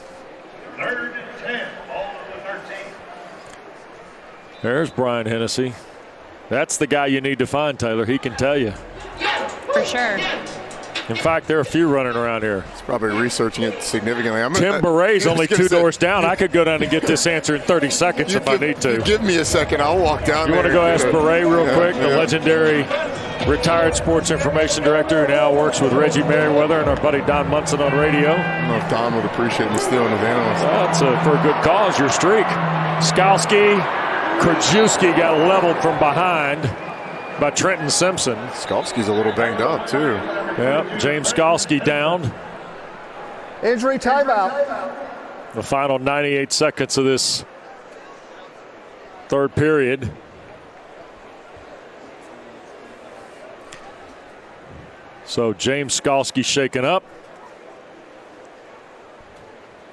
3rd and 10, ball at the 13. There's Brian Hennessy. That's the guy you need to find, Taylor. He can tell you. For sure. In fact, there are a few running around here. He's probably researching it significantly. Tim Beret's only 2 doors down. I could go down and get this answer in 30 seconds if I need to. Give me a second. I'll walk down there. You want to go ask Beret real quick? Yeah. The legendary retired sports information director who now works with Reggie Merriweather and our buddy Don Munson on radio. I don't know if Don would appreciate me stealing his analyst. That's for a good cause, your streak. Skalski, Krajewski got leveled from behind by Trenton Simpson. Skalski's a little banged up, too. Yep, James Skalski down. Injury timeout. The final 98 seconds of this third period. So James Skalski shaken up.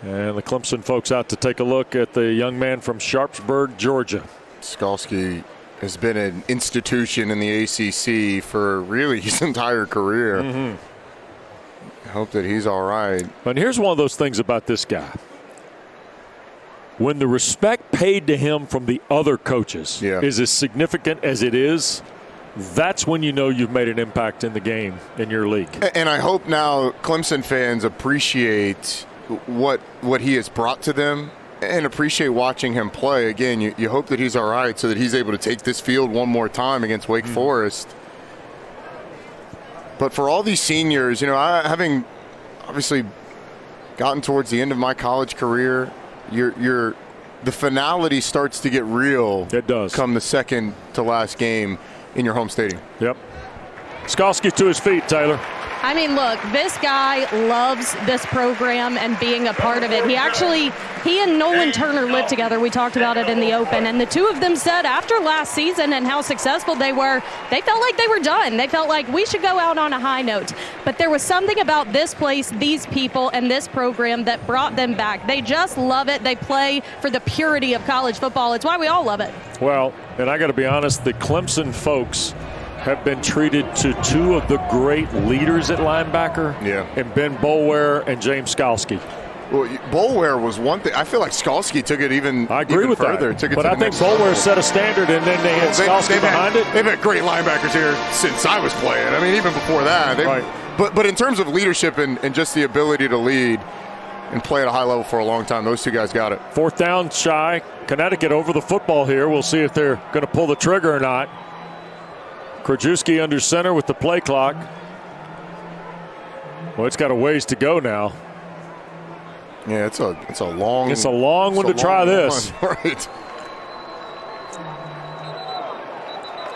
And the Clemson folks out to take a look at the young man from Sharpsburg, Georgia. Skalski has been an institution in the ACC for really his entire career. I hope that he's all right. And here's one of those things about this guy. When the respect paid to him from the other coaches is as significant as it is, that's when you know you've made an impact in the game in your league. And I hope now Clemson fans appreciate what he has brought to them and appreciate watching him play. Again, you hope that he's all right so that he's able to take this field one more time against Wake Forest. But for all these seniors, having obviously gotten towards the end of my college career, the finality starts to get real. It does. Come the second to last game in your home stadium. Yep. Skalski to his feet, Taylor. I mean, look, this guy loves this program and being a part of it. He and Nolan Turner lived together. We talked about it in the open. And the two of them said after last season and how successful they were, they felt like they were done. They felt like we should go out on a high note. But there was something about this place, these people, and this program that brought them back. They just love it. They play for the purity of college football. It's why we all love it. Well, and I got to be honest, the Clemson folks have been treated to two of the great leaders at linebacker, and Ben Boulware and James Skalski. Well, Boulware was one thing. I feel like Skalski took it even further. But I think Boulware set a standard, and then they had Skalski behind it. They've had great linebackers here since I was playing. I mean, even before that. But in terms of leadership and just the ability to lead and play at a high level for a long time, those two guys got it. 4th down shy. Connecticut over the football here. We'll see if they're going to pull the trigger or not. Krajewski under center with the play clock. Well, it's got a ways to go now. Yeah, it's a long. It's a long one to try this. Right.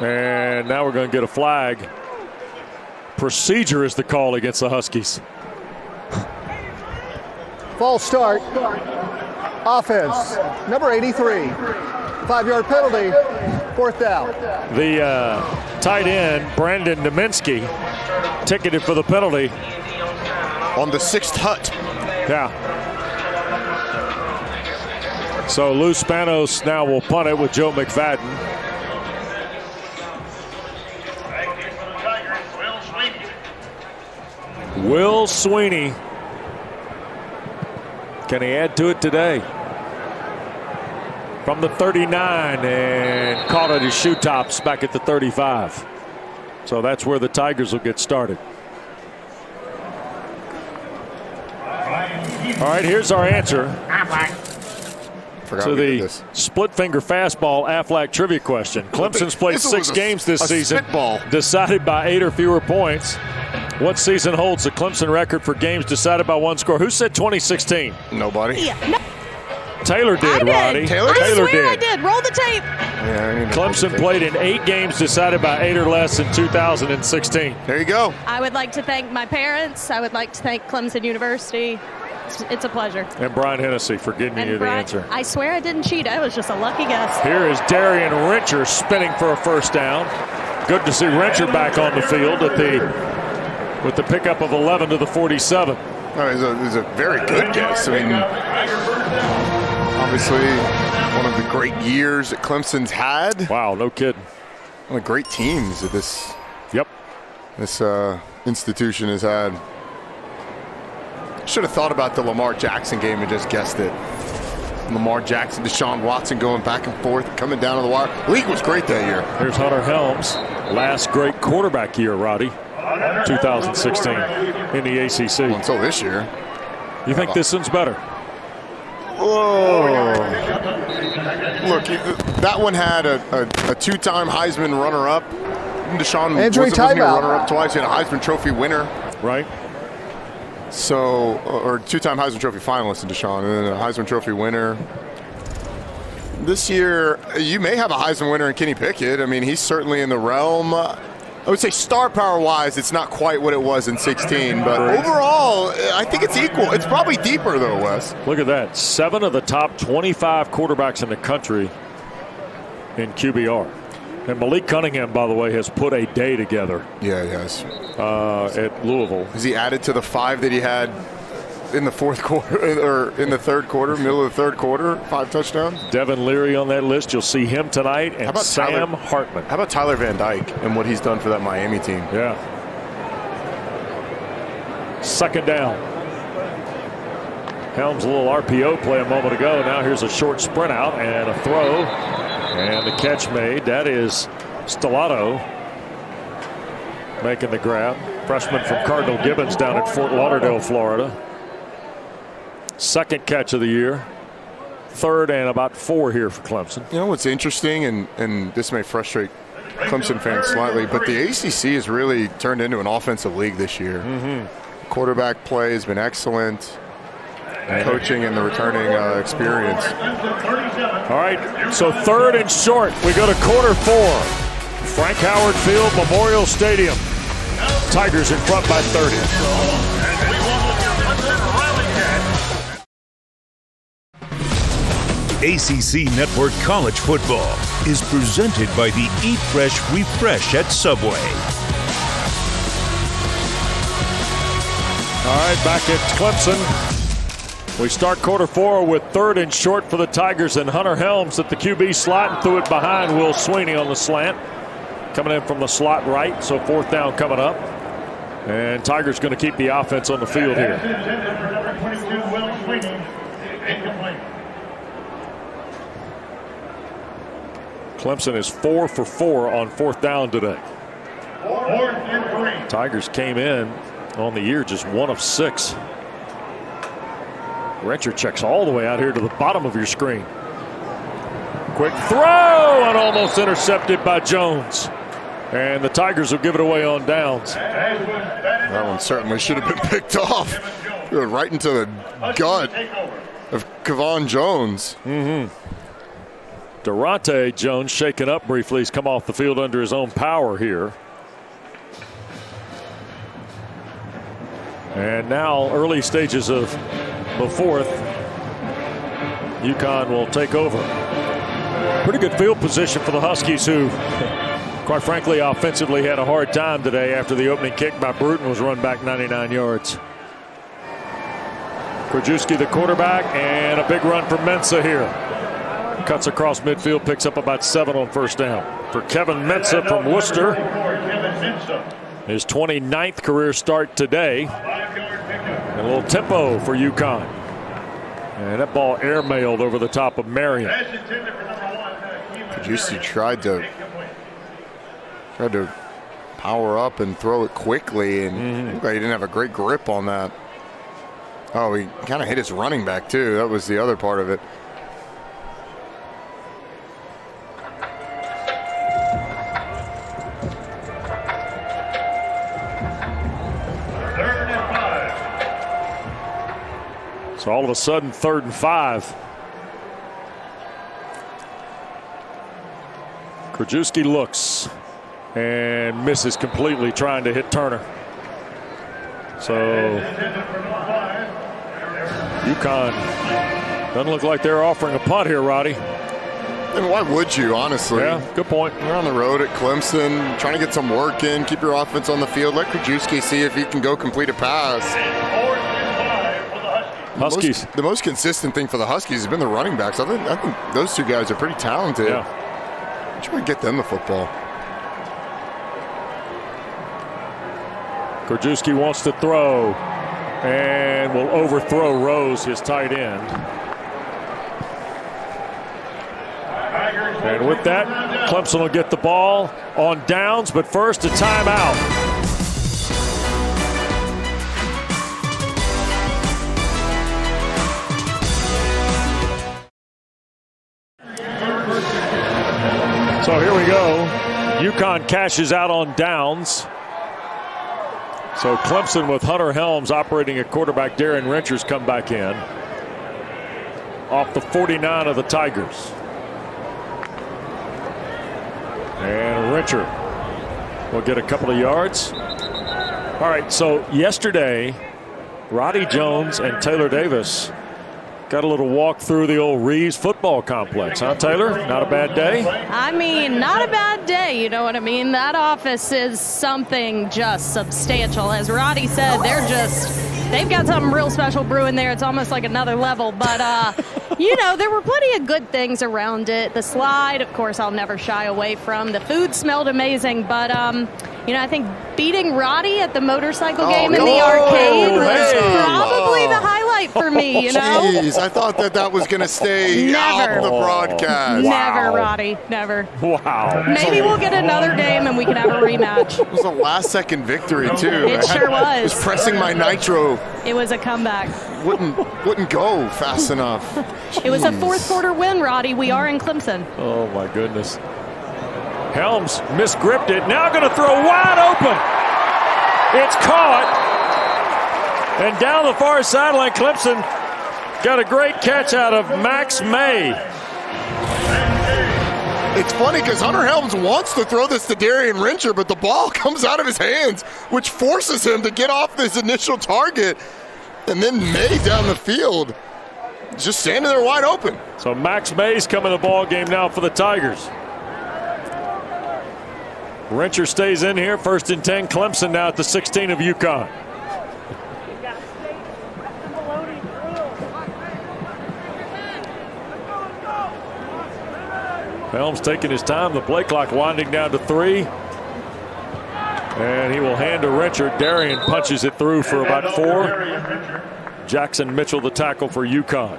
And now we're going to get a flag. Procedure is the call against the Huskies. False start. Offense, number 83. 5-yard penalty, 4th down. The tight end, Brandon Neminsky, ticketed for the penalty. On the 6th hut. Yeah. So Lou Spanos now will punt it with Joe McFadden. Will Sweeney. Can he add to it today? From the 39 and caught at his shoe tops back at the 35. So that's where the Tigers will get started. All right, here's our answer to the split finger fastball Aflac trivia question. Clemson's played 6 games this season, decided by 8 or fewer points. What season holds the Clemson record for games decided by 1 score? Who said 2016? Nobody. Taylor did, Roddy. Taylor swear I did. Roll the tape. Yeah, Clemson played in 8 games decided by 8 or less in 2016. There you go. I would like to thank my parents. I would like to thank Clemson University. It's a pleasure. And Brian Hennessy for giving you the answer. I swear I didn't cheat. I was just a lucky guess. Here is Darian Rencher spinning for a first down. Good to see Rencher back on the field with the pickup of 11 to the 47. Oh, he's a very good guess. I mean, obviously, one of the great years that Clemson's had. Wow, no kidding. One of the great teams that this institution has had. Should have thought about the Lamar Jackson game and just guessed it. Lamar Jackson, Deshaun Watson going back and forth, coming down to the wire. League was great that year. Here's Hunter Helms, last great quarterback year, Roddy, 2016 in the ACC. Well, until this year. You think this one's better? Whoa. Look, that one had a 2-time Heisman runner-up. Deshaun wasn't a runner-up twice. He had a Heisman Trophy winner. Right. So, or 2-time Heisman Trophy finalist in Deshaun, and then a Heisman Trophy winner. This year, you may have a Heisman winner in Kenny Pickett. I mean, he's certainly in the realm. I would say star power-wise, it's not quite what it was in 16, but overall, I think it's equal. It's probably deeper, though, Wes. Look at that. 7 of the top 25 quarterbacks in the country in QBR. And Malik Cunningham, by the way, has put a day together. Yeah, he has. At Louisville. Has he added to the 5 that he had in the fourth quarter, or in the third quarter, middle of the third quarter, 5 touchdowns? Devin Leary on that list. You'll see him tonight. And Sam Hartman. How about Tyler Van Dyke and what he's done for that Miami team? Yeah. Second down. Helms, a little RPO play a moment ago. Now here's a short sprint out and a throw. And the catch made. That is Stellato making the grab. Freshman from Cardinal Gibbons down at Fort Lauderdale, Florida. Second catch of the year. Third and about 4 here for Clemson. You know what's interesting, and this may frustrate Clemson fans slightly, but the ACC has really turned into an offensive league this year. Mm-hmm. Quarterback play has been excellent. Coaching and the returning experience. All right, so third and short. We go to quarter 4. Frank Howard Field, Memorial Stadium. Tigers in front by 30. ACC Network College Football is presented by the Eat Fresh Refresh at Subway. All right, back at Clemson. We start quarter 4 with third and short for the Tigers, and Hunter Helms at the QB slot and threw it behind Will Sweeney on the slant. Coming in from the slot right, so fourth down coming up. And Tigers going to keep the offense on the field here. Clemson is 4 for 4 on fourth down today. Tigers came in on the year just 1 of 6. Rencher checks all the way out here to the bottom of your screen. Quick throw and almost intercepted by Jones. And the Tigers will give it away on downs. That one certainly should have been picked off. Right into the gut of Kevon Jones. Mm-hmm. Durante Jones shaken up briefly. He's come off the field under his own power here. And now early stages of the fourth. UConn will take over. Pretty good field position for the Huskies, who, quite frankly, offensively had a hard time today after the opening kick by Bruton was run back 99 yards. Krajewski, the quarterback, and a big run from Mensah here. Cuts across midfield, picks up about 7 on first down. For Kevin Mensah from Worcester. His 29th career start today. And a little tempo for UConn. And that ball airmailed over the top of Marion. Krajewski tried to power up and throw it quickly, and he didn't have a great grip on that. Oh, he kind of hit his running back too. That was the other part of it. So all of a sudden, 3rd and 5. Krajewski looks and misses completely trying to hit Turner. So UConn doesn't look like they're offering a punt here, Roddy. And why would you, honestly? Yeah, good point. You're on the road at Clemson, trying to get some work in, keep your offense on the field. Let Krajewski see if he can go complete a pass. Huskies. The most consistent thing for the Huskies has been the running backs. I think those two guys are pretty talented. Yeah. Try to get them the football. Krajewski wants to throw and will overthrow Rose, his tight end. And with that, Clemson will get the ball on downs, but first a timeout. So here we go. UConn cashes out on downs. So Clemson with Hunter Helms operating at quarterback. Darren Rencher's come back in off the 49 of the Tigers. And Rencher will get a couple of yards. All right, so yesterday, Roddy Jones and Taylor Davis got a little walk through the old Reeves football complex, huh, Taylor? Not a bad day? I mean, not a bad day, you know what I mean? That office is something just substantial. As Roddy said, they've got something real special brewing there. It's almost like another level. But, you know, there were plenty of good things around it. The slide, of course, I'll never shy away from. The food smelled amazing. But, you know, I think beating Roddy at the motorcycle game in the arcade was probably the highlight for me, you know? Jeez, I thought that was going to stay off the broadcast. Never, Roddy, never. Wow. Maybe we'll get another game and we can have a rematch. It was a last-second victory, too. It sure was. I was pressing my nitro. It was a comeback. Wouldn't go fast enough. It was a fourth-quarter win, Roddy. We are in Clemson. Oh, my goodness. Helms misgripped it. Now going to throw wide open. It's caught. And down the far sideline, Clemson got a great catch out of Max May. It's funny because Hunter Helms wants to throw this to Darian Rencher, but the ball comes out of his hands, which forces him to get off his initial target. And then May down the field, just standing there wide open. So Max May's coming to the ball game now for the Tigers. Rencher stays in here, 1st and 10. Clemson now at the 16 of UConn. Helms taking his time. The play clock winding down to 3. And he will hand to Rencher. Darian punches it through for about 4. Jackson Mitchell the tackle for UConn.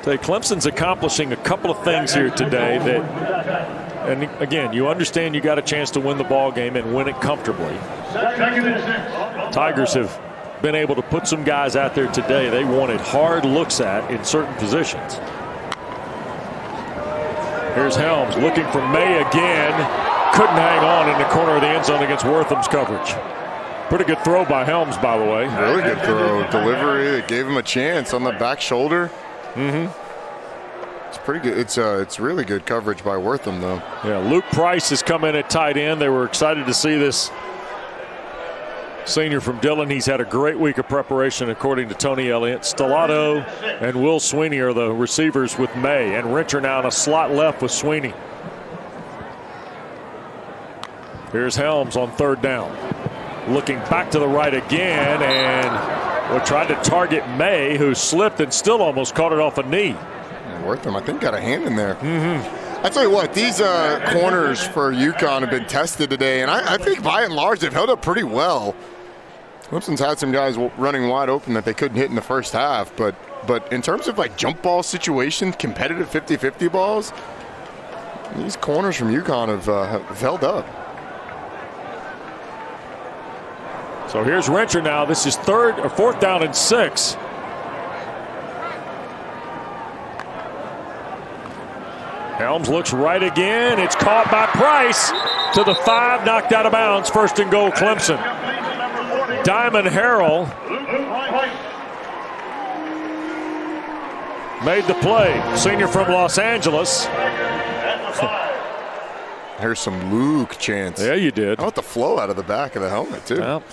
Clemson's accomplishing a couple of things here today that, and again, you understand you got a chance to win the ball game and win it comfortably. Tigers have been able to put some guys out there today they wanted hard looks at in certain positions. Here's Helms looking for May again. Couldn't hang on in the corner of the end zone against Wortham's coverage. Pretty good throw by Helms, by the way. Really good throw. Delivery. It gave him a chance on the back shoulder. It's pretty good. It's really good coverage by Wortham, though. Yeah, Luke Price has come in at tight end. They were excited to see this senior from Dillon. He's had a great week of preparation, according to Tony Elliott. Stellato and Will Sweeney are the receivers with May, and Rencher now in a slot left with Sweeney. Here's Helms on 3rd down. Looking back to the right again, and tried to target May, who slipped and still almost caught it off a knee. Wortham, I think, got a hand in there. I tell you what, these corners for UConn have been tested today, and I think by and large they've held up pretty well. Clemson's had some guys running wide open that they couldn't hit in the first half, but in terms of like jump ball situations, competitive 50-50 balls, these corners from UConn have held up. So here's Rencher now. This is 4th down and 6. Helms looks right again. It's caught by Price to the 5, knocked out of bounds. 1st and goal, Clemson. Diamond Harrell made the play. Senior from Los Angeles. Here's some Luke chants. Yeah, you did. I want the flow out of the back of the helmet, too. Well,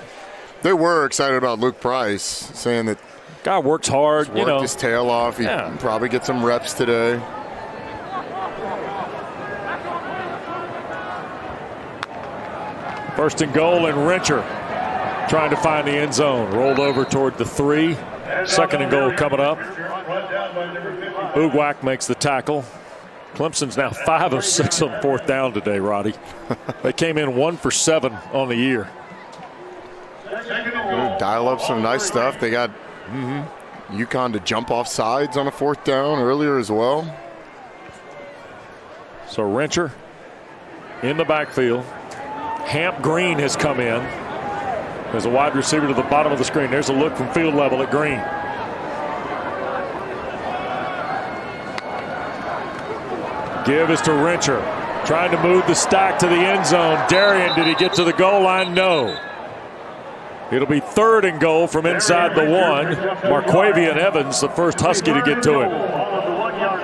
they were excited about Luke Price, saying that guy works hard. He's worked his tail off. He probably get some reps today. First and goal, and Rencher trying to find the end zone. Rolled over toward the 3. Second and goal coming up. Ugwak makes the tackle. Clemson's now 5 of 6 on fourth down today, Roddy. They came in 1 for 7 on the year. Dial up some nice stuff. They got UConn to jump off sides on a fourth down earlier as well. So Rencher in the backfield. Hamp Green has come in. There's a wide receiver to the bottom of the screen. There's a look from field level at Green. Give is to Rencher. Trying to move the stack to the end zone. Darian, did he get to the goal line? No. It'll be 3rd and goal from inside the 1. Marquavian Evans, the first Husky to get to him.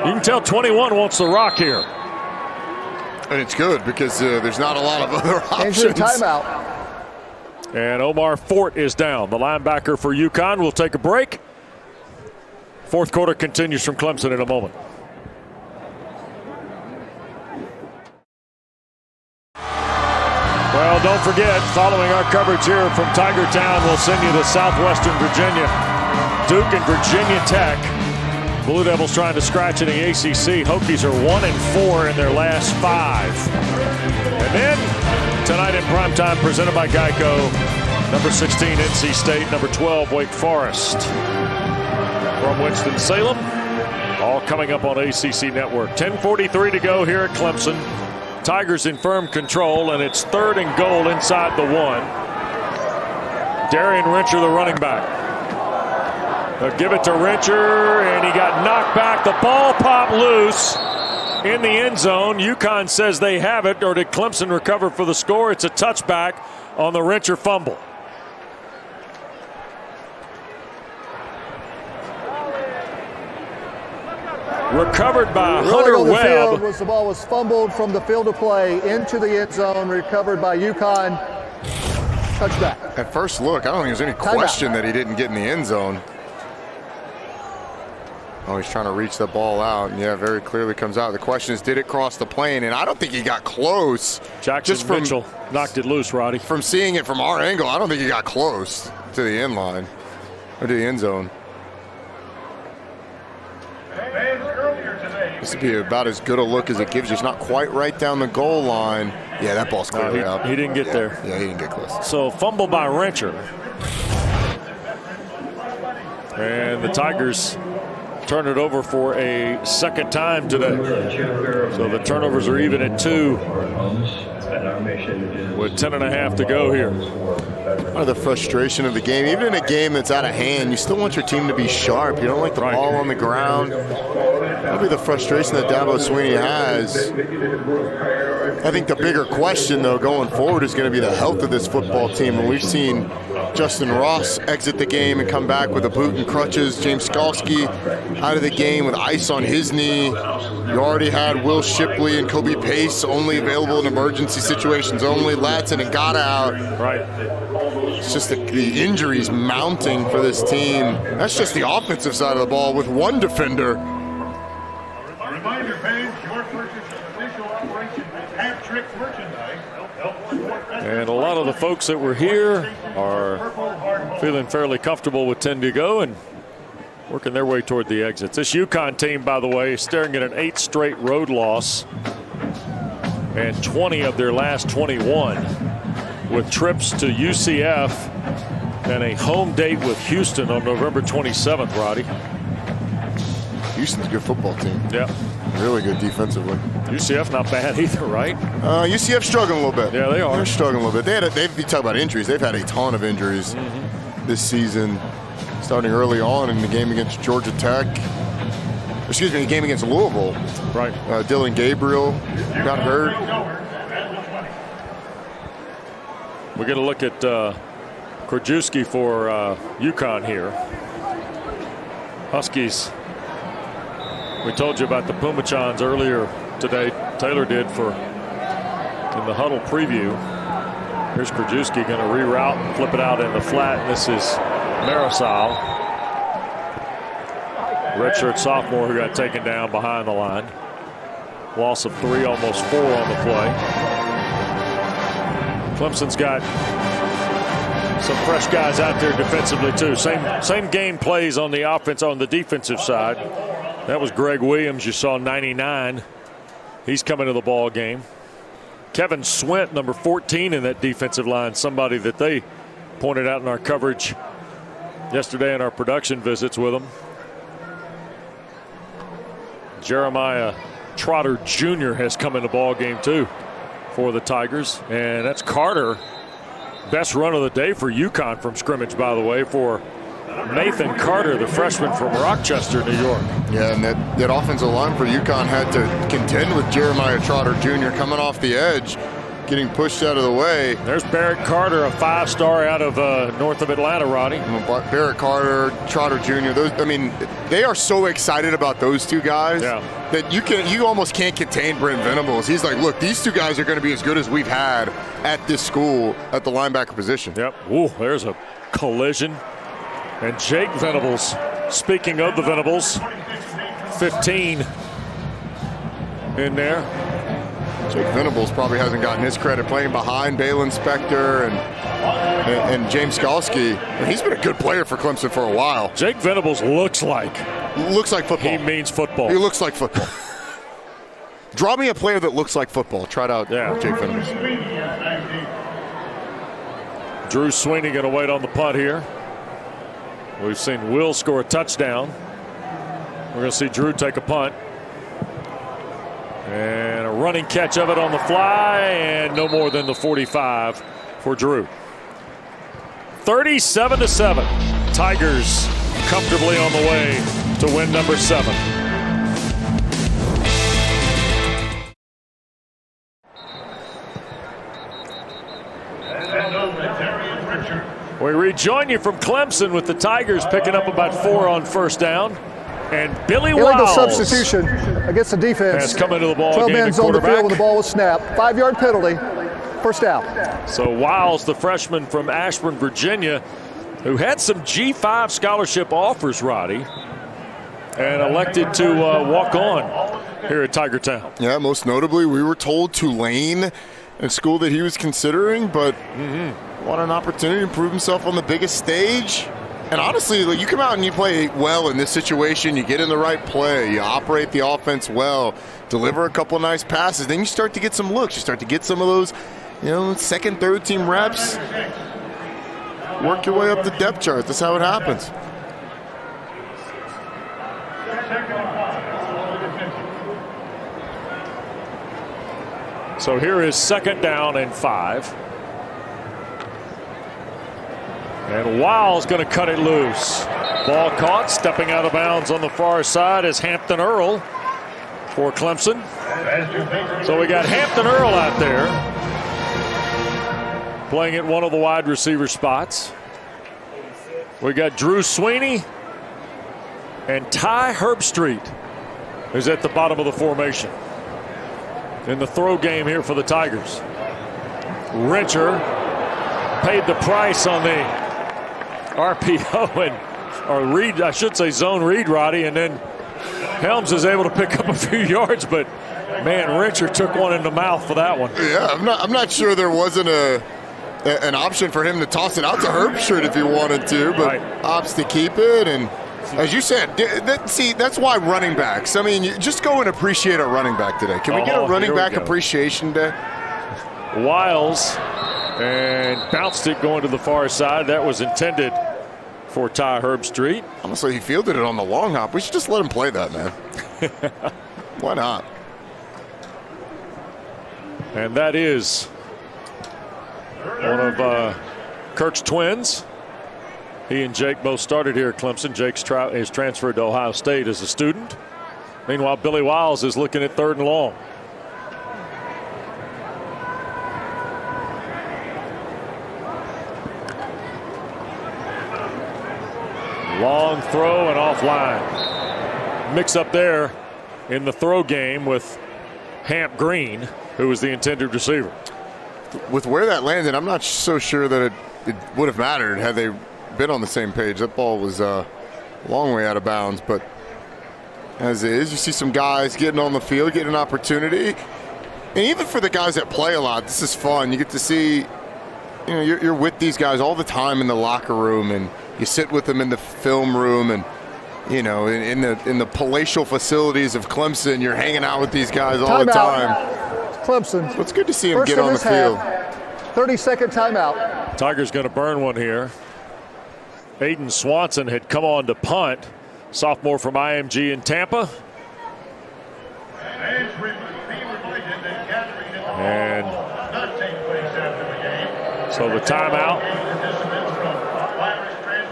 You can tell 21 wants the rock here. And it's good because there's not a lot of other options. Injury timeout. And Omar Fort is down. The linebacker for UConn will take a break. Fourth quarter continues from Clemson in a moment. Well, don't forget, following our coverage here from Tiger Town, we'll send you to Southwestern Virginia. Duke and Virginia Tech. Blue Devils trying to scratch in the ACC. Hokies are 1-4 in their last 5. And then tonight in primetime, presented by Geico, number 16 NC State, number 12 Wake Forest. From Winston-Salem, all coming up on ACC Network. 10:43 to go here at Clemson. Tigers in firm control, and it's 3rd and goal inside the 1. Darian Rencher, the running back. They'll give it to Rencher, and he got knocked back. The ball popped loose in the end zone. UConn says they have it, or did Clemson recover for the score? It's a touchback on the Rencher fumble. Recovered by Hunter Webb. The ball was fumbled from the field of play into the end zone, recovered by UConn. Touchback. At first look, I don't think there's any question that he didn't get in the end zone. Oh, he's trying to reach the ball out, and yeah, very clearly comes out. The question is, did it cross the plane? And I don't think he got close. Jackson Mitchell knocked it loose, Roddy. From seeing it from our angle, I don't think he got close to the end line or to the end zone. This would be about as good a look as it gives you. It's not quite right down the goal line. Yeah, that ball's clearly out. He didn't get there. Yeah, he didn't get close. So fumble by Rencher. And the Tigers turn it over for a second time today. So the turnovers are even at 2 with 10.5 to go here. Part of the frustration of the game, even in a game that's out of hand, you still want your team to be sharp. You don't like the ball on the ground. That'll be the frustration that Dabo Swinney has. I think the bigger question, though, going forward is going to be the health of this football team. And we've seen Justin Ross exit the game and come back with a boot and crutches. James Skalski out of the game with ice on his knee. You already had Will Shipley and Kobe Pace only available in emergency situations only. Latson and got out. Right. It's just the injuries mounting for this team. That's just the offensive side of the ball with one defender. Reminder, fans, your purchase of official Operation Hat-Trick merchandise. And a lot of the folks that were here are feeling fairly comfortable with 10 to go and working their way toward the exits. This UConn team, by the way, is staring at an 8 straight road loss and 20 of their last 21 with trips to UCF and a home date with Houston on November 27th, Roddy. Houston's a good football team. Yeah. Really good defensively. UCF not bad either, right? UCF struggling a little bit. Yeah, they are. They're struggling a little bit. You talk about injuries. They've had a ton of injuries this season, starting early on in the game against Georgia Tech. Excuse me, the game against Louisville. Right. Dylan Gabriel got hurt. We're going to look at Krajewski for UConn here. Huskies We told you about the Pumachans earlier today. Taylor did in the huddle preview. Here's Krajewski going to reroute and flip it out in the flat. And this is Marisol, redshirt sophomore, who got taken down behind the line. Loss of 3, almost 4 on the play. Clemson's got some fresh guys out there defensively too. Same game plays on the offense, on the defensive side. That was Greg Williams. You saw 99. He's coming to the ball game. Kevin Swint, number 14 in that defensive line, somebody that they pointed out in our coverage yesterday in our production visits with him. Jeremiah Trotter Jr. has come in the ball game too for the Tigers, and that's Carter. Best run of the day for UConn from scrimmage, by the way, for Nathan Carter, the freshman from Rochester, New York. Yeah, and that offensive line for UConn had to contend with Jeremiah Trotter Jr. coming off the edge, getting pushed out of the way. There's Barrett Carter, a 5-star out of north of Atlanta, Roddy. Barrett Carter, Trotter Jr. They are so excited about those two guys that you almost can't contain Brent Venables. He's like, look, these two guys are going to be as good as we've had at this school at the linebacker position. Yep. Ooh, there's a collision. And Jake Venables, speaking of the Venables, 15 in there. Jake Venables probably hasn't gotten his credit playing behind Balin Spector and James Skalski. He's been a good player for Clemson for a while. Jake Venables looks like football. He means football. He looks like football. Draw me a player that looks like football. Try it out, Jake Venables. Drew Sweeney going to wait on the punt here. We've seen Will score a touchdown. We're going to see Drew take a punt. And a running catch of it on the fly, and no more than the 45 for Drew. 37-7. Tigers comfortably on the way to win number 7. We rejoin you from Clemson with the Tigers picking up about 4 on first down. And Billy Illegal Wiles substitution against the defense. has come into the ball 12 game. men's on the field when the ball was snapped. 5-yard penalty. First down. So Wiles, the freshman from Ashburn, Virginia, who had some G5 scholarship offers, Roddy, and elected to walk on here at Tiger Town. Yeah, most notably, we were told Tulane, a school that he was considering, but what an opportunity to prove himself on the biggest stage. And honestly, like, you come out and you play well in this situation, you get in the right play, you operate the offense well, deliver a couple nice passes, then you start to get some looks. You start to get some of those, second, third team reps. Work your way up the depth chart. That's how it happens. So here is 2nd down and 5. And Wiles going to cut it loose. Ball caught, stepping out of bounds on the far side is Hampton Earl for Clemson. So we got Hampton Earl out there playing at one of the wide receiver spots. We got Drew Sweeney and Ty Herbstreit is at the bottom of the formation in the throw game here for the Tigers. Rencher paid the price on the RPO or read, I should say zone read, Roddy, and then Helms is able to pick up a few yards, but man, Rencher took one in the mouth for that one. Yeah, I'm not sure there wasn't an option for him to toss it out to Herbstreit if he wanted to, but opts to keep it. And as you said, that's why running backs. I mean, you just go and appreciate a running back today. Can we get a running back appreciation day? Wiles and bounced it going to the far side. That was intended for Ty Herbstreit. Honestly, he fielded it on the long hop. We should just let him play that, man. Why not? And that is one of Kirk's twins. He and Jake both started here at Clemson. Jake is transferred to Ohio State as a student. Meanwhile, Billy Wiles is looking at 3rd and long. Long throw and offline. Mix up there in the throw game with Hamp Green, who was the intended receiver. With where that landed, I'm not so sure that it would have mattered had they been on the same page. That ball was a long way out of bounds, but as is, you see some guys getting on the field, getting an opportunity. And even for the guys that play a lot, this is fun. You get to see, you're with these guys all the time in the locker room, and you sit with them in the film room, and in the palatial facilities of Clemson, you're hanging out with these guys all the time. Clemson. So it's good to see them get on the field. 30-second timeout. Tigers going to burn one here. Aiden Swanson had come on to punt. Sophomore from IMG in Tampa. And so the timeout.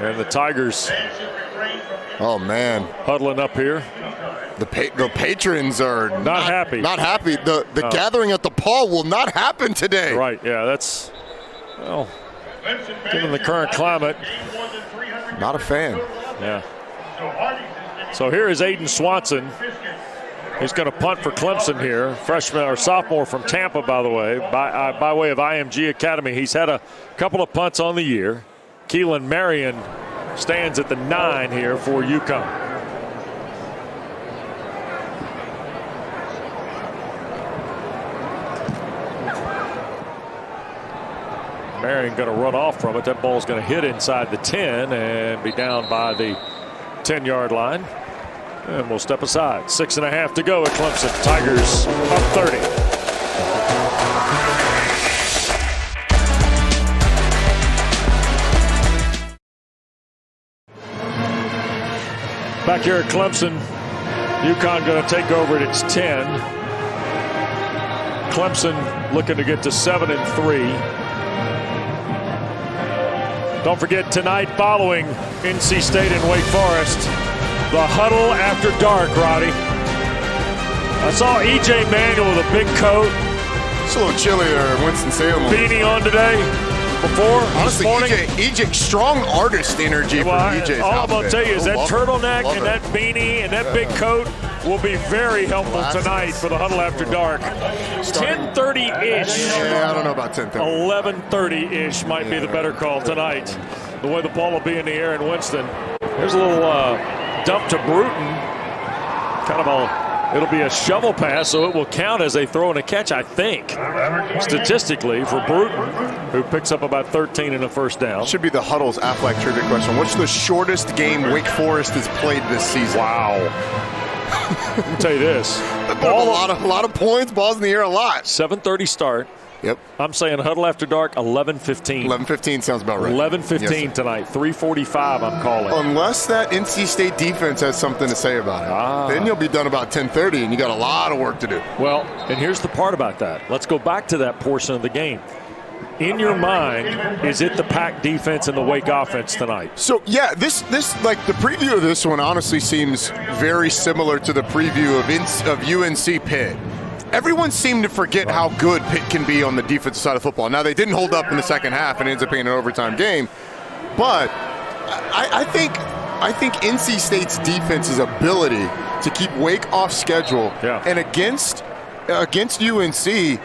And the Tigers. Oh, man. Huddling up here. The patrons are not happy. Not happy. The gathering at the Paul will not happen today. Right, yeah, that's, well, given the current climate. Not a fan. Yeah. So here is Aiden Swanson. He's going to punt for Clemson here. Freshman or sophomore from Tampa, by the way, by way of IMG Academy. He's had a couple of punts on the year. Keelan Marion stands at the 9 here for UConn. Marion going to run off from it. That ball's going to hit inside the 10 and be down by the 10-yard line. And we'll step aside. 6.5 to go at Clemson. Tigers up 30. Back here at Clemson, UConn going to take over at its 10. Clemson looking to get to 7-3. Don't forget tonight following NC State and Wake Forest, the huddle after dark, Roddy. I saw E.J. Manuel with a big coat. It's a little chillier in Winston-Salem. Beanie on today. Before, honestly, this morning. EJ, strong artist energy from EJ's all I'm outfit. going to tell you is that turtleneck and it. that beanie and that big coat will be very helpful tonight for the huddle after dark. 10:30-ish. Yeah, I don't know about 10:30. 11:30-ish might be the better call tonight. The way the ball will be in the air in Winston. There's a little dump to Bruton. It'll be a shovel pass, so it will count as a throw and a catch, I think, statistically, for Bruton, who picks up about 13 in a first down. Should be the Huddle's Affleck trivia question. What's the shortest game Wake Forest has played this season? Wow. Let me tell you this. A lot of points, balls in the air a lot. 7:30 start. Yep. I'm saying huddle after dark, 11:15. 11:15 sounds about right. 11:15 tonight, 3:45 I'm calling. Unless that NC State defense has something to say about it. Then you'll be done about 10:30, and you got a lot of work to do. Well, and here's the part about that. Let's go back to that portion of the game. In your mind, is it the Pack defense and the Wake offense tonight? So, yeah, this like the preview of this one honestly seems very similar to the preview of UNC Pitt. Everyone seemed to forget how good Pitt can be on the defensive side of football. Now, they didn't hold up in the second half and ends up being an overtime game. But I think NC State's defense's ability to keep Wake off schedule and against UNC,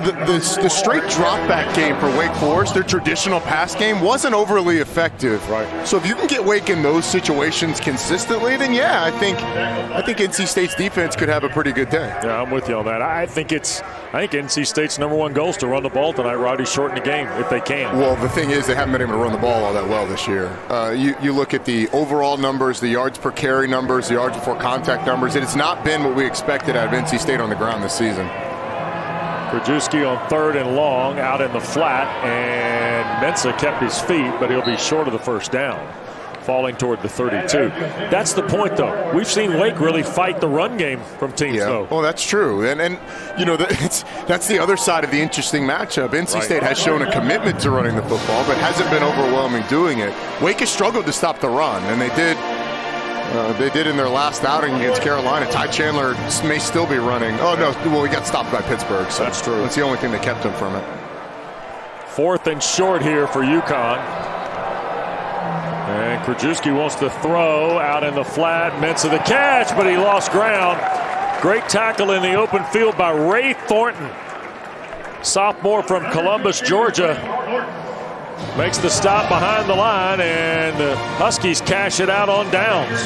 the straight drop back game for Wake Forest, their traditional pass game, wasn't overly effective. Right. So if you can get Wake in those situations consistently, then yeah, I think NC State's defense could have a pretty good day. Yeah, I'm with you on that. I think NC State's #1 goal is to run the ball tonight, Roddy, shorten the game if they can. Well, the thing is, they haven't been able to run the ball all that well this year. You look at the overall numbers, the yards per carry numbers, the yards before contact numbers. It has not been what we expected out of NC State on the ground this season. Krajewski on 3rd and long, out in the flat, and Mensah kept his feet, but he'll be short of the first down, falling toward the 32. That's the point, though. We've seen Wake really fight the run game from teams, though. Well, that's true, and that's the other side of the interesting matchup. NC State has shown a commitment to running the football, but hasn't been overwhelming doing it. Wake has struggled to stop the run, and they did. They did in their last outing against Carolina. Ty Chandler may still be running. Oh, no. Well, he got stopped by Pittsburgh. So that's true. That's the only thing that kept him from it. 4th and short here for UConn. And Krajewski wants to throw out in the flat. Mensah the catch, but he lost ground. Great tackle in the open field by Ray Thornton. Sophomore from Columbus, Georgia. Makes the stop behind the line, and the Huskies cash it out on downs.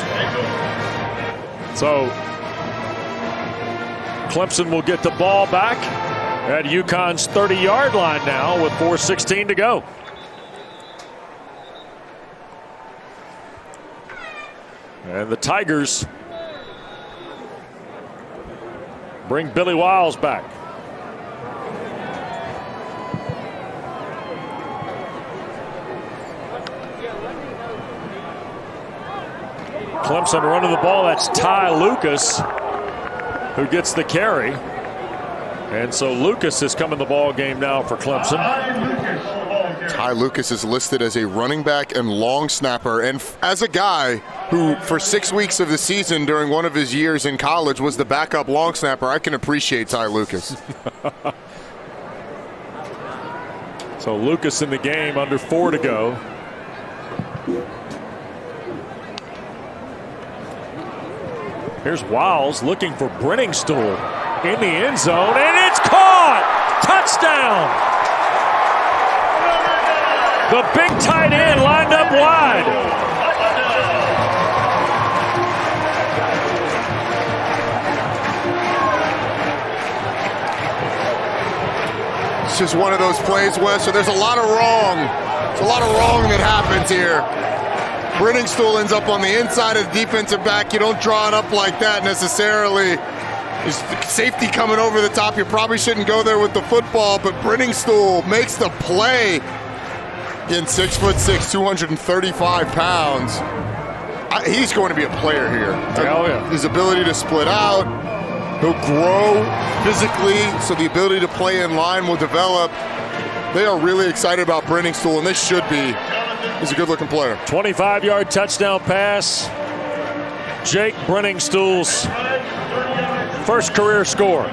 So Clemson will get the ball back at UConn's 30-yard line now with 4:16 to go. And the Tigers bring Billy Wiles back. Clemson running the ball. That's Ty Lucas who gets the carry. And so Lucas is coming the ball game now for Clemson. Ty Lucas is listed as a running back and long snapper. And as a guy who, for 6 weeks of the season during one of his years in college, was the backup long snapper, I can appreciate Ty Lucas. So Lucas in the game, under 4 to go. Here's Wiles looking for Brenningstool in the end zone, and it's caught! Touchdown! The big tight end lined up wide. It's just one of those plays, Wes, so there's a lot of wrong. There's a lot of wrong that happens here. Brenningstool ends up on the inside of the defensive back. You don't draw it up like that necessarily. There's safety coming over the top. You probably shouldn't go there with the football, but Brenningstool makes the play. Again, 6'6", 235 pounds. He's going to be a player here. Hell yeah. His ability to split out. He'll grow physically, so the ability to play in line will develop. They are really excited about Brenningstool, and they should be. He's a good-looking player. 25-yard touchdown pass. Jake Brenningstool's first career score.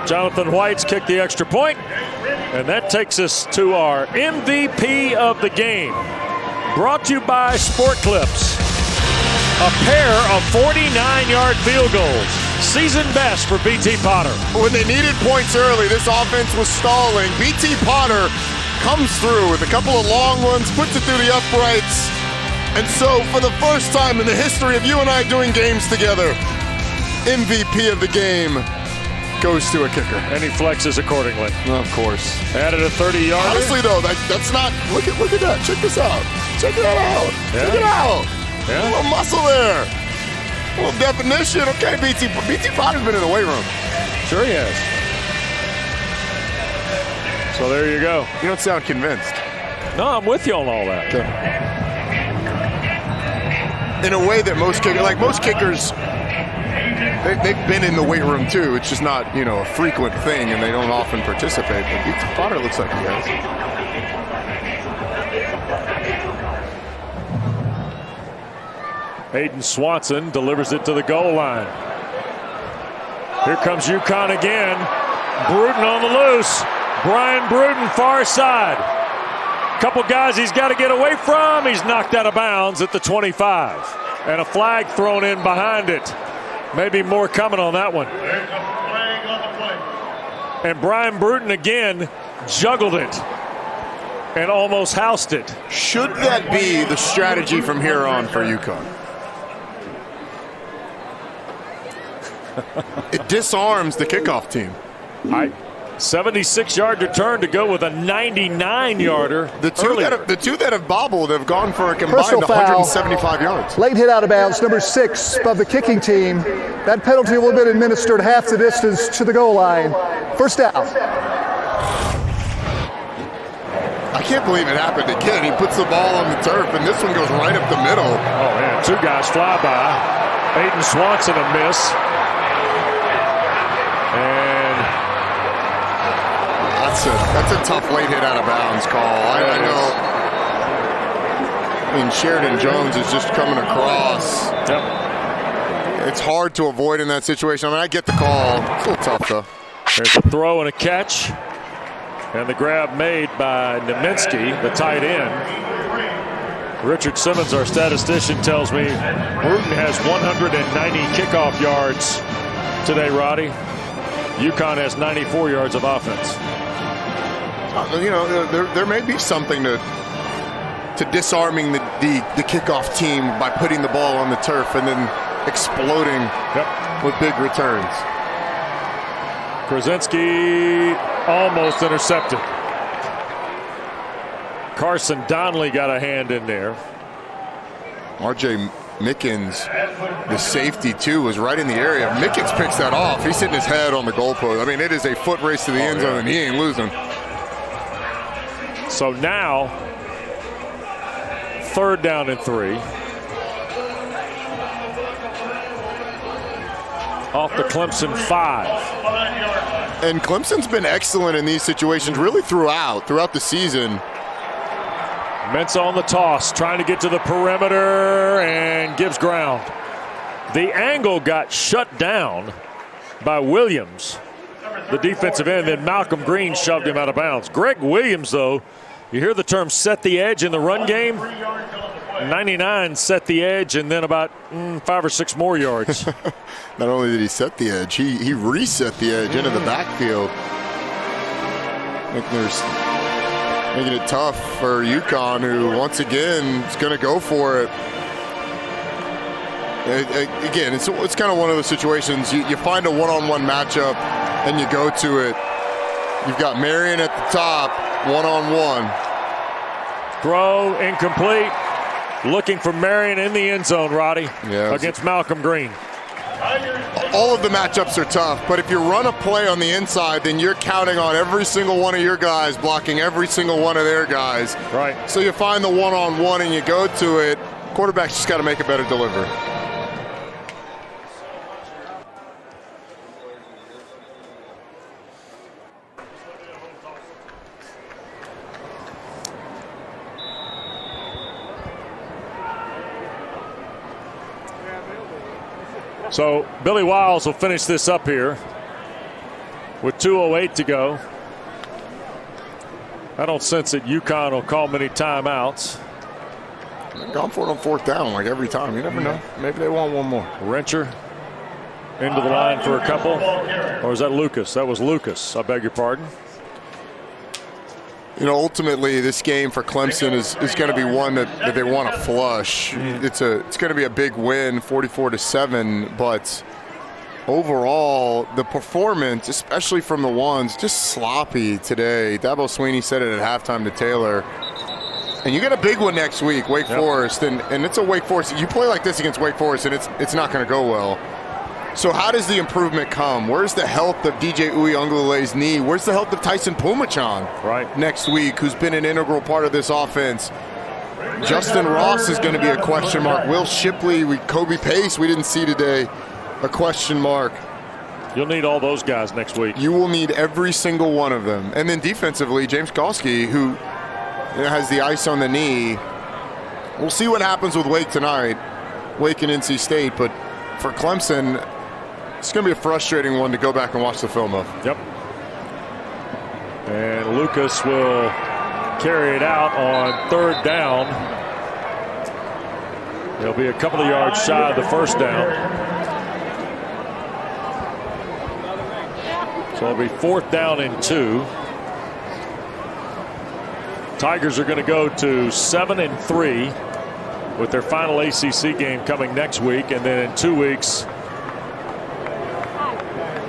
Jonathan White's kicked the extra point, and that takes us to our MVP of the game. Brought to you by Sport Clips. A pair of 49-yard field goals. Season best for B.T. Potter. When they needed points early, this offense was stalling. B.T. Potter comes through with a couple of long ones, puts it through the uprights. And so, for the first time in the history of you and I doing games together, MVP of the game goes to a kicker. And he flexes accordingly. Of course. Added a 30-yarder. Honestly, though, that's not. Look at that. Check this out. Check that out. Yeah. Check it out. Yeah. A little muscle there. A little definition. Okay, BT Potter's been in the weight room. Sure he has. So there you go. You don't sound convinced. No, I'm with you on all that. Okay. In a way that most kickers, they've been in the weight room too. It's just not, a frequent thing, and they don't often participate. But BT Potter looks like he has. Hayden Swanson delivers it to the goal line. Here comes UConn again. Bruton on the loose. Brian Bruton, far side. Couple guys he's got to get away from. He's knocked out of bounds at the 25. And a flag thrown in behind it. Maybe more coming on that one. And Brian Bruton again juggled it and almost housed it. Should that be the strategy from here on for UConn? It disarms the kickoff team. 76-yard return to go with a 99-yarder. The two that have bobbled have gone for a combined Personal foul. 175 yards. Late hit out of bounds, number 6 of the kicking team. That penalty will have been administered half the distance to the goal line. First down. I can't believe it happened again. He puts the ball on the turf, and this one goes right up the middle. Oh, man. Two guys fly by. Hayden Swanson a miss. And that's a tough late hit out of bounds call. I know. I mean, Sheridan Jones is just coming across. Yep. It's hard to avoid in that situation. I mean, I get the call. It's a little tough, though. There's a throw and a catch. And the grab made by Naminsky, the tight end. Richard Simmons, our statistician, tells me Bruton has 190 kickoff yards today, Roddy. UConn has 94 yards of offense. You know, there may be something to disarming the kickoff team by putting the ball on the turf and then exploding with big returns. Krasinski almost intercepted. Carson Donnelly got a hand in there. R.J. Mickens, the safety too, was right in the area. Mickens picks that off. He's hitting his head on the goalpost. I mean, it is a foot race to the end zone, and he ain't losing. So now, 3rd down and 3. Off the Clemson 5. And Clemson's been excellent in these situations really throughout the season. Mensah on the toss, trying to get to the perimeter and gives ground. The angle got shut down by Williams, the defensive end, then Malcolm Green shoved him out of bounds. Greg Williams, though, you hear the term set the edge in the run game? 99 set the edge and then about 5 or 6 more yards. Not only did he set the edge, he reset the edge into the backfield. Making it tough for UConn, who once again is going to go for it. Again, it's kind of one of those situations. You find a one-on-one matchup and you go to it. You've got Marion at the top, one-on-one. Throw incomplete. Looking for Marion in the end zone, Roddy, against Malcolm Green. All of the matchups are tough, but if you run a play on the inside, then you're counting on every single one of your guys blocking every single one of their guys. Right. So you find the one-on-one and you go to it. Quarterback's just got to make a better delivery. So Billy Wiles will finish this up here with 2:08 to go. I don't sense that UConn will call many timeouts. They've gone for it on 4th down like every time. You never know. Maybe they want one more. Rencher into the line for a couple. Or is that Lucas? That was Lucas. I beg your pardon. You know, ultimately, this game for Clemson is going to be one that they want to flush. It's going to be a big win, 44-7. But overall, the performance, especially from the ones, just sloppy today. Dabo Swinney said it at halftime to Taylor. And you get a big one next week, Wake Forest, and it's a Wake Forest. You play like this against Wake Forest, and it's not going to go well. So how does the improvement come? Where's the health of DJ Uiagalelei's knee? Where's the health of Tyson Pumachan next week, who's been an integral part of this offense? Justin Ross is going to be a question mark. Will Shipley, Kobe Pace, we didn't see today, a question mark. You'll need all those guys next week. You will need every single one of them. And then defensively, James Kosky, who has the ice on the knee. We'll see what happens with Wake tonight, Wake and NC State, but for Clemson, it's going to be a frustrating one to go back and watch the film of. Yep. And Lucas will carry it out on 3rd down. He'll be a couple of yards shy of the 1st down. So it'll be 4th down and 2. Tigers are going to go to 7-3 with their final ACC game coming next week, and then in 2 weeks,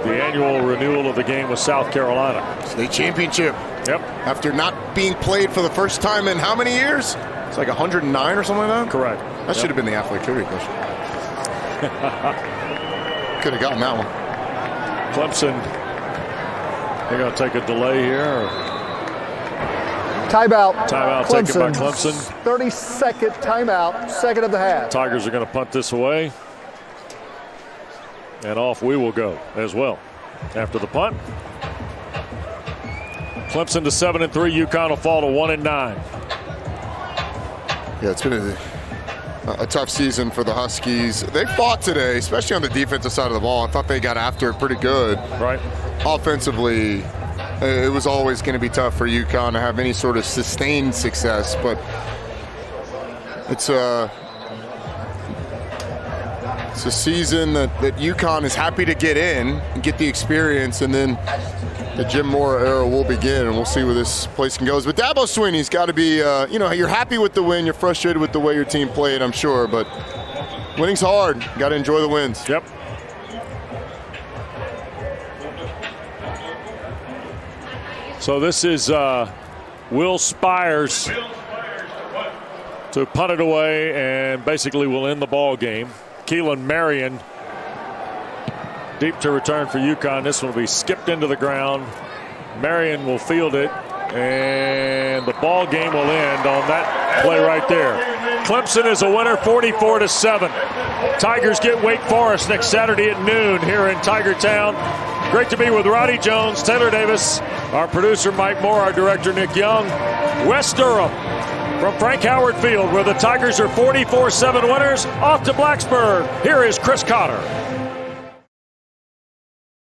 the annual renewal of the game with South Carolina. State championship. Yep. After not being played for the first time in how many years? It's like 109 or something like that? Correct. That should have been the athlete trivia question. Could have gotten that one. Clemson, they're going to take a delay here. Or... Timeout. Timeout taken by Clemson. 30-second timeout, second of the half. Tigers are going to punt this away. And off we will go as well after the punt. Clemson to 7-3. UConn will fall to 1-9. Yeah, it's been a tough season for the Huskies. They fought today, especially on the defensive side of the ball. I thought they got after it pretty good. Right. Offensively, it was always going to be tough for UConn to have any sort of sustained success, but It's a season that UConn is happy to get in and get the experience, and then the Jim Mora era will begin, and we'll see where this place can go. But Dabo Swinney's got to be, you're happy with the win, you're frustrated with the way your team played, I'm sure, but winning's hard. Got to enjoy the wins. Yep. So this is Will Spires to punt it away and basically will end the ball game. Keelan Marion deep to return for UConn. This one will be skipped into the ground. Marion will field it, and the ball game will end on that play right there. Clemson is a winner, 44-7. Tigers get Wake Forest next Saturday at noon here in Tiger Town. Great to be with Roddy Jones, Taylor Davis, our producer Mike Moore, our director Nick Young. West Durham from Frank Howard Field, where the Tigers are 44-7 winners. Off to Blacksburg. Here is Chris Cotter.